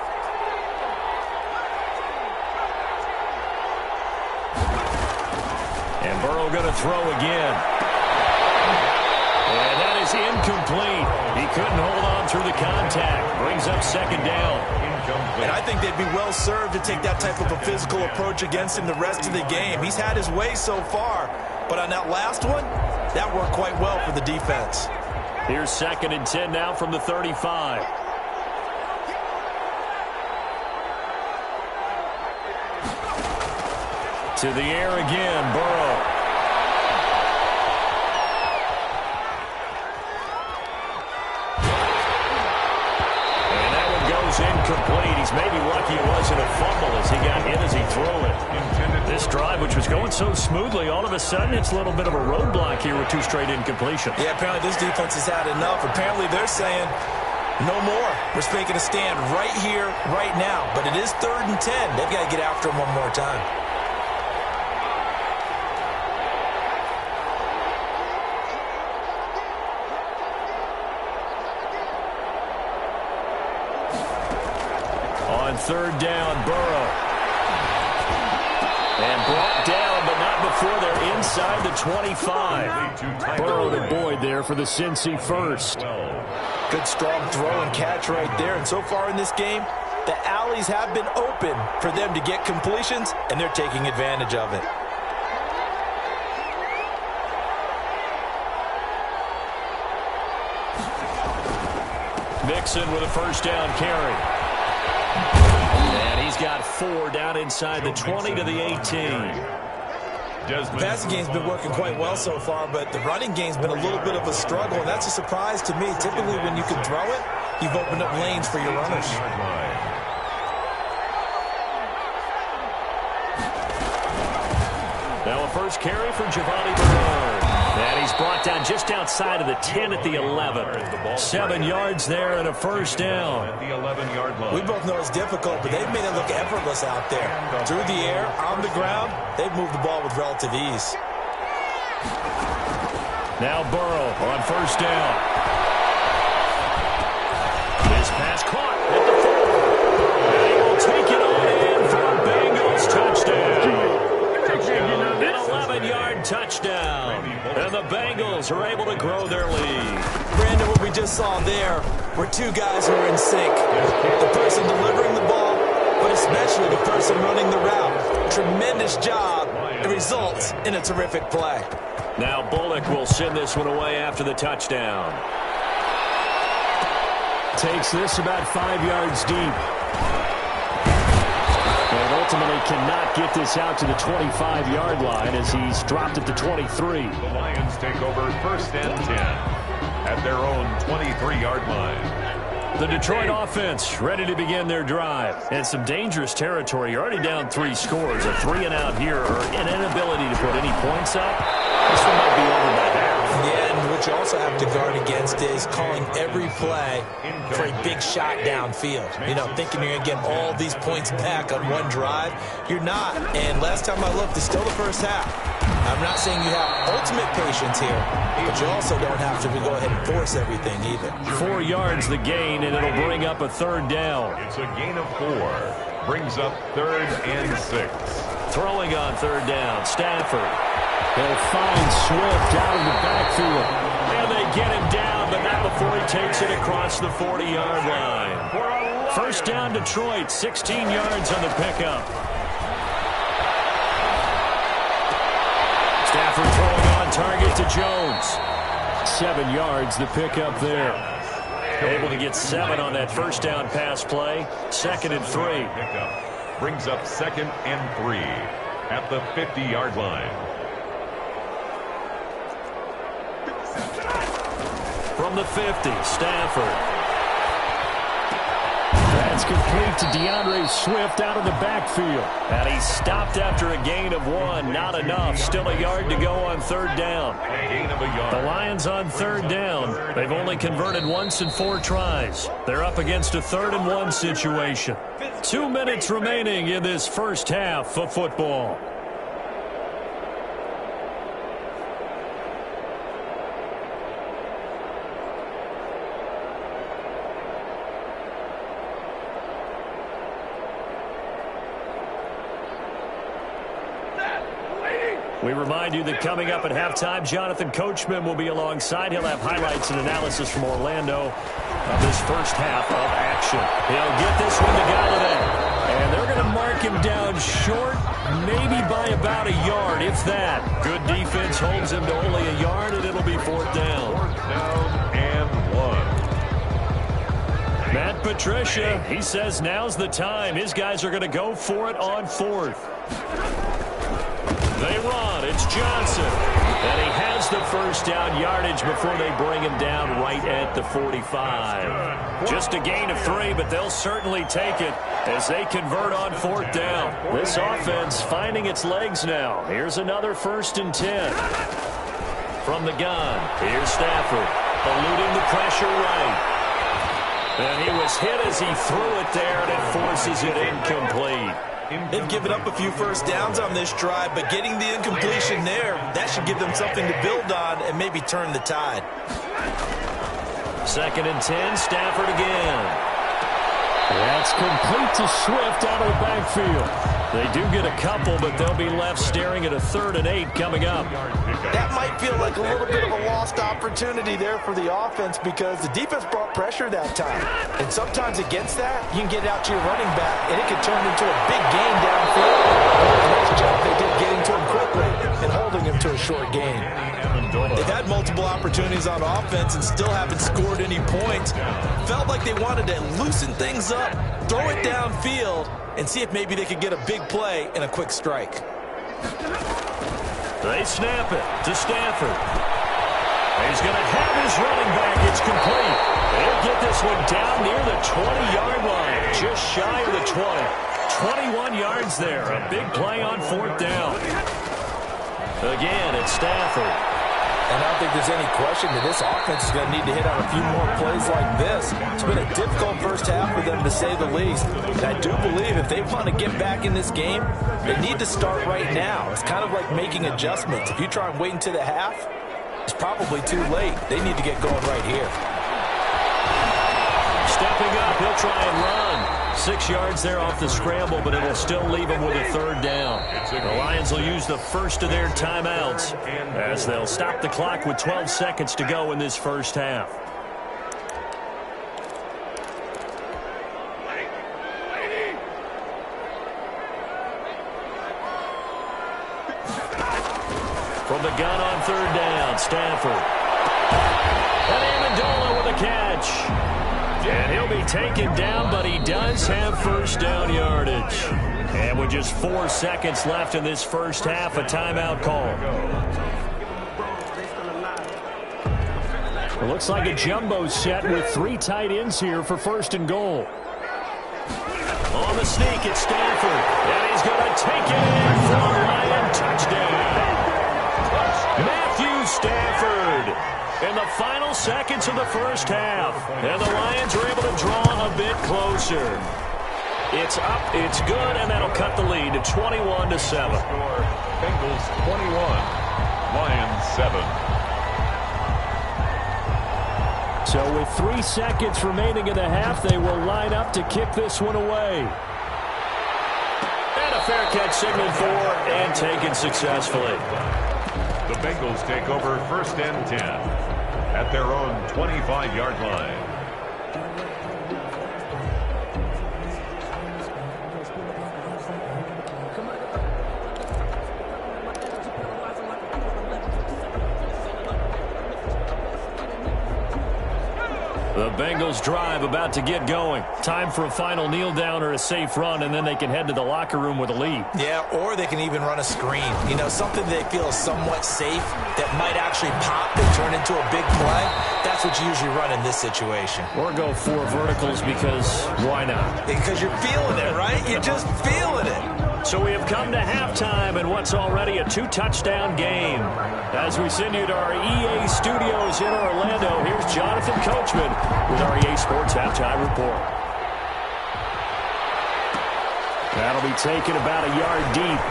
And Burrow going to throw again. And that is incomplete. He couldn't hold on through the contact. Brings up 2nd down. And I think they'd be well served to take that type of a physical approach against him the rest of the game. He's had his way so far. But on that last one, that worked quite well for the defense. Here's 2nd and 10 now from the 35. To the air again, Burrow. And that one goes incomplete. He's maybe lucky it wasn't a fumble as he got hit as he threw it. This drive, which was going so smoothly, all of a sudden it's a little bit of a roadblock here with 2 straight incompletions. Yeah, apparently this defense has had enough. Apparently they're saying, no more. We're making a stand right here, right now. But it is 3rd and 10. They've got to get after him one more time. On 3rd down, Burrow. And brought down, but not before they're inside the 25. Burrow to Boyd there for the Cincy first. Good strong throw and catch right there. And so far in this game, the alleys have been open for them to get completions, and they're taking advantage of it. Mixon with a 1st down carry. And he's got 4 down inside the 20 to the 18. The passing game's been working quite well so far, but the running game's been a little bit of a struggle, and that's a surprise to me. Typically, when you can throw it, you've opened up lanes for your runners. Now a first carry for Giovanni Bernard. And he's brought down just outside of the 10 at the 11. 7 yards there and a 1st down. At the 11-yard line. We both know it's difficult, but they've made it look effortless out there. Through the air, on the ground, they've moved the ball with relative ease. Now Burrow on 1st down. This pass caught at the 4. And he will take it on in for a Bengals touchdown. An 11-yard touchdown. And the Bengals are able to grow their lead. Brandon, what we just saw there were 2 guys who are in sync. The person delivering the ball, but especially the person running the route. Tremendous job. It results in a terrific play. Now Bullock will send this one away after the touchdown. Takes this about 5 yards deep. And ultimately cannot get this out to the 25-yard line as he's dropped at the 23. The Lions take over 1st and 10 at their own 23-yard line. The Detroit offense ready to begin their drive. And some dangerous territory. You're already down 3 scores. A 3-and-out here or an inability to put any points up. This one might be over by half. Yeah, and what you also have to guard against is calling every play for a big shot downfield. You know, thinking you're going to get all these points back on one drive. You're not. And last time I looked, it's still the first half. I'm not saying you have ultimate patience here, but you also don't have to go ahead and force everything either. 4 yards the gain, and it'll bring up a 3rd down. It's a gain of 4. Brings up 3rd and 6. Throwing on 3rd down, Stafford. He'll find Swift out of the backfield. And they get him down, but not before he takes it across the 40-yard line. 1st down Detroit, 16 yards on the pickup. Stafford throwing on target to Jones. 7 yards the pickup there. Able to get 7 on that first down pass play. 2nd and 3. Brings up 2nd and 3 at the 50-yard line. From the 50, Stafford. That's complete to DeAndre Swift out of the backfield. And he stopped after a gain of 1. Not enough. Still a yard to go on 3rd down. Gain of a yard. The Lions on 3rd down. They've only converted once in 4 tries. They're up against a 3rd and 1 situation. 2 minutes remaining in this first half of football. We remind you that coming up at halftime, Jonathan Coachman will be alongside. He'll have highlights and analysis from Orlando of this first half of action. He'll get this one to Galladay. And they're going to mark him down short, maybe by about a yard, if that. Good defense holds him to only a yard, and it'll be 4th down. 4th down and 1. Matt Patricia, he says now's the time. His guys are going to go for it on 4th. They run. It's Johnson. And he has the first down yardage before they bring him down right at the 45. Just a gain of 3, but they'll certainly take it as they convert on 4th down. This offense finding its legs now. Here's another 1st and 10. From the gun, here's Stafford, eluding the pressure right. And he was hit as he threw it there, and it forces it incomplete. They've given up a few first downs on this drive, but getting the incompletion there, that should give them something to build on and maybe turn the tide. 2nd and 10, Stafford again. That's complete to Swift out of the backfield. They do get a couple, but they'll be left staring at a 3rd and 8 coming up. That might feel like a little bit of a lost opportunity there for the offense because the defense brought pressure that time. And sometimes against that, you can get out to your running back, and it can turn into a big gain downfield. Nice job they did getting to him quickly and holding him to a short gain. They've had multiple opportunities on offense and still haven't scored any points. Felt like they wanted to loosen things up, throw it downfield, and see if maybe they could get a big play and a quick strike. They snap it to Stafford. He's going to have his running back. It's complete. They'll get this one down near the 20-yard line, just shy of the 20. 21 yards there. A big play on 4th down. Again, it's Stafford. And I don't think there's any question that this offense is going to need to hit on a few more plays like this. It's been a difficult first half for them, to say the least. And I do believe if they want to get back in this game, they need to start right now. It's kind of like making adjustments. If you try and wait until the half, it's probably too late. They need to get going right here. Stepping up, he'll try and run. 6 yards there off the scramble, but it'll still leave him with a 3rd down. The Lions will use the first of their timeouts as they'll stop the clock with 12 seconds to go in this first half. From the gun on 3rd down, Stafford. And Amendola with a catch. And he'll be taken down, but he does have first down yardage. And with just 4 seconds left in this first half, a timeout call. It looks like a jumbo set with 3 tight ends here for 1st and goal. On the sneak, it's Stafford. And he's going to take it in for a Lion touchdown. Matthew Stafford. In the final seconds of the first half. And the Lions are able to draw a bit closer. It's up, it's good, and that'll cut the lead to 21-7. Bengals 21, Lions 7. So with 3 seconds remaining in the half, they will line up to kick this one away. And a fair catch signaled for and taken successfully. The Bengals take over 1st and 10 at their own 25-yard line. The Bengals drive about to get going. Time for a final kneel down or a safe run, and then they can head to the locker room with a lead. Yeah, or they can even run a screen. You know, something they feel is somewhat safe that might actually pop and turn into a big play. That's what you usually run in this situation. Or go 4 verticals because why not? Because you're feeling it, right? You're just feeling it. So we have come to halftime in what's already a 2-touchdown game. As we send you to our EA studios in Orlando, here's Jonathan Coachman with our EA Sports Halftime Report. That'll be taken about a yard deep.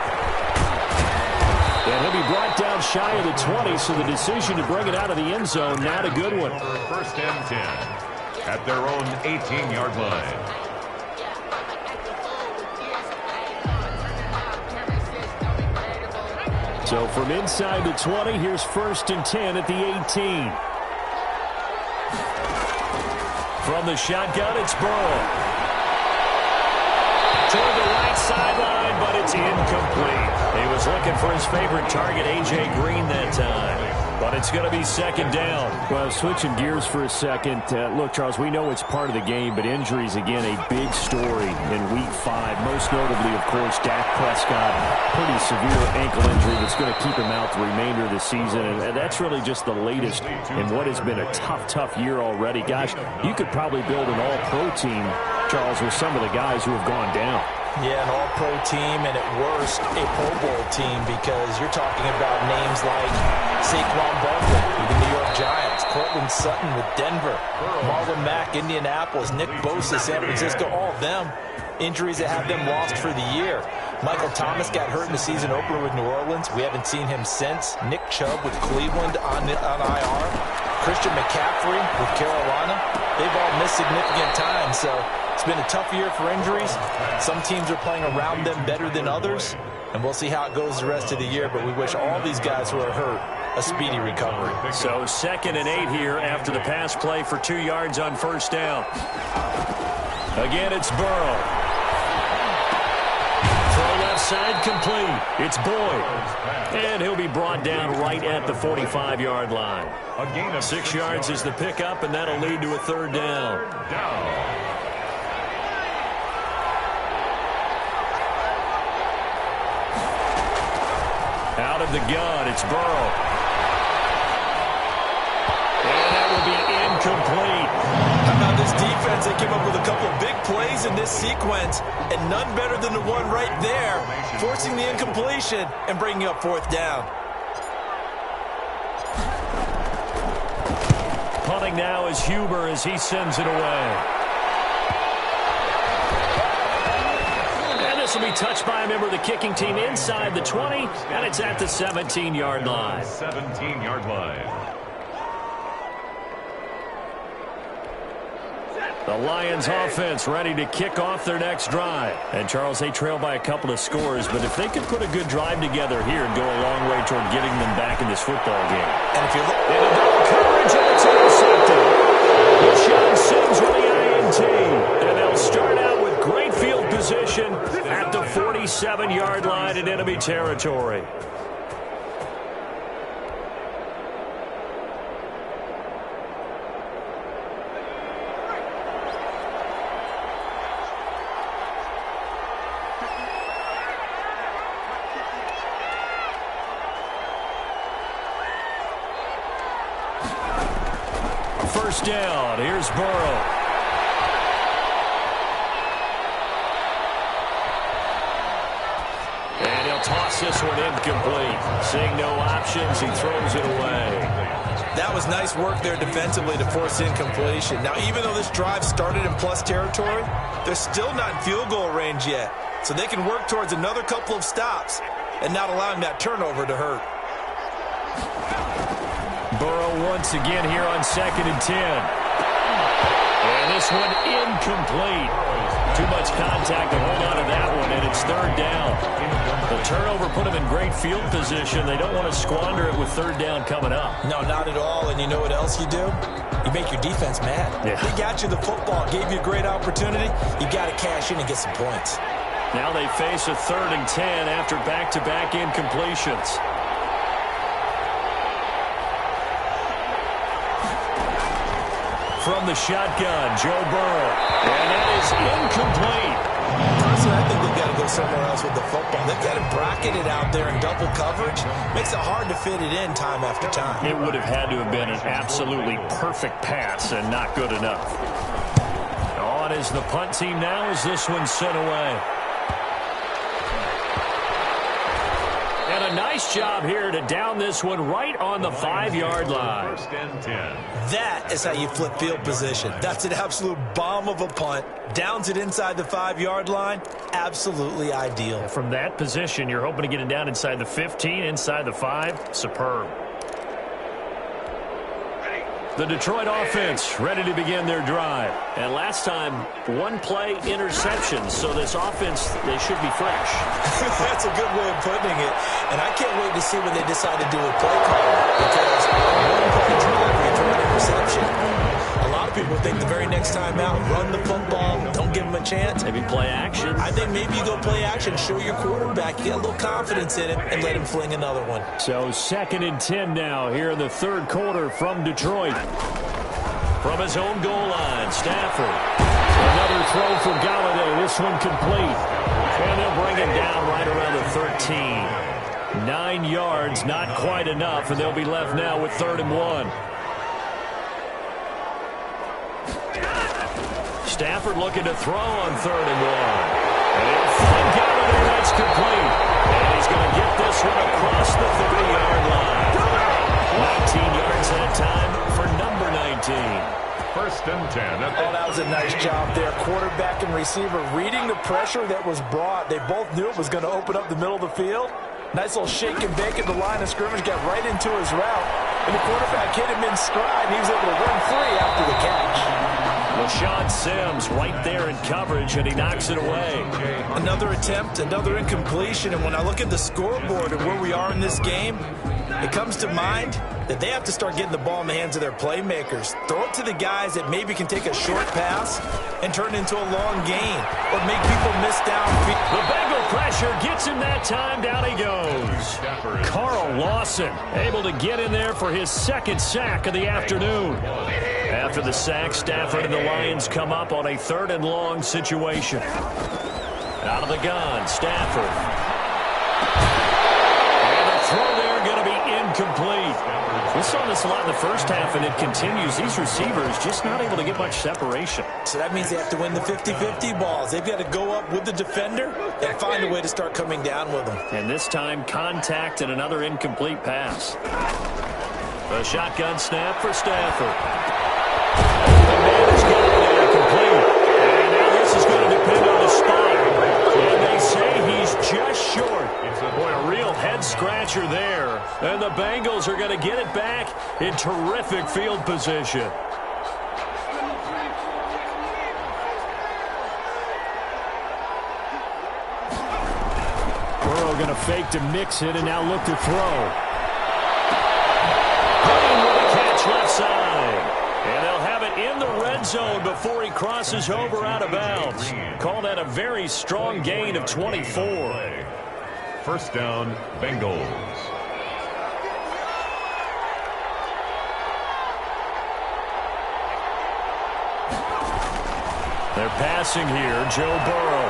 And he'll be brought down shy of the 20, so the decision to bring it out of the end zone, not a good one. First and 10 at their own 18-yard line. So from inside the 20, here's first and 10 at the 18. From the shotgun, it's Burrow. Toward the right sideline, but it's incomplete. He was looking for his favorite target, A.J. Green, that time. But it's going to be second down. Well, switching gears for a second. Look, Charles, we know it's part of the game, but injuries, again, a big story in Week 5. Most notably, of course, Dak Prescott. Pretty severe ankle injury that's going to keep him out the remainder of the season. And that's really just the latest in what has been a tough year already. Gosh, you could probably build an all-pro team, Charles, with some of the guys who have gone down. Yeah, an all-pro team, and at worst, a Pro Bowl team, because you're talking about names like Saquon Barkley with the New York Giants, Cortland Sutton with Denver, Marlon Mack, Indianapolis, Nick Bosa, San Francisco, all of them. Injuries that have them lost for the year. Michael Thomas got hurt in the season opener with New Orleans. We haven't seen him since. Nick Chubb with Cleveland on IR. Christian McCaffrey with Carolina. They've all missed significant time, so it's been a tough year for injuries. Some teams are playing around them better than others, and we'll see how it goes the rest of the year, but we wish all these guys who are hurt a speedy recovery. So 2nd and 8 here after the pass play for 2 yards on first down. Again, it's Burrow. Throw left side complete. It's Boyd. And he'll be brought down right at the 45-yard line. A gain of 6 yards is the pickup, and that'll lead to a third down. Out of the gun, it's Burrow. And that will be incomplete. How about this defense? They came up with a couple of big plays in this sequence, and none better than the one right there, forcing the incompletion and bringing up 4th down. Punting now is Huber as he sends it away. This will be touched by a member of the kicking team inside the 20, and it's at the 17-yard line. 17-yard line. The Lions offense ready to kick off their next drive. And Charles, they trail by a couple of scores, but if they could put a good drive together here and go a long way toward getting them back in this football game. And if you look in a double coverage, and it's intercepted. Deshaun Sims with the INT. And they'll start out with great field position at the 47-yard line in enemy territory. First down, here's Burrow. And he'll toss this one incomplete. Seeing no options, he throws it away. That was nice work there defensively to force incompletion. Now, even though this drive started in plus territory, they're still not in field goal range yet. So they can work towards another couple of stops and not allowing that turnover to hurt. Burrow once again here on 2nd and 10. And this one incomplete. Too much contact to hold on to that one, and it's 3rd down. The turnover put them in great field position. They don't want to squander it with 3rd down coming up. No, not at all. And you know what else you do? You make your defense mad. Yeah. They got you the football, gave you a great opportunity. You got to cash in and get some points. Now they face a 3rd and 10 after back-to-back incompletions. from the shotgun, Joe Burrow. And that is incomplete. Personally, I think they've got to go somewhere else with the football. They've got to bracket it out there in double coverage. Makes it hard to fit it in time after time. It would have had to have been an absolutely perfect pass and not good enough. On is the punt team now as this one's sent away. And a nice job here to down this one right on the 5-yard line. First and 10. That is how you flip field position. That's an absolute bomb of a punt. Downs it inside the 5-yard line. Absolutely ideal. From that position, you're hoping to get it down inside the 15, inside the 5. Superb. The Detroit offense ready to begin their drive. And last time, one-play interception. So this offense, they should be fresh. That's a good way of putting it. And I can't wait to see when they decide to do a play call. Because one-play drive, you throw an interception. A lot of people think the very next time out, run the football, don't give them a chance. Maybe play action. I think maybe you go play action, show your quarterback, you get a little confidence in him, and let him fling another one. So 2nd and 10 now here in the 3rd quarter from Detroit. From his own goal line, Stafford. Another throw for Galladay. This one complete. And they'll bring him down right around the 13. 9 yards, not quite enough, and they'll be left now with 3rd and 1. Stafford looking to throw on 3rd and 1. And he'll find Galladay. That's complete. And he's going to get this one across the 30-yard line. 19 yards that time for number 19. First and 10. Oh, that was a nice job there. Quarterback and receiver reading the pressure that was brought. They both knew it was going to open up the middle of the field. Nice little shake and bake at the line of scrimmage. Got right into his route. And the quarterback hit him in stride. And he was able to run free after the catch. LaShawn Sims right there in coverage, and he knocks it away. Another attempt, another incompletion. And when I look at the scoreboard and where we are in this game, it comes to mind that they have to start getting the ball in the hands of their playmakers. Throw it to the guys that maybe can take a short pass and turn it into a long gain or make people miss downfield. The Bengal pressure gets him that time. Down he goes. Carl Lawson able to get in there for his 2nd sack of the afternoon. After the sack, Stafford and the Lions come up on a 3rd and long situation. Out of the gun, Stafford. And the throw there going to be incomplete. We saw this a lot in the first half, and it continues. These receivers just not able to get much separation. So that means they have to win the 50-50 balls. They've got to go up with the defender and find a way to start coming down with them. And this time, contact and another incomplete pass. A shotgun snap for Stafford. The man is going to be complete. And now this is going to depend on the spot. And they say he's just short. Boy, a real head-scratcher there. And the Bengals are going to get it back in terrific field position. Burrow going to fake to mix it and now look to throw. Payne with a catch left side. And they'll have it in the red zone before he crosses over out of bounds. Call that a very strong gain of 24. First down, Bengals. They're passing here, Joe Burrow.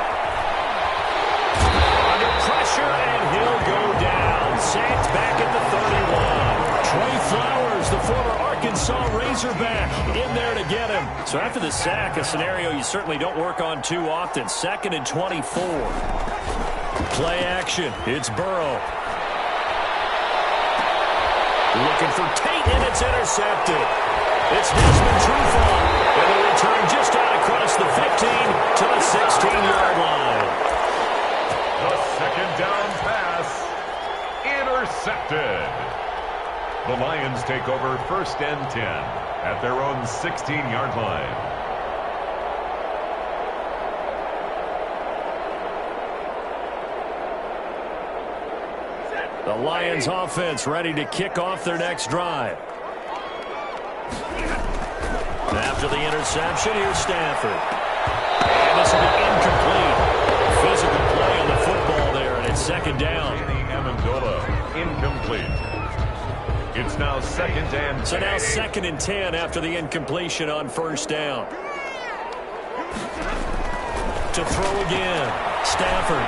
Under pressure, and he'll go down. Sacked back at the 31. Trey Flowers, the former Arkansas Razorback, in there to get him. So after the sack, a scenario you certainly don't work on too often. 2nd and 24. Play action. It's Burrow. Looking for Tate, and it's intercepted. It's Desmond Trufant. And the return just out across the 15 to the 16-yard line. The 2nd down pass. Intercepted. The Lions take over 1st and 10 at their own 16-yard line. The Lions offense ready to kick off their next drive. After the interception, here's Stafford. And this will be incomplete. Physical play on the football there, and it's 2nd down. Amendola, incomplete. It's now 2nd and 10. So now 2nd and 10 after the incompletion on first down. To throw again. Stafford.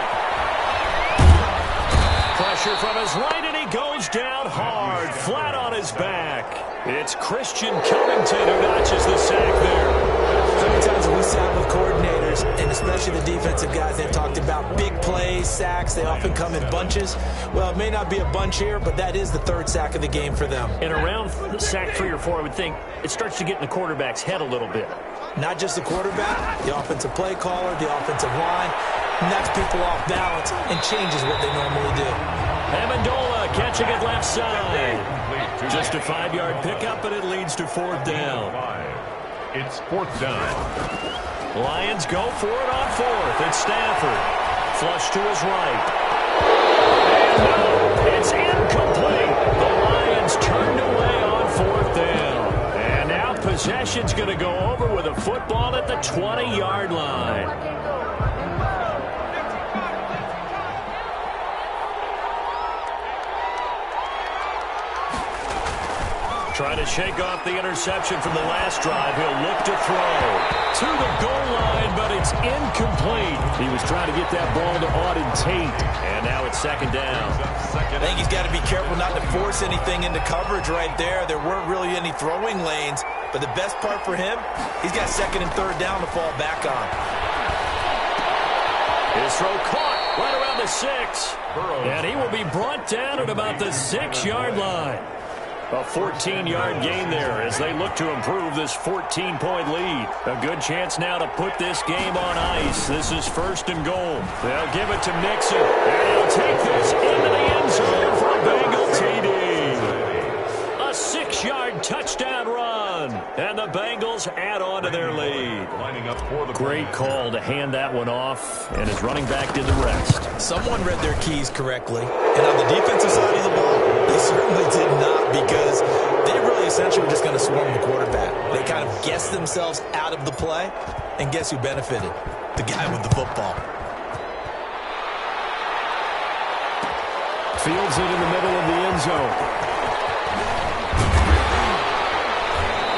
Pressure from his right, and he goes down hard, flat on his back. It's Christian Covington who notches the sack there. How many times have we sat with coordinators, and especially the defensive guys, they've talked about big plays, sacks. They often come in bunches. Well, it may not be a bunch here, but that is the 3rd sack of the game for them. And around sack 3 or 4, I would think it starts to get in the quarterback's head a little bit. Not just the quarterback, the offensive play caller, the offensive line. Knocks people off balance and changes what they normally do. Amendola catching it left side. Just a 5-yard pickup, and it leads to 4th down. It's 4th down. Lions go for it on 4th. It's Stafford. Flush to his right. And no, it's incomplete. The Lions turned away on 4th down. And now possession's going to go over with a football at the 20-yard line. Trying to shake off the interception from the last drive. He'll look to throw to the goal line, but it's incomplete. He was trying to get that ball to Auden Tate, and now it's 2nd down. I think he's got to be careful not to force anything into coverage right there. There weren't really any throwing lanes, but the best part for him, he's got 2nd and 3rd down to fall back on. His throw caught right around the 6, and he will be brought down at about the 6-yard line. A 14-yard gain there as they look to improve this 14-point lead. A good chance now to put this game on ice. This is 1st and goal. They'll give it to Mixon, and he'll take this into the end zone for a Bengal TD. A 6-yard touchdown run, and the Bengals add on to their lead. Great call to hand that one off, and his running back did the rest. Someone read their keys correctly, and on the defensive side of the ball, they certainly did not, because they really essentially were just going to swarm the quarterback. They kind of guessed themselves out of the play, and guess who benefited? The guy with the football. Fields it in the middle of the end zone.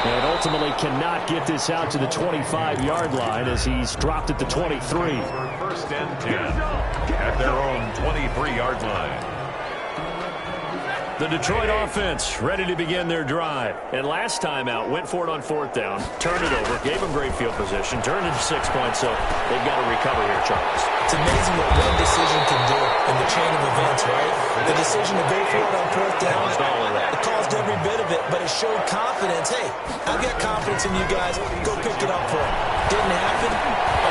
And ultimately cannot get this out to the 25-yard line as he's dropped at the 23. 1st and 10 at their own 23-yard line. The Detroit offense ready to begin their drive. And last time out, went for it on 4th down, turned it over, gave them great field position, turned it to 6 points, so they've got to recover here, Charles. It's amazing what one decision can do in the chain of events, right? The decision to go for it on 4th down, it caused every bit of it, but it showed confidence. Hey, I've got confidence in you guys. Go pick it up for it. Didn't happen.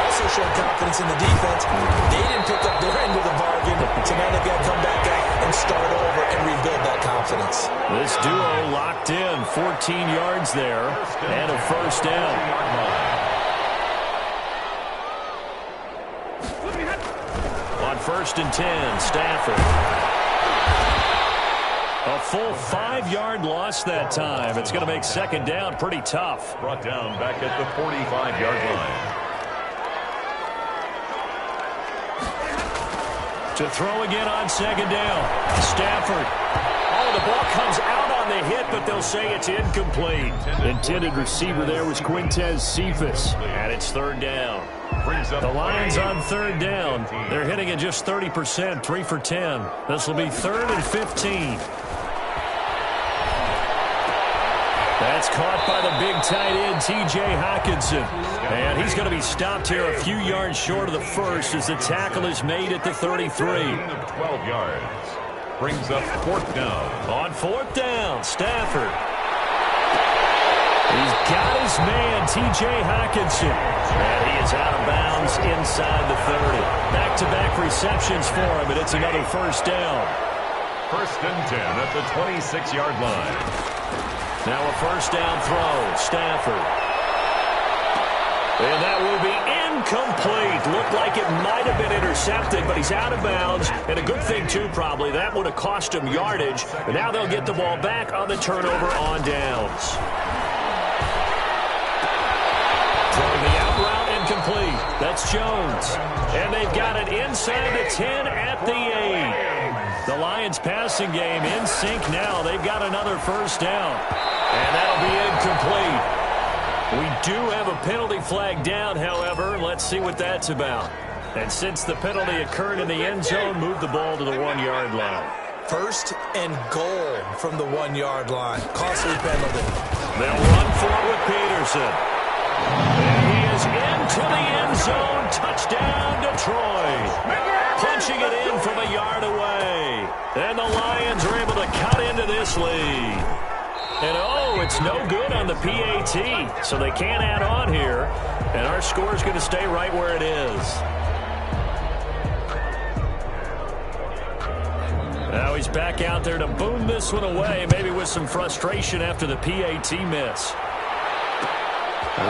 Also showed confidence in the defense. They didn't pick up their end of the bargain, so now they've got to come back out and start over and rebuild that confidence. This duo locked in, 14 yards there, and a 1st down. On 1st and 10, Stafford. A full 5-yard loss that time. It's going to make 2nd down pretty tough. Brought down back at the 45-yard line. To throw again on 2nd down. Stafford. Oh, the ball comes out on the hit, but they'll say it's incomplete. Intended receiver there was Quintez Cephas. And it's 3rd down. The Lions on 3rd down. They're hitting at just 30%, 3 for 10. This will be 3rd and 15. That's caught by the big tight end, T.J. Hockenson. And he's going to be stopped here a few yards short of the 1st as the tackle is made at the 33. 12 yards. Brings up 4th down. On 4th down, Stafford. He's got his man, T.J. Hockenson. And he is out of bounds inside the 30. Back-to-back receptions for him, and it's another 1st down. 1st and 10 at the 26-yard line. Now a 1st down throw, Stafford. And that will be incomplete. Looked like it might have been intercepted, but he's out of bounds. And a good thing, too, probably. That would have cost him yardage. But now they'll get the ball back on the turnover on downs. Throwing the out route incomplete. That's Jones. And they've got it inside the 10 at the 8. The Lions passing game in sync now. They've got another first down. And that'll be incomplete. We do have a penalty flag down, however. Let's see what that's about. And since the penalty occurred in the end zone, move the ball to the 1-yard line. First and goal from the 1-yard line. Costly penalty. They'll run for it with Peterson. And he is into the end zone. Touchdown, Detroit. Punching it in from a yard away. And the Lions are able to cut into this lead. And, oh, it's no good on the PAT. So they can't add on here. And our score is going to stay right where it is. Now he's back out there to boom this one away, maybe with some frustration after the PAT miss.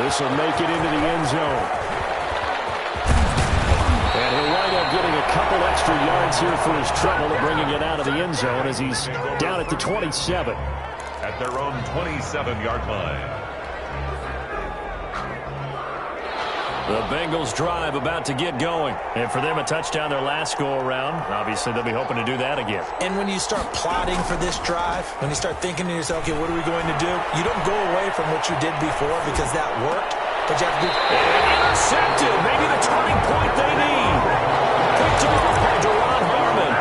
This will make it into the end zone. And he'll wind up getting a couple extra yards here for his trouble of bringing it out of the end zone as he's down at the 27. At their own 27-yard line. The Bengals drive about to get going. And for them, a touchdown their last go-around. Obviously, they'll be hoping to do that again. And when you start plotting for this drive, when you start thinking to yourself, okay, what are we going to do? You don't go away from what you did before because that worked. But you have to do... Intercepted! Maybe the turning point they need. Picked off by Deron Harmon.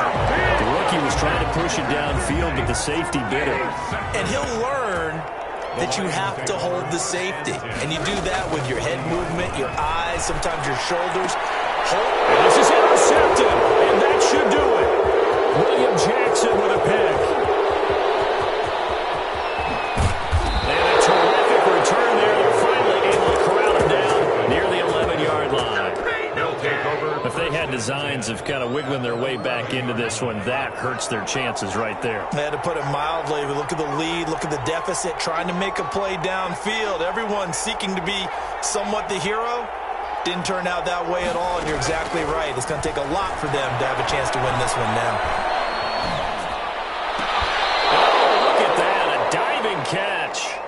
The rookie was trying to push it downfield, but the safety bit him. And he'll learn that you have to hold the safety. And you do that with your head movement, your eyes, sometimes your shoulders. And this is intercepted, and that should do it. William Jackson with a pick. And a terrific return there. They're finally able to corral him down near the 11-yard line. They'll take over. If they had designs of kind of wiggling their way back into this one, that hurts their chances right there. They had to put it mildly. Look at the lead, look at the deficit, trying to make a play downfield. Everyone seeking to be somewhat the hero. Didn't turn out that way at all, and you're exactly right. It's going to take a lot for them to have a chance to win this one now. Oh, look at that, a diving catch.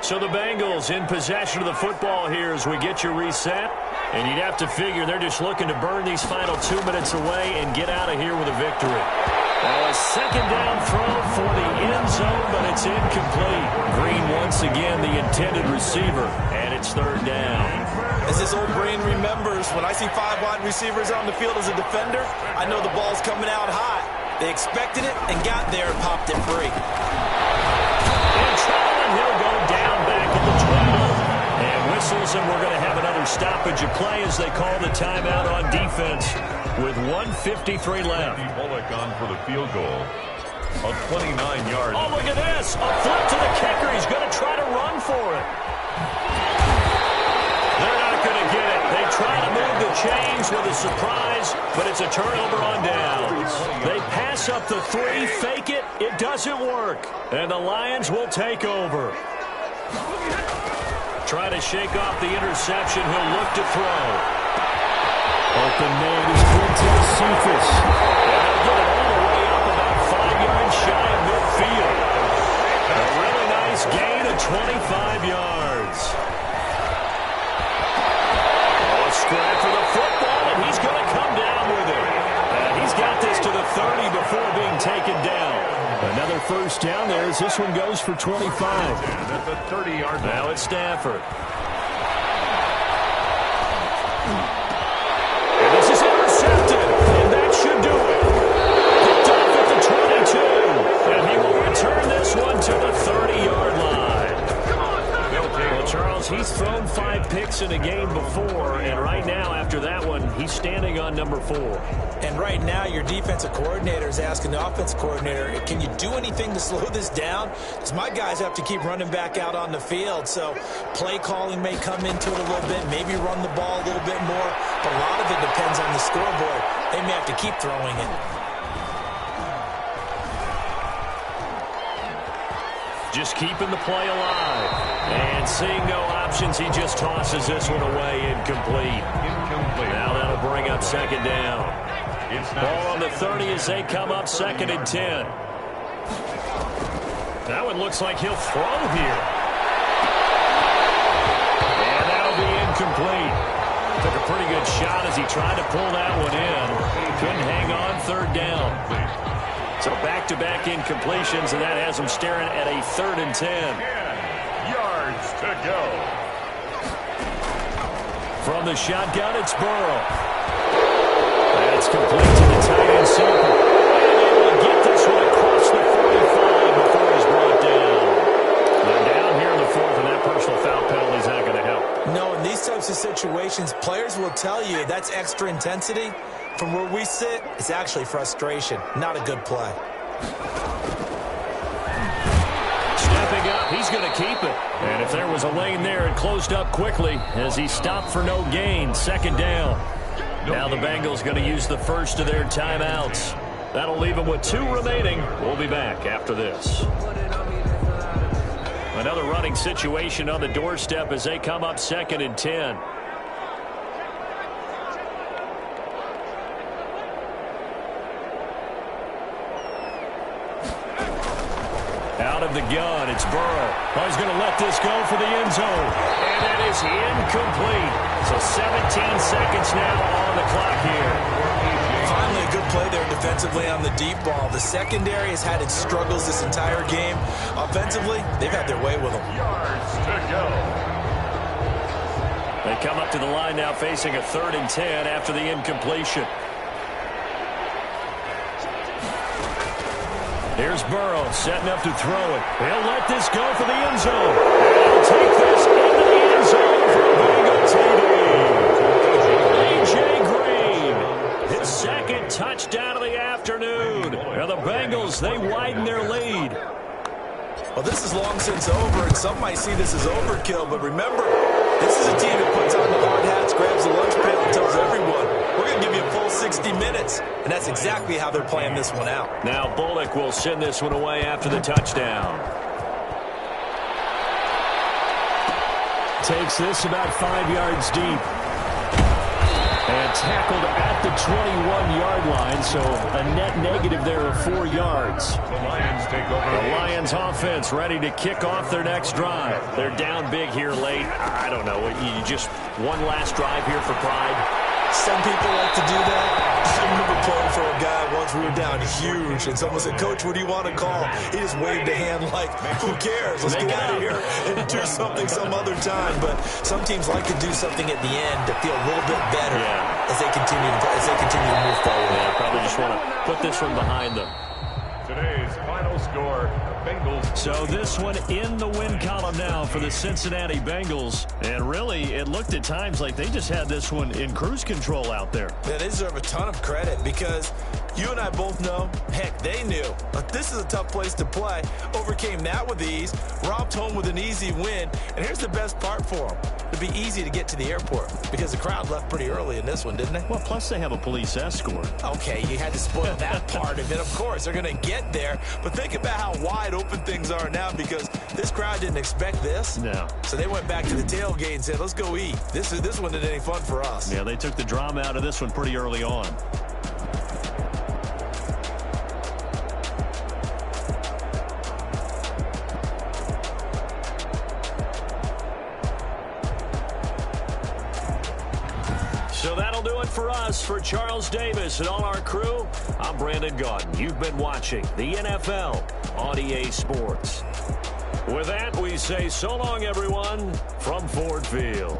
So the Bengals in possession of the football here as we get you reset. And you'd have to figure they're just looking to burn these final 2 minutes away and get out of here with a victory. A second down throw for the end zone, but it's incomplete. Green once again the intended receiver, and it's third down. As this old brain remembers, when I see 5 wide receivers on the field as a defender, I know the ball's coming out hot. They expected it and got there and popped it free. And he'll go down back at the 12. And whistles, and we're going to have another stoppage of play as they call the timeout on defense with 1:53 left. Bullock on for the field goal. A 29-yard. Oh, look at this. A flip to the kicker. He's going to try to run for it. They're not going to get it. They try to move the chains with a surprise, but it's a turnover on downs. They pass up the 3, fake it. It doesn't work. And the Lions will take over. Try to shake off the interception. He'll look to throw. Open man is Quintez Cephas. And they'll get it all the way up about 5 yards shy of midfield. A really nice gain of 25 yards. A scrap for the football, and he's going to come down with it. And he's got this to the 30 before being taken down. Another first down there as this one goes for 25. And at the 30-yard line. Now it's Stafford. And this is intercepted, and that should do it. Picked off at the 22, and he will return this one to the 30-yard line. Well, Charles, he's thrown 5 picks in a game before, and right now, after that one, he's standing on number 4. And right now, your defensive coordinator is asking the offensive coordinator, can you do anything to slow this down? Because my guys have to keep running back out on the field. So play calling may come into it a little bit, maybe run the ball a little bit more. But a lot of it depends on the scoreboard. They may have to keep throwing it. Just keeping the play alive. And seeing no options, he just tosses this one away incomplete. Now that'll bring up second down. Ball on the 30 as they come up second and 10. That one looks like he'll throw here. And that'll be incomplete. Took a pretty good shot as he tried to pull that one in. Couldn't hang on, third down. So back-to-back incompletions, and that has him staring at a 3rd and 10. 10 yards to go. From the shotgun, it's Burrow. That's complete to the tight end Sample. And they will get this one across the 45 before he's brought down. Now down here in the 4th, and that personal foul penalty is not going to help. No, in these types of situations, players will tell you that's extra intensity. From where we sit, it's actually frustration. Not a good play. Stepping up, he's going to keep it. And if there was a lane there, it closed up quickly as he stopped for no gain. 2nd down. Now the Bengals going to use the first of their timeouts. That'll leave them with 2 remaining. We'll be back after this. Another running situation on the doorstep as they come up 2nd and 10. Out of the gun, it's Burrow. Oh, he's going to let this go for the end zone. And that is incomplete. So 17 seconds now on the clock here. Finally a good play there defensively on the deep ball. The secondary has had its struggles this entire game. Offensively, they've had their way with them. Yards to go. They come up to the line now facing a 3rd and 10 after the incompletion. Here's Burrow setting up to throw it. He'll let this go for the end zone. And he'll take this into the end zone for a Bengal TD. A.J. Green, his 2nd touchdown of the afternoon. And the Bengals, they widen their lead. Well, this is long since over, and some might see this as overkill. But remember, this is a team that puts on the hard hats, grabs the lunch pail, and tells everyone, we're going to give you a full 60 minutes. And that's exactly how they're playing this one out. Now Bullock will send this one away after the touchdown. Takes this about 5 yards deep. And tackled at the 21-yard line, so a net negative there of 4 yards. The Lions take over. The Lions offense ready to kick off their next drive. They're down big here late. I don't know. You just one last drive here for pride. Some people like to do that. I remember playing for a guy once. We were down huge, and someone said, Coach, what do you want to call? He just waved a hand like, who cares? Let's get out of here and do something some other time. But some teams like to do something at the end to feel a little bit better as they continue to move forward. Yeah, probably just want to put this one behind them. Today's final score, Bengals. So this one in the win column now for the Cincinnati Bengals. And really, it looked at times like they just had this one in cruise control out there. Yeah, they deserve a ton of credit because you and I both know, heck, they knew. But this is a tough place to play. Overcame that with ease, romped home with an easy win. And here's the best part for them. It'd be easy to get to the airport because the crowd left pretty early in this one, didn't they? Well, plus they have a police escort. Okay, you had to spoil that part of it. Of course, they're going to get there. But think about how wide open things are now because this crowd didn't expect this. No. So they went back to the tailgate and said, let's go eat. This one isn't any fun for us. Yeah, they took the drama out of this one pretty early on. So that'll do it for us. For Charles Davis and all our crew, I'm Brandon Gaudin. You've been watching the NFL on EA Sports. With that, we say so long, everyone, from Ford Field.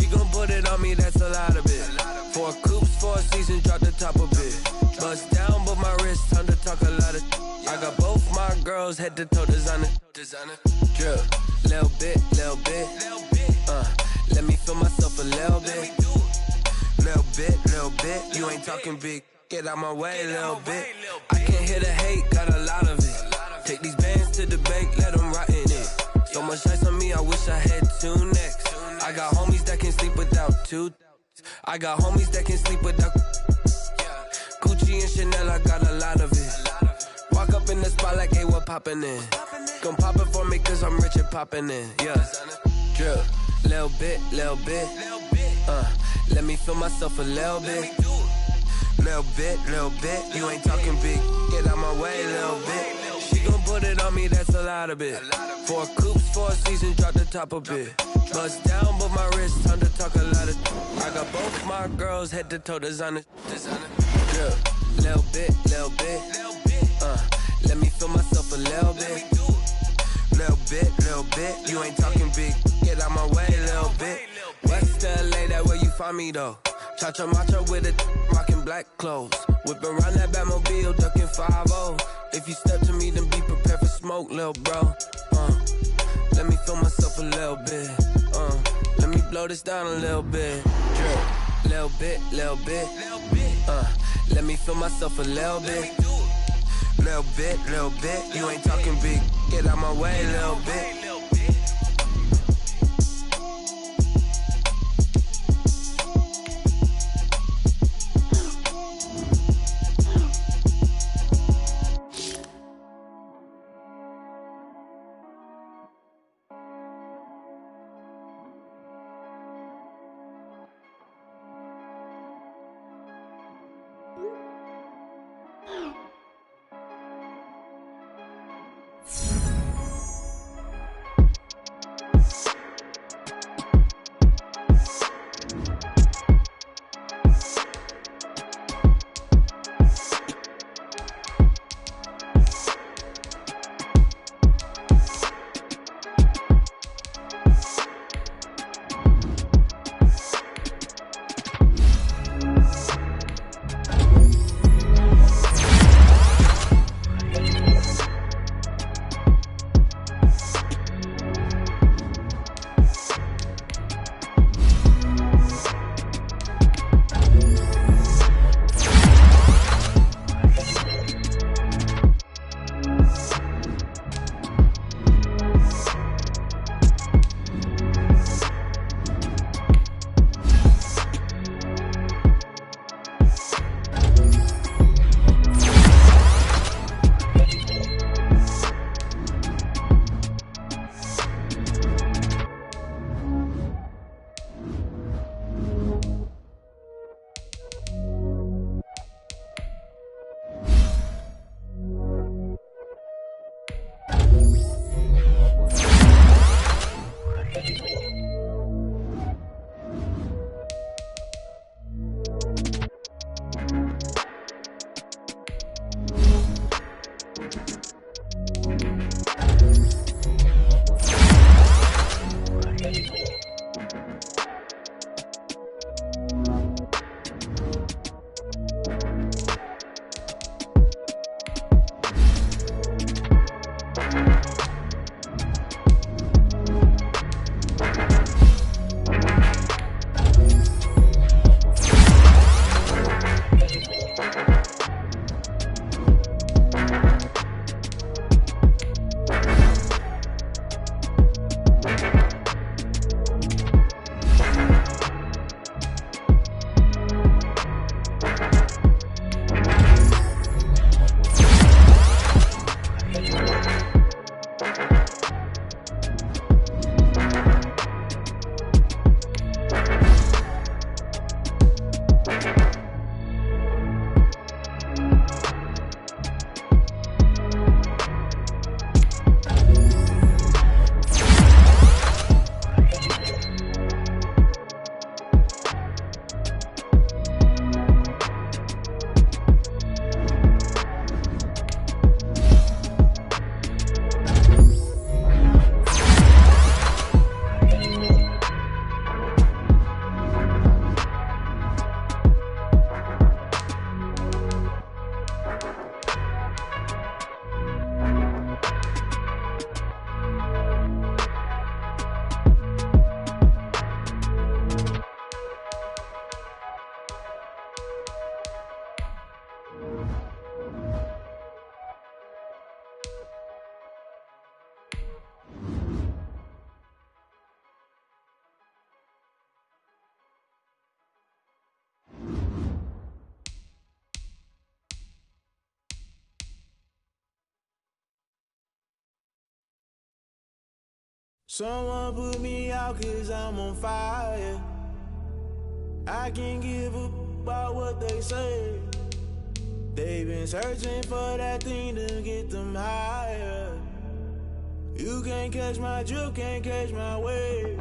She gon' put it on me, that's a lot of it. 4 coops, 4 seasons, drop the top a bit. Bust down, but my wrist, time to talk a lot of. I got both my girls, head to toe designer. Drip, little bit, little bit. Let me feel myself a little bit. Little bit. You ain't talking big. Get out my way, little bit. I can't hear the hate, got a lot of it. Take these bands to the bank, let them rot in it. So much ice on me, I wish I had 2 necks. I got homies that can sleep without 2. I got homies that can sleep without. Gucci and Chanel, I got a lot of it. Walk up in the spot like, hey, what poppin' in? Gon' pop it for me, cause I'm rich and poppin' in. Yeah. Drip, little bit. Let me feel myself a little bit. Little bit. You ain't talking big. Get out my way, little bit. She gon' put it on me, that's a lot of it. 4 coops, 4 seasons, drop the top a bit. Bust down, but my wrist, time to talk a lot of. I got both my girls, head to toe designer. Drip, little bit. Let me feel myself a little bit. Little bit. You ain't talking big. Get out my way, little bit. West LA, that where you find me though. Cha-cha macha with it, rockin' black clothes. Whippin' around that Batmobile, duckin' 5-0. If you step to me, then be prepared for smoke, lil' bro. Let me feel myself a little bit. Let me blow this down a little bit. Drip, little bit. Let me feel myself a little bit. Little bit. You ain't talking big. Get out my way, little bit. Someone put me out 'cause I'm on fire. I can't give up about what they say. They've been searching for that thing to get them higher. You can't catch my drift, can't catch my wave.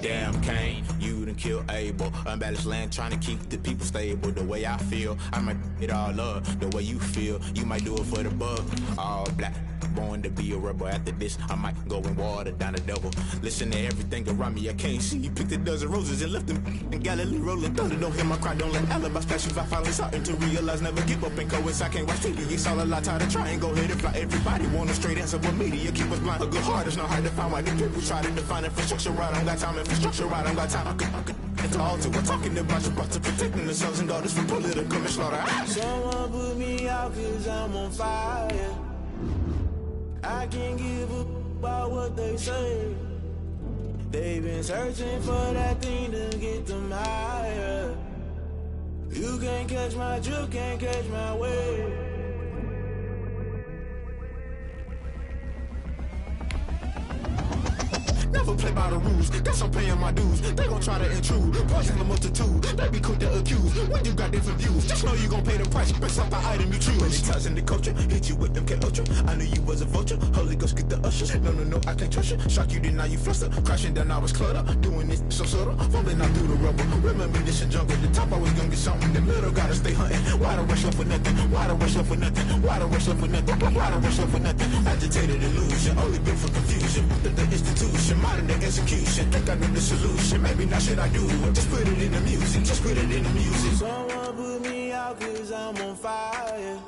Damn, Kane, you done killed Abel. Unbalanced land, trying to keep the people stable. The way I feel, I might it all up. The way you feel, you might do it for the bug. All black, born to be a rebel. After this, I might go and water down the double. Listen to everything around me, I can't see. You picked a dozen roses and left them in Galilee rolling thunder. Don't hear my cry, don't let alibis flash. If I finally starting to realize, never give up and coincide. I can't watch TV, it's all a lot. Tired of trying, go ahead and fly. Everybody want a straight answer, but media keep us blind. A good heart is not hard to find. Why the people try to define infrastructure right? I don't got time, infrastructure right, I don't got time. I could it's all to we're talking about to protecting the sons and daughters from political slaughter. Someone put me out 'cause I'm on fire. I can't give up about what they say. They've been searching for that thing to get them higher. You can't catch my drift, can't catch my wave. Never play by the rules, guess I'm paying my dues. They gon' try to intrude, poison the multitude. They be quick to accuse, when you got different views. Just know you gon' pay the price, based off the item you choose. When it ties in the culture, hit you with MK Ultra. I knew you was a vulture, Holy Ghost get the ushers. No, I can't trust you. Shock you, then now you fluster. Crashing down, I was clutter. Doing this so subtle, fumbling out through the rubble. Remember this in jungle, the top always gonna get something. The middle gotta stay hunting. Why the rush left for nothing? Why the rush left for nothing? Why the rush left for nothing? Why the rush left for nothing? Agitated illusion, only built for confusion. The institution, modern day execution. Think I know the solution. Maybe not should I do it? Just put it in the music. Just put it in the music. Someone put me out 'cause I'm on fire.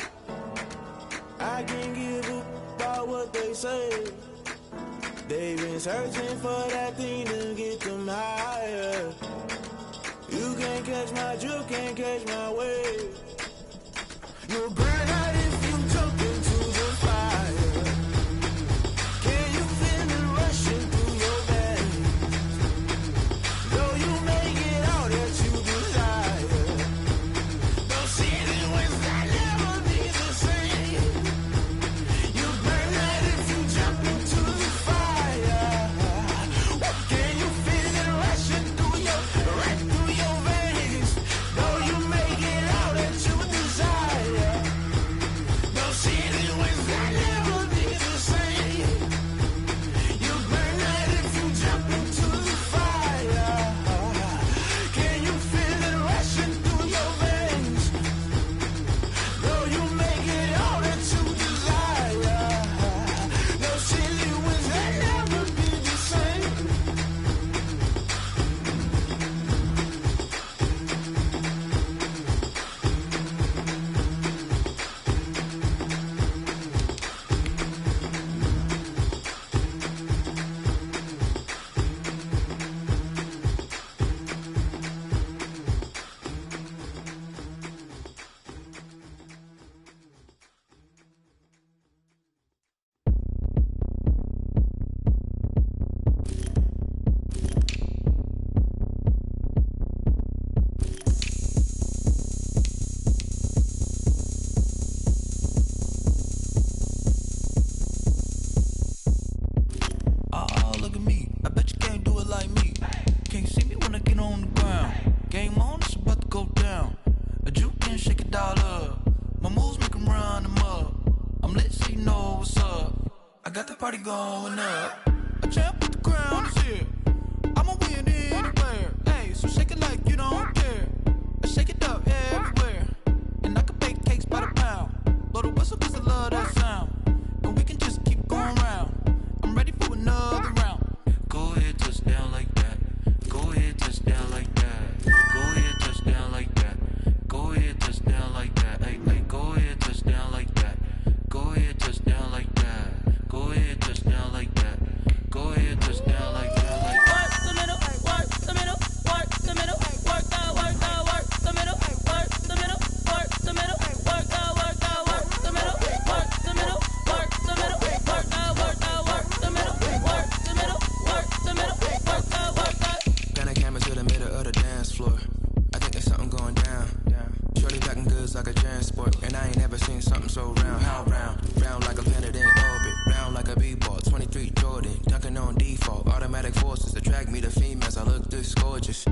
I can't give up about what they say. They've been searching for that thing to get them higher. You can't catch my drift, can't catch my wave. You'll burn out if you jump into the fire. Can you feel it rushing through your veins? Though you make it all that you desire. Those seasons when I never be the same. You burn out if you jump into the fire. Can you feel it rushing through your veins? Though you make it all that you desire. Those seasons when I never be the same. You burn out if you jump into the fire. Can you feel it rushing through your veins? Though you make it all that you desire. Those silly winds that never be the same. Look at me. I bet you can't do it like me. Can't see me when I get on the ground. Game on, it's about to go down. A juke can shake it all up. My moves make 'em run them up. I'm lit so you know what's up. I got the party going up. A champ with the crown is here. I'ma win anywhere. Hey, so shake it like you don't care. I shake it up everywhere. And I can bake cakes by the pound. Blow the whistle 'cause I love that sound. And we can just keep going round. I'm ready for another round. Go ahead, touch down like that. Go ahead, touch down like that. Go ahead, touch down like that. Go ahead, touch down like that. Hey, go ahead, touch down like that. Go ahead, touch down like that. Go ahead, touch down like that. Go ahead, touch down like that. Work the middle, work the middle, work the middle, work the middle, work the middle, work the middle, work the middle, work the middle, work the middle, work the middle, work the middle, work the middle, work the middle, work the middle, work the. Got a camera to the middle of the dance floor. I think there's something going down. Shorty packing goods like a transport, and I ain't never seen something so round. How round? Round like a planet in orbit, round like a b-ball. 23 Jordan, dunking was gorgeous.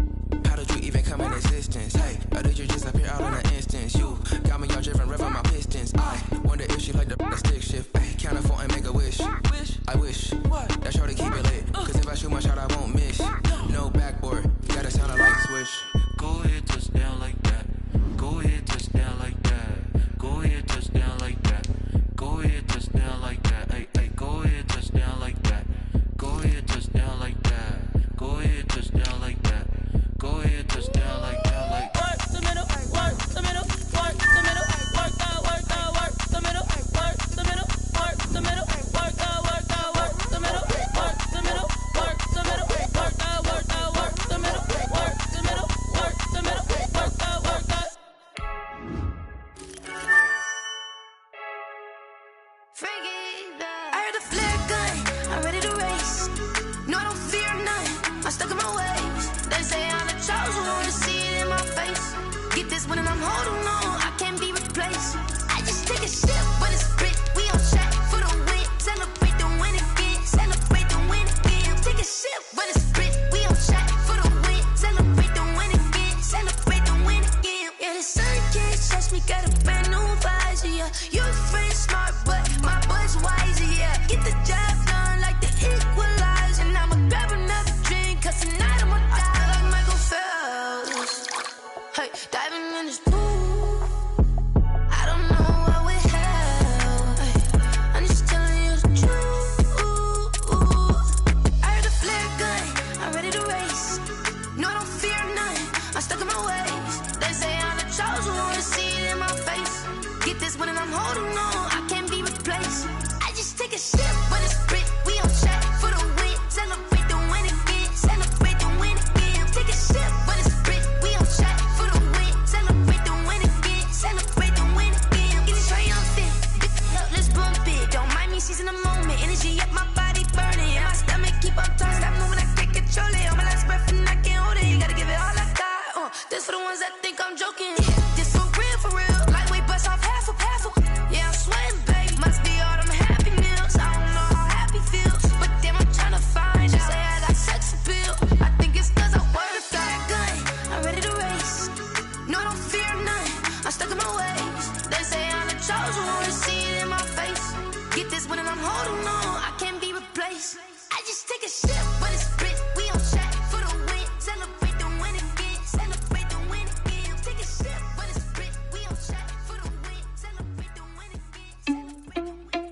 How did you even come in existence? Hey, or did you just appear out in an instance? You got me all driven, revving my pistons. I wonder if she like the stick shift. Hey, count up 4 and make a wish. I wish that shorty keep it lit. Cause if I shoot my shot, I won't miss. No backboard, gotta sound a light switch. Go ahead, touch down like that. Go ahead, touch down like that. Go ahead, touch down like that. Go ahead, touch down like that. Hey, hey, go ahead, touch down like that. Go ahead, touch down like that. Go ahead, touch down like that. Go ahead, touch down like that. Like work the middle, work the middle, work the middle, work the middle, work the middle, work the middle, work the middle, work the middle, work the middle, work the middle, work the middle, work the middle, work the middle, work the. I heard the flare gun, I'm ready to race. No, I don't fear none, I'm stuck in my ways. They say I'm the chosen one, to see it in my face. Get this one and I'm holding on, I can't be replaced. I just take a sip, but it's split. We on track for the win, celebrate the win again, celebrate the win again. Take a sip, but it's split. We on track for the win, celebrate the win again, celebrate the win again. Yeah, the sun can't touch me, got a brand new visor. Yeah, your friend smart, but my bud's wiser. Yeah, get the job done like the equalizer. And I'ma grab another drink, cause tonight I'ma die like Michael Phelps. Hey, diving in this pool, I don't know what we have. Hey, I'm just telling you the truth. I heard the flare gun, I'm ready to race. No, I don't fear none, I'm stuck in my ways. They say I'm the chosen one, to see it in my face. Get this one and I'm holding on, I can't be replaced. I just take a sip, but it's split. We on track for the win, celebrate the win again, celebrate the win again. Take a sip, but it's split. We on track for the win, celebrate the win again, celebrate the win again. Get it triumphant, let's bump it. Don't mind me seizing the moment, energy up my body burning. And my stomach keep on turning, stop moving, I can't control it. On my last breath and I can't hold it. You gotta give it all I got. This for the ones that think I'm joking. This for real, lightweight bust off half a. Yeah, I'm sweating, babe. Must be all them happy meals. I don't know how happy feels, but damn, I'm tryna find out. Say I got sex appeal. I think it's cause I wear the fire gun. I'm ready to race. No, I don't fear none, I'm stuck in my ways. They say I'm the chosen one, to see it in my face. Get this one and I'm holding on, I can't be replaced. I just take a sip, but it's split. We on track for the win, celebrate the win again, celebrate the win again. Take a sip, but it's split. We on track for the win, celebrate the win again, celebrate the win.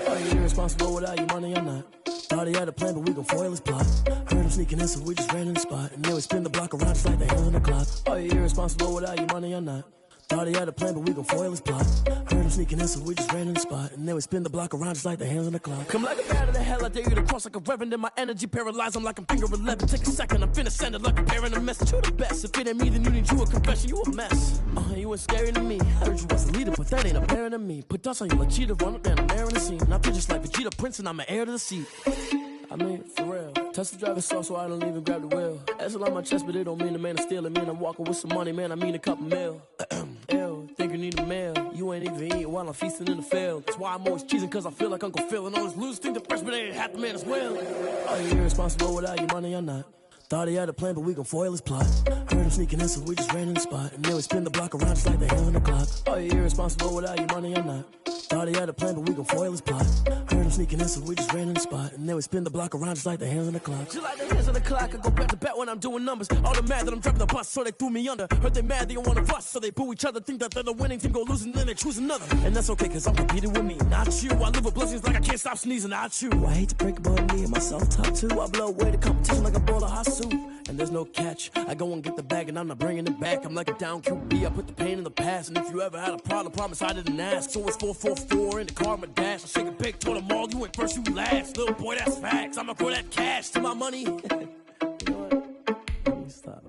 Are you irresponsible without your money or not? Thought he had a plan, but we gon' foil his plot. Heard him sneaking in, so we just ran in the spot. And then we spin the block around just like the hands on the clock. Are you irresponsible without your money or not? Thought he had a plan, but we gon' foil his plot. Heard him sneaking in, so we just ran in the spot. And then we spin the block around just like the hands on the clock. Come like a bat of the hell, I dare you to cross like a reverend. In my energy paralyzed, I'm like I'm finger 11. Take a second, I'm finna send it like a parent a message. You the best, if it ain't me, then you need you a confession. You a mess. You ain't scary to me. Heard you was a leader, but that ain't apparent to me. Put dust on you like cheetah, run up down, I'm airing the scene. And I feel just like Vegeta Prince, and I'm an heir to the seat. I mean, for real. Touch the driver's soft, so I don't even grab the wheel. That's on my chest, but it don't mean the man is stealing. Man, I'm walking with some money, man, I mean a couple mil. Ew, think you need a meal. You ain't even eating while I'm feasting in the field. That's why I'm always cheesing, cause I feel like Uncle Phil. And all this losers think the freshman ain't half the man as well. Are you irresponsible without your money or not? Thought he had a plan, but we gon' foil his plot. Heard him sneaking in, so we just ran in the spot. And then we spin the block around just like the hands on the clock. Are you irresponsible without your money or not? Thought he had a plan, but we gon' foil his plot. Heard him sneaking in, so we just ran in the spot. And then we spin the block around just like the hands on the clock. Just like the hands on the clock, I go back to back when I'm doing numbers. All the mad that I'm driving the bus, so they threw me under. Heard they mad, they don't wanna bust, so they boo each other. Think that they're the winning team, go losing, then they choose another. And that's okay, cause I'm competing with me, not you. I live with blessings like I can't stop sneezing, not you. I hate to break it, but me and myself top too. I blow away the competition like a bowl of hot soup. And there's no catch, I go and get the bag and I'm not bringing it back. I'm like a down QB, I put the pain in the past. And if you ever had a problem, promise I didn't ask. So it's 444 in the car, my dash. I shake a big, told them all, you went first, you last. Little boy, that's facts, I'ma throw that cash to my money. You know what? Let me stop.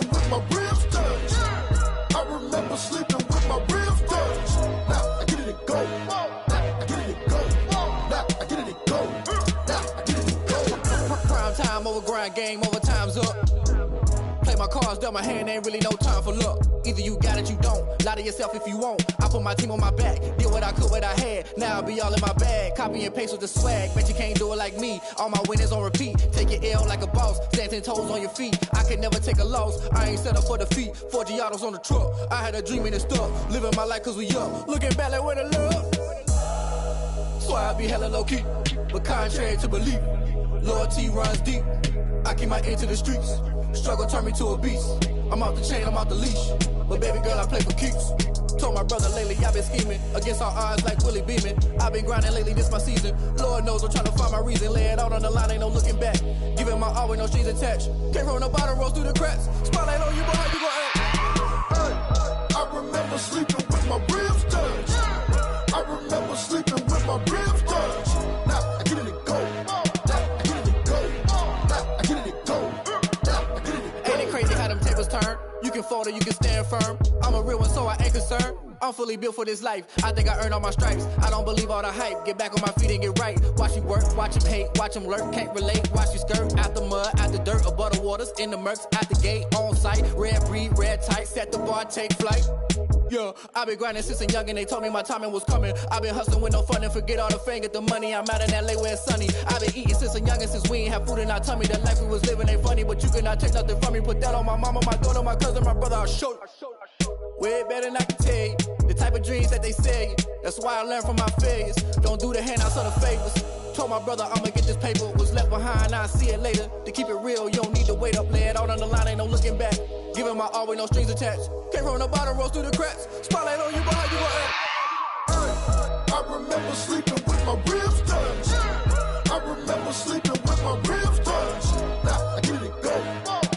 sleeping with my ribs touched. I remember sleeping with my ribs touched. Now I get it and go. Now I get it and go. Now I get it and go. Now I get it and go. Prime time over grind game, over time's up. Play my cards, dealt my hand, ain't really no time for luck. Either you got it, you don't. Lie to yourself if you won't. I put my team on my back, did what I could, what I had. Now I'll be all in my bag. Copy and paste with the swag. Bet you can't do it like me. All my winners on repeat. Take your L like a boss. Stand 10 toes on your feet. I can never take a loss. I ain't set up for defeat. 4 Giottos on the truck. I had a dream and it stuck. Living my life cause we up. Looking back like where the love. So I be hella low key. But contrary to belief, loyalty runs deep. I keep my ear to the streets. Struggle turned me to a beast. I'm off the chain, I'm off the leash. But baby girl, I play for keeps. Told my brother lately, I've been scheming. Against all odds like Willie Beeman. I've been grinding lately, this my season. Lord knows I'm trying to find my reason. Lay it out on the line, ain't no looking back. Giving my all with no strings attached. Came from the bottom, rose through the cracks. Spotlight on you, boy, how you gon' act? I remember sleeping with my ribs touched. I remember sleeping with my ribs touched. Now I get it and go. Now I get it and go. Now I get it and go. Now I get it and go. Ain't it crazy how them tables turn? You can fold or you can stand firm. I'm a real one, so I ain't concerned. I'm fully built for this life. I think I earned all my stripes. I don't believe all the hype. Get back on my feet and get right. Watch you work, watch him hate, watch him lurk. Can't relate, watch you skirt. Out the mud, out the dirt, above the waters, in the murks, out the gate, on site. Red breed, red tight, set the bar, take flight. Yeah, I been grinding since a young and they told me my timing was coming. I been hustling with no fun and forget all the fame, get the money. I'm out in LA where it's sunny. I been eating since a young and since we ain't have food in our tummy. The life we was living ain't funny, but you cannot take nothing from me. Put that on my mama, my daughter, my cousin, my brother, I'll show you. Way better than I can tell you. The type of dreams that they sell you. That's why I learned from my failures. Don't do the handouts or the favors. Told my brother I'ma get this paper. Was left behind, I'll see it later. To keep it real, you don't need to wait up. Lay it out on the line, ain't no looking back. Giving my all with no strings attached. Came from the bottom, rose through the cracks. Spotlight on you, boy, how you gon' act? I remember sleeping with my ribs touched. I remember sleeping with my ribs touched. Now I get it and go.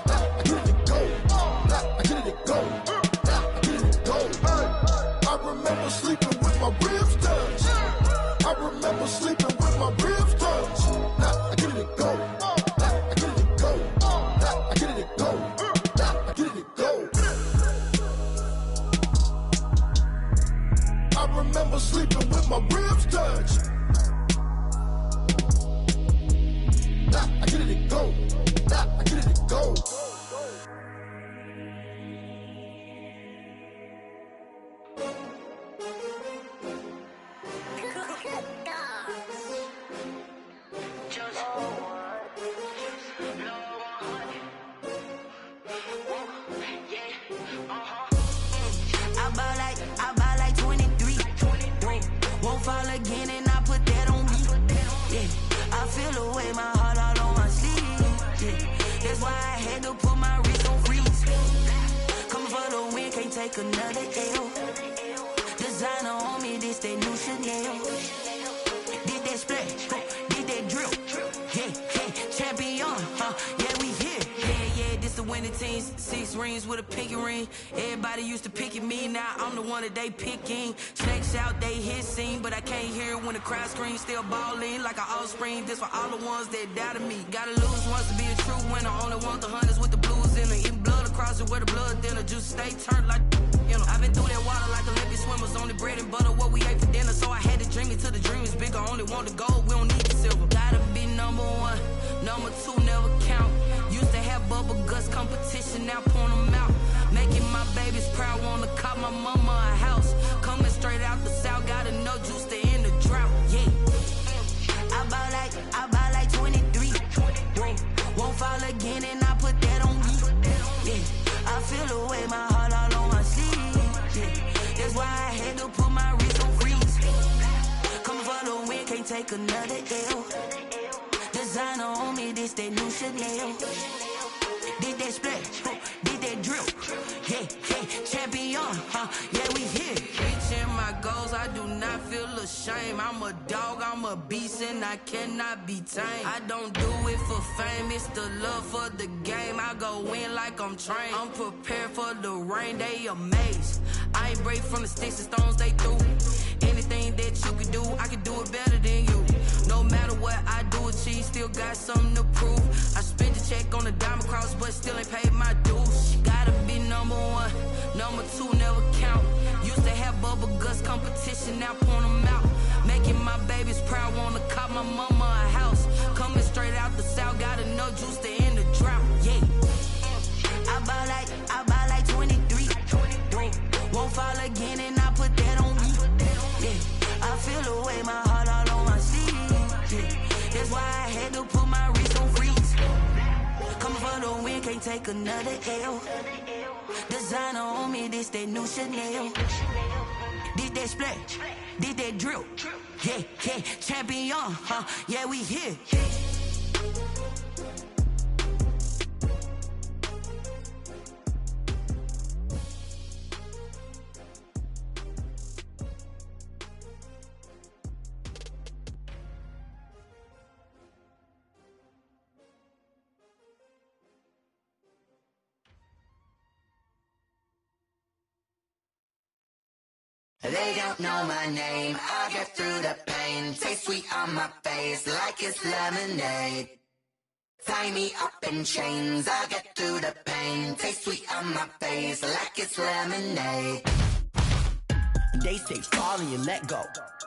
Now I get it and go. Now I get it and go. Now I get it and go. I remember sleeping with my ribs touched. I remember sleeping with my ribs touched. Now I get it and go. Now I get it and go. Now I get it and go. Now I get it and go. I remember sleeping with my ribs touched. Now I get it and go. Now I get it and go. I buy like 23. Won't fall again and I put that on me. Yeah, I feel the way, my heart all on my sleeve. Yeah, that's why I had to put my wrist on freeze. Coming for the win, can't take another L. Designer on me, this that new Chanel. Did that splash, did that drill. Yeah, champion, yeah, we here. Yeah, this the winning team. 6 rings with a pinky ring. Everybody used to pick at me, now I'm the one that they picking. Snakes out, they hit scene, but I can't hear it when the crowd screams. Still balling like an offspring. This for all the ones that doubted me. Gotta lose once to be a true winner. Only want the hunters with the blues in it. Eating blood across it where the blood dinner. Juice stay turned like, you know. I've been through that water like Olympic swimmers. Only bread and butter, what we ate for dinner. So I had to dream it till the dream is bigger. Only want the gold, we don't need the silver. Gotta be number 1, number 2 never count. Used to have bubble guts competition, now point them out. Making my babies proud, wanna cop my mama a house. Coming straight out the south, gotta know juice to end the drought. Yeah, I buy like 23. Won't fall again and I put that on me. Yeah, I feel the way, my heart all on my sleeve. Yeah, that's why I had to put my wrist on freeze. Coming for the win, can't take another L. Designer on me, this that new Chanel. Did that splash, did that drill. Yeah, champion, yeah, we here. Reaching my goals, I do not feel ashamed. I'm a dog, I'm a beast, and I cannot be tamed. I don't do it for fame, it's the love for the game. I go in like I'm trained. I'm prepared for the rain, they amazed. I ain't break from the sticks and stones they threw. Anything that you can do, I can do it better than you. No matter what I do, still got something to prove. I spent a check on the diamond cross, but still ain't paid my dues. Got competition, now point them out. Making my babies proud, wanna cop my mama a house. Coming straight out the south, got enough juice to end the drought, yeah. I buy like 23. Won't fall again and I put that on me, yeah. I feel the way, my heart all on my sleeve, yeah. That's why I had to put my wrist on freeze. Coming for the win, can't take another L. Designer on me, this that new Chanel. This that splash, this that drill. Yeah, yeah, champion, huh? Yeah, we here. They don't know my name, I get through the pain. Taste sweet on my face like it's lemonade. Tie me up in chains, I get through the pain. Taste sweet on my face like it's lemonade. They say fall and you let go,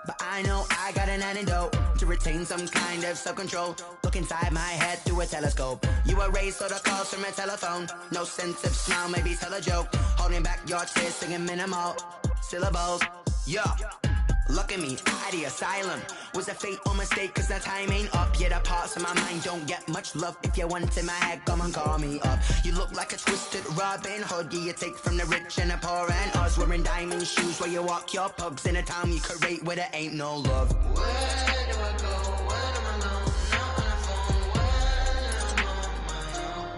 but I know I got an antidote to retain some kind of self-control. Look inside my head through a telescope. You erase all the calls from a telephone. No sense of smile, maybe tell a joke. Holding back your tears, singing minimal syllables, yeah. Look at me, at the asylum. Was a fate or mistake, cause the time ain't up. Yet the parts of my mind don't get much love. If you want in my head, come and call me up. You look like a twisted Robin Hood. You take from the rich and the poor and us. Wearing diamond shoes where you walk your pugs in a town you create where there ain't no love. Where do I go? Where am I alone? Not on the phone. When I'm on my own.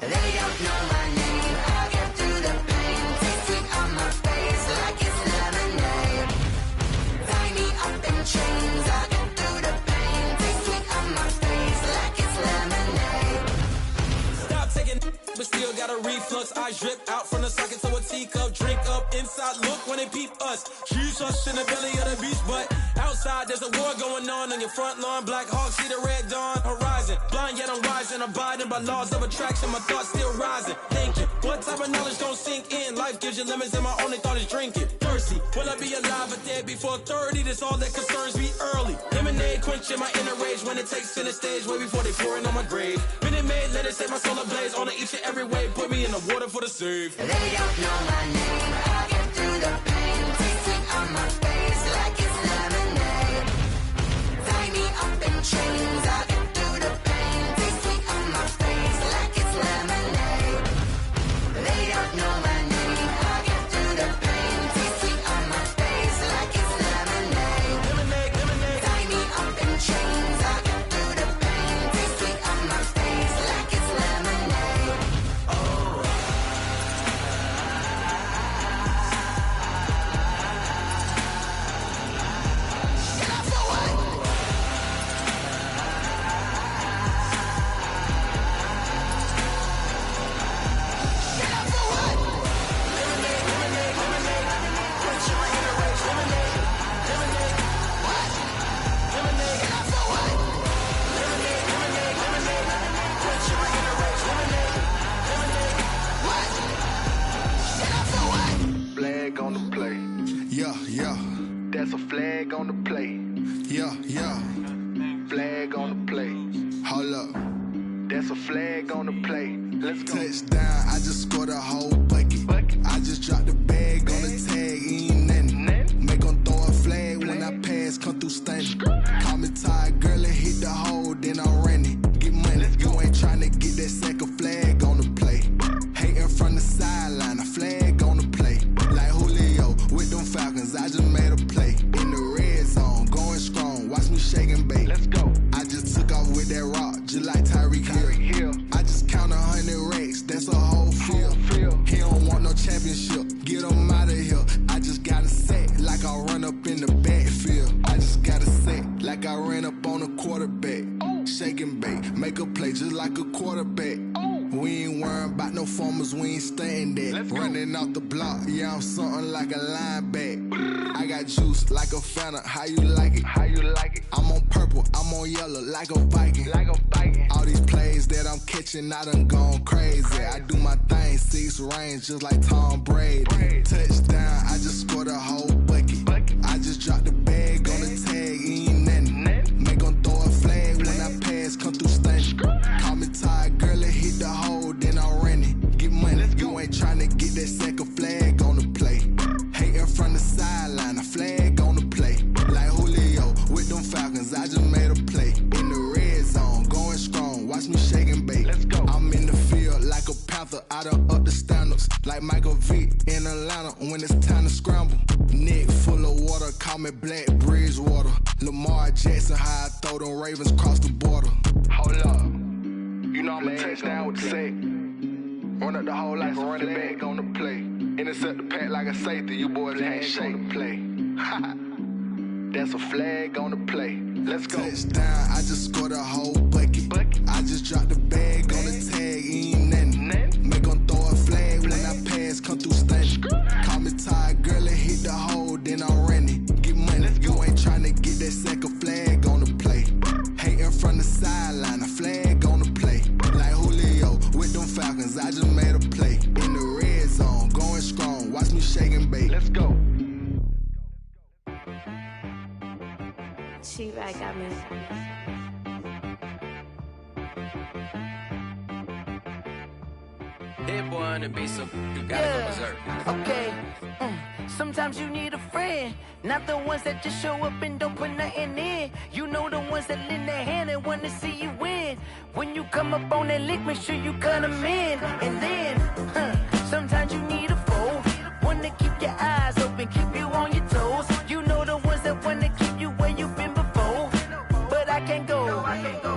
They don't know my name, I get through the pain. Taste sweet on my face like it's lemonade. Tie me up in chains, I get through the pain. Taste sweet on my face like it's lemonade. Stop taking, but still got a reflux. I drip out from the socket to a teacup. Drink up inside, look when they peep us. She's us in the belly of the beach, but outside there's a war going on your front lawn. Black Hawk, see the red dawn horizon. Blind yet I'm rising, abiding by laws of attraction. My thoughts still rising, thinking what type of knowledge don't sink in? Life gives you lemons and my only thought is drinking. Thirsty, will I be alive or dead before 30? That's all that concerns me early. Lemonade quenching my inner rage when it takes center stage way before they pour it on my grave. Minute Maid, let it set my soul ablaze on each and every way. Put me in the water for the save. They don't know my name, I get through the pain. Taste sweet on my face like it's lemonade. Tie me up in chains, I get through the pain. Taste sweet on my face like it's lemonade. They don't know my name, I get through the pain. Taste sweet on my face like it's lemonade. Lemonade. Tie me up in chains, I get through the pain. Taste sweet on my face like it's lemonade. Oh. Flag on the play. Yeah, yeah. That's a flag on the play. Yeah, yeah. Flag on the play. Hold up. That's a flag on the play. Let's go. Touchdown, I just scored a whole bucket. I just dropped the bag on the tag, ain't nothing. Make 'em throw a flag when I pass, come through stunning. Call me tired, girl, and hit the hole, then I'm running. Get money, you ain't tryna get that second flag on the play. Hating from the sideline, a flag on the play. Like Julio with them Falcons, I just made a play. In the red zone, going strong, watch me shake and bake. Let's go. I just took off with that rock, just like Tyreek Hill. I just count 100 racks, that's a whole field. He don't want no championship, get him out of here. I just got a set, like I run up in the backfield. I just got a set, like I ran up on a quarterback. Shake and bake, make a play just like a quarterback. We ain't worrying about no formers, we ain't staying there. Running off the block, yeah, I'm something like a linebacker. I got juice like a Fanta, how you like it? How you like it? I'm on purple, I'm on yellow, like a Viking. Like a Viking. All these plays that I'm catching, I done gone crazy. I do my thing, 6 rings just like Tom Brady. Touchdown, I just scored a whole bucket. I just dropped the bag on the tag, ain't nothing. Make 'em throw a flag when I pass, come through stunning. Call me tired, girl, it hit the hole, then I'm running. Get money, you ain't tryna get that second flag on the play. Hating from the sideline, a flag on the play. Like Julio with them Falcons, I just made a play. In the red zone, going strong, watch me shake and bake. Let's go. I'm in the field like a panther, I done up the standards. Like Michael Vick in Atlanta when it's time to scramble. Neck full of water, call me Black Bridgewater. Lamar Jackson, how I throw them Ravens cross the border. Hold up, you know I'm a touchdown with the sack. Run up the whole life and run it back on the play. Intercept the pack like a safety, you boys ain't shake the play. That's a flag on the play. Let's go. Touchdown, I just scored a whole bucket. I just dropped the bag on the tag, ain't nothing. Make 'em throw a flag when I pass, come through stunning. Call me tired, girl, it hit the hole, then I'm running. Get money, you ain't tryna get that second flag on the play. Hating from the sideline, a flag on the play. Like Julio with them Falcons, I just made a play. In the red zone, going strong, watch me shake and bake. Let's go. She right got me. Hit boy on the beat, so you gotta go berserk. Okay. Sometimes you need a friend, not the ones that just show up and don't put nothing in. You know the ones that lend their hand and want to see you win. When you come up on that lick, make sure you cut them in. And then, sometimes you need a foe, one to keep your eyes open, keep you on your toes. You know the ones that want to keep you where you've been before. But I can't go,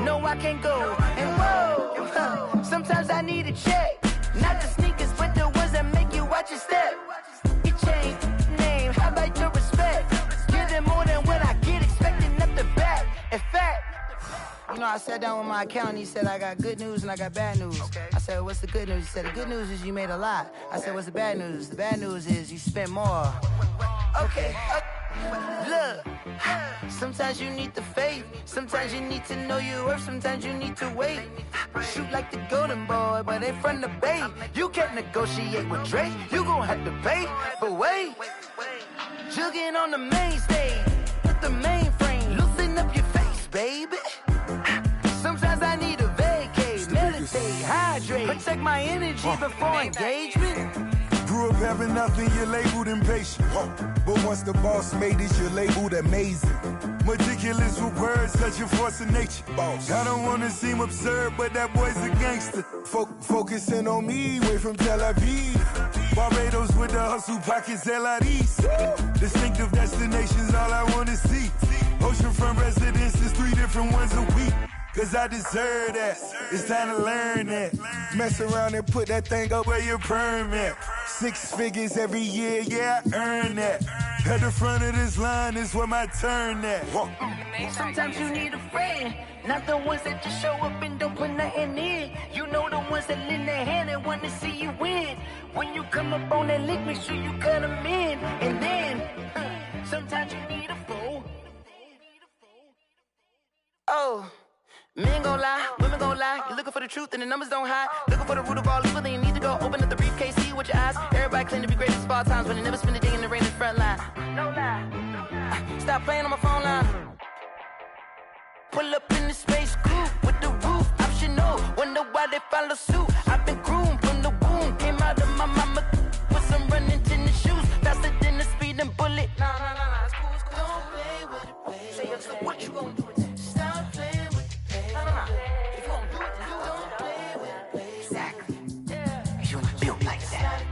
no I can't go. And whoa, sometimes I need a check. Not the sneakers, but the ones that make you watch your step. It changed name, how about your respect? Give them more than what I get, expecting up the back. In fact, you know, I sat down with my accountant, he said, I got good news and I got bad news. I said, what's the good news? He said, the good news is you made a lot. I said, what's the bad news? The bad news is you spent more. Okay. Look, sometimes you need the faith, sometimes you need to know your worth, sometimes you need to wait. Shoot like the golden boy, but they from the bay. You can't negotiate with Drake, you gon' have to pay. But wait, jugging on the main stage, with the mainframe, loosen up your face, baby. Sometimes I need a vacate, meditate, hydrate, protect my energy before engagement. Grew up having nothing, you're labeled impatient. But once the boss made it, you're labeled amazing. Meticulous with words, such a force of nature. I don't wanna seem absurd, but that boy's a gangster. Focusing on me, way from Tel Aviv. Barbados with the hustle pockets, LIDs. Distinctive destinations, all I wanna see. Oceanfront residences, 3 different ones a week. Cause I deserve that, it's time to learn that. Mess around and put that thing up where your permit. 6 figures every year, yeah, I earn that. At the front of this line is where my turn at. Sometimes you need a friend, not the ones that just show up and don't put nothing in. You know the ones that lend their hand and want to see you win. When you come up on that lick, make sure you cut them in. And then, sometimes you need a foe. Oh. Men gon' lie, women gon' lie. You're looking for the truth and the numbers don't hide. Looking for the root of all evil, then you need to go open up the briefcase, see with your eyes. Everybody claim to be greatest of all times, but they never spend a day in the rain in the front line. No lie. Stop playing on my phone line. Pull up in the space coupe with the roof optional. Wonder why they follow suit. I've been groomed from the womb. Came out of my mama with some running tennis shoes. Faster than the speeding bullet. Nah, it's cool, it's cool. Don't play with it, baby. Say so what you gon' do with it? Stop playing. If you gon' do it, then don't play with it, baby. Exactly. Yeah. You ain't built like that.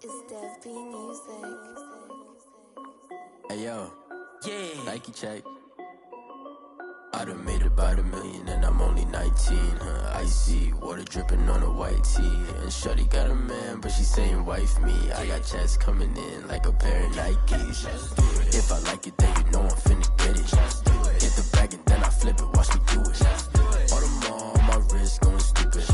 is Dev B Music. Hey yo, yeah. Nike check. I done made about $1 million and I'm only 19. Icy water dripping on a white tee. And shorty got a man, but she saying wife me. I got checks coming in like a pair of Nikes. If I like it, then you know I'm finna get it. Hit the bag and then I flip it, watch me do it. All them on my wrist going stupid.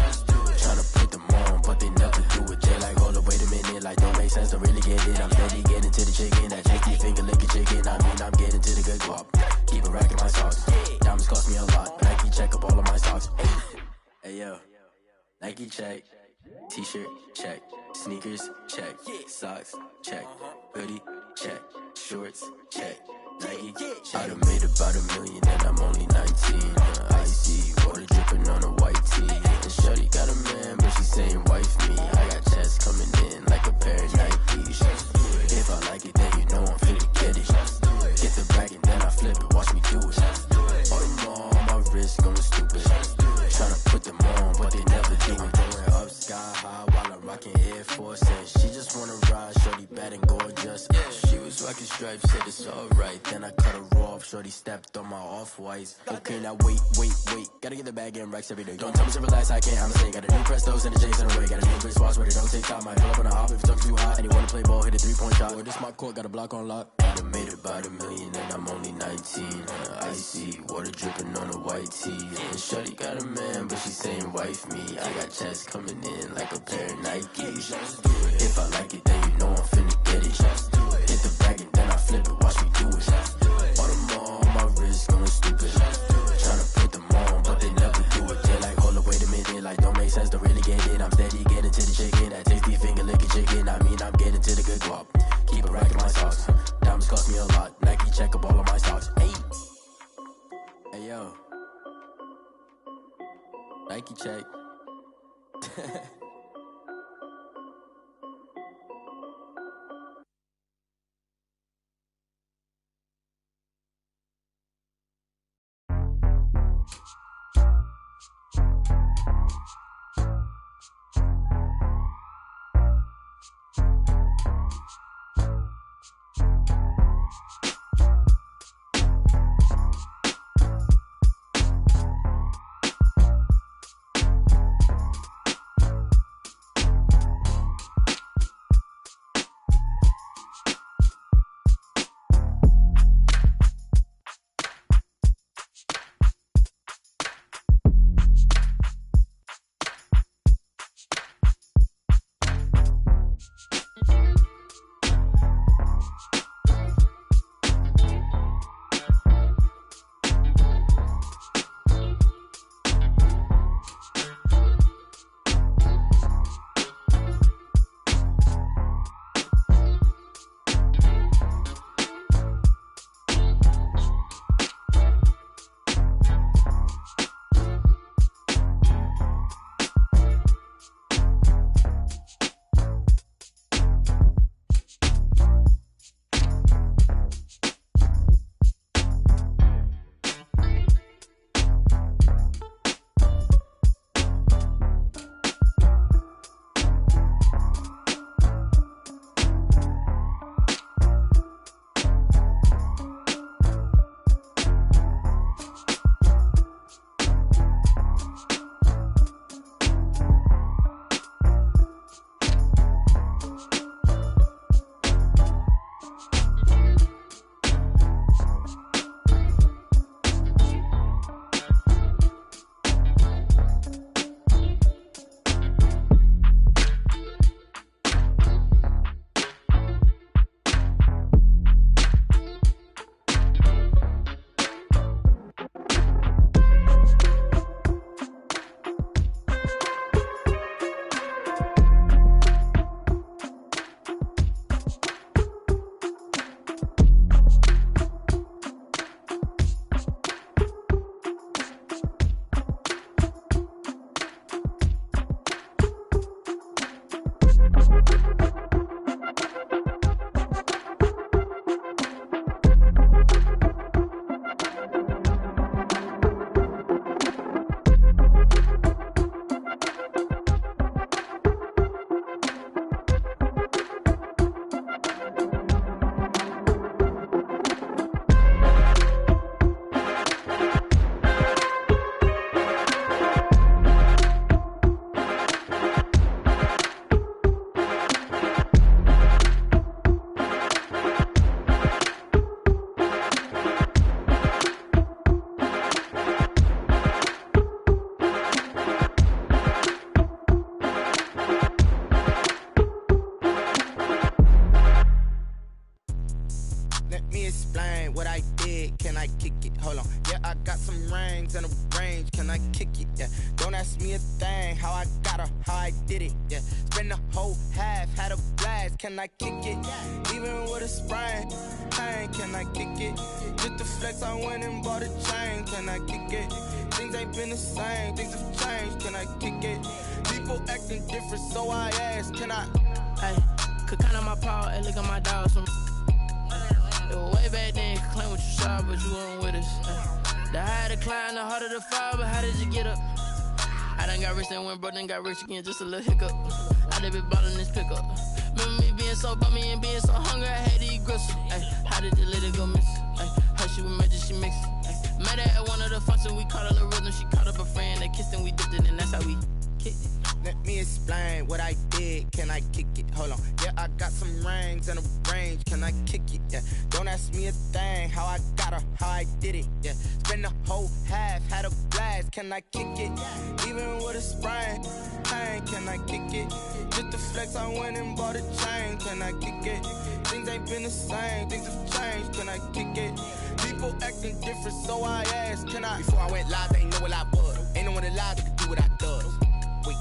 Tryna put them on, but they never do it. They like, hold up, wait a minute, like don't make sense, don't really get it. I'm steady getting to the chicken, that tasty finger licking chicken. I mean, I'm getting to the good guap. Keep it racking my socks. Diamonds cost me a lot. Nike check up all of my socks. Hey yo, Nike check. T-shirt check. Sneakers check. Socks check. Hoodie check. Shorts check. Nike. I done made about $1 million and I'm only 19. Icy water dripping on a white tee. And shorty got a man, but she saying wife me. I got checks coming in like a pair of Nikes. If I like it, then you know I'm finna get it. Get the bag and then I flip it, watch me do it. All them on my wrist going stupid. Tryna put them on, but they never do it. Going up sky high while I'm rocking Air Force. And she just wanna ride, shorty bad and gorgeous. She was rocking stripes, said it's alright. Then I cut her off, shorty stepped on my off-whites. Okay, now wait. Gotta get the bag and racks every day. Don't tell me to relax, I can't, I'm say. Got a new Prestos and a J's in a way. Got a new wrist watch, but it don't take time. I pull up on a hop if it's talking too hot. And you wanna play ball, hit a 3-point shot. With this my court, got a block on lock. I done made about $1 million and I'm only 19. Icy water dripping on a white tee. And shorty got a man, but she saying wife me. I got checks coming in like a pair of Nikes. If I like it, then you know I'm finna get it. Hit the bag and then I flip it, watch me do it. All them on my wrist going stupid. Tryna put them on, but they never do it. They like, hold up, wait a minute, like don't make sense, don't really get it. I'm steady getting to the chicken, that tasty finger licking chicken. I mean, I'm getting to the good guap. Keep it racking my socks. Diamonds cost me a lot. Nike check up all of my socks. Hey yo, Nike check. explain what I did, can I kick it? Hold on, yeah, I got some rings and a range, can I kick it? Yeah, don't ask me a thing, how I got her, how I did it. Yeah, spend the whole half, had a blast, can I kick it? Even with a sprain, pain, can I kick it? Just the flex, I went and bought a chain, can I kick it? Things ain't been the same, things have changed, can I kick it? People acting different, so I ask, can I? Hey, could count on my power, and look at my dogs. Way back then, you could claim what you saw, but you weren't with us. The higher the climb, the harder the fall, but how did you get up? I done got rich, then went broke, then got rich again, just a little hiccup. I done been ballin' this pickup. Remember me being so bummy and being so hungry, I had to eat gristle. Ay, how did you let it go miss? Ay, how she was magic, she mixed. Met her at one of the functions, we caught a little rhythm, she caught up a friend, they kissed and we dipped it, and that's how we kicked it. Let me explain what I did, can I kick it? Hold on, yeah, I got some rings and a range, can I kick it? Yeah, don't ask me a thing, how I got her, how I did it. Yeah, spend the whole half, had a blast, can I kick it? Even with a sprain, pain, can I kick it? Just the flex, I went and bought a chain, can I kick it? Things ain't been the same, things have changed, can I kick it? People acting different, so I asked, can I? Before I went live, they know what I was. Ain't no one alive that could do what I does. Wait.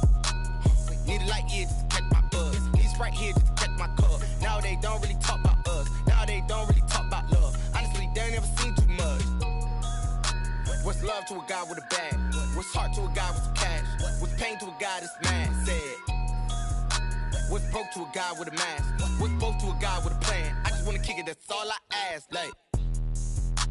Need a light year just to catch my buzz. Need Sprite here just to catch my cup. Now they don't really talk about us. Now they don't really talk about love. Honestly, they ain't never seen too much. What's love to a guy with a bag? What's heart to a guy with some cash? What's pain to a guy that's mad? Said. What's broke to a guy with a mask? What's both to a guy with a plan? I just wanna kick it, that's all I ask. Like,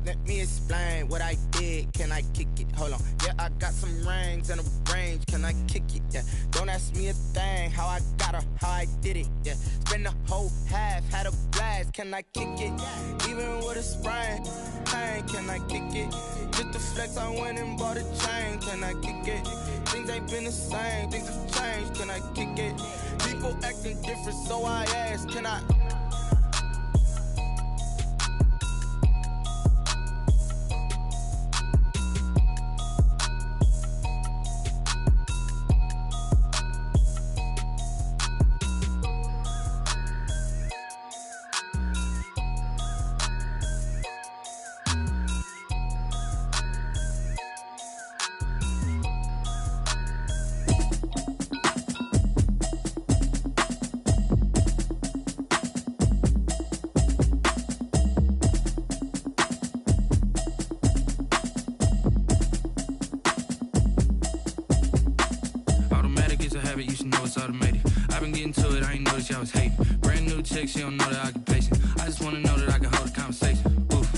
let me explain what I did, can I kick it? Hold on, yeah, I got some rings and a range, can I kick it? Yeah, don't ask me a thing, how I got her, how I did it. Yeah, spend the whole half, had a blast, can I kick it? Even with a sprain, pain, can I kick it? Just the flex, I went and bought a chain, can I kick it? Things ain't been the same, things have changed, can I kick it? People acting different, so I ask, can I? You should know it's automated. I've been getting to it, I ain't noticed y'all was hating. Brand new chick, she don't know the occupation. I just wanna know that I can hold a conversation. Oof,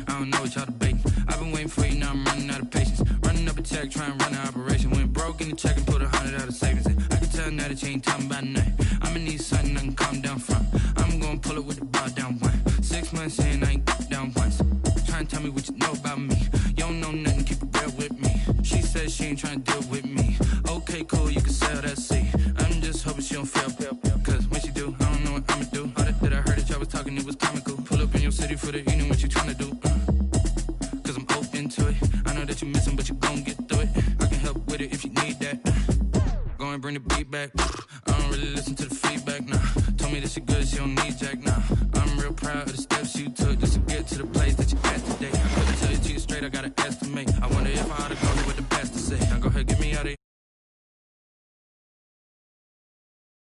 I don't know what y'all debating. I've been waiting for you, now I'm running out of patience. Running up a check, trying to run an operation. Went broke in the check and put 100 out of savings in. I can tell now that you ain't talking about nothing. I'ma need something I can calm down from. I'm gonna pull it with the bar down one. 6 months in, I ain't down once. Trying to tell me what you know about me. You don't know nothing, keep it real with me. She says she ain't trying to deal with me. Okay, cool, you can sell that seat. I'm just hoping she don't fail. Cause when she do, I don't know what I'ma do. All that I heard that y'all was talking, it was comical. Pull up in your city for the evening, what you tryna do? Cause I'm open to it. I know that you missing, but you gon' get through it. I can help with it if you need that. Go and bring the beat back. I don't really listen to the feedback, nah. Told me that she good, she don't need jack, nah. I'm real proud of the steps you took just to get to the place that you at today. I couldn't tell you to you straight, I gotta estimate. I wonder if I oughta go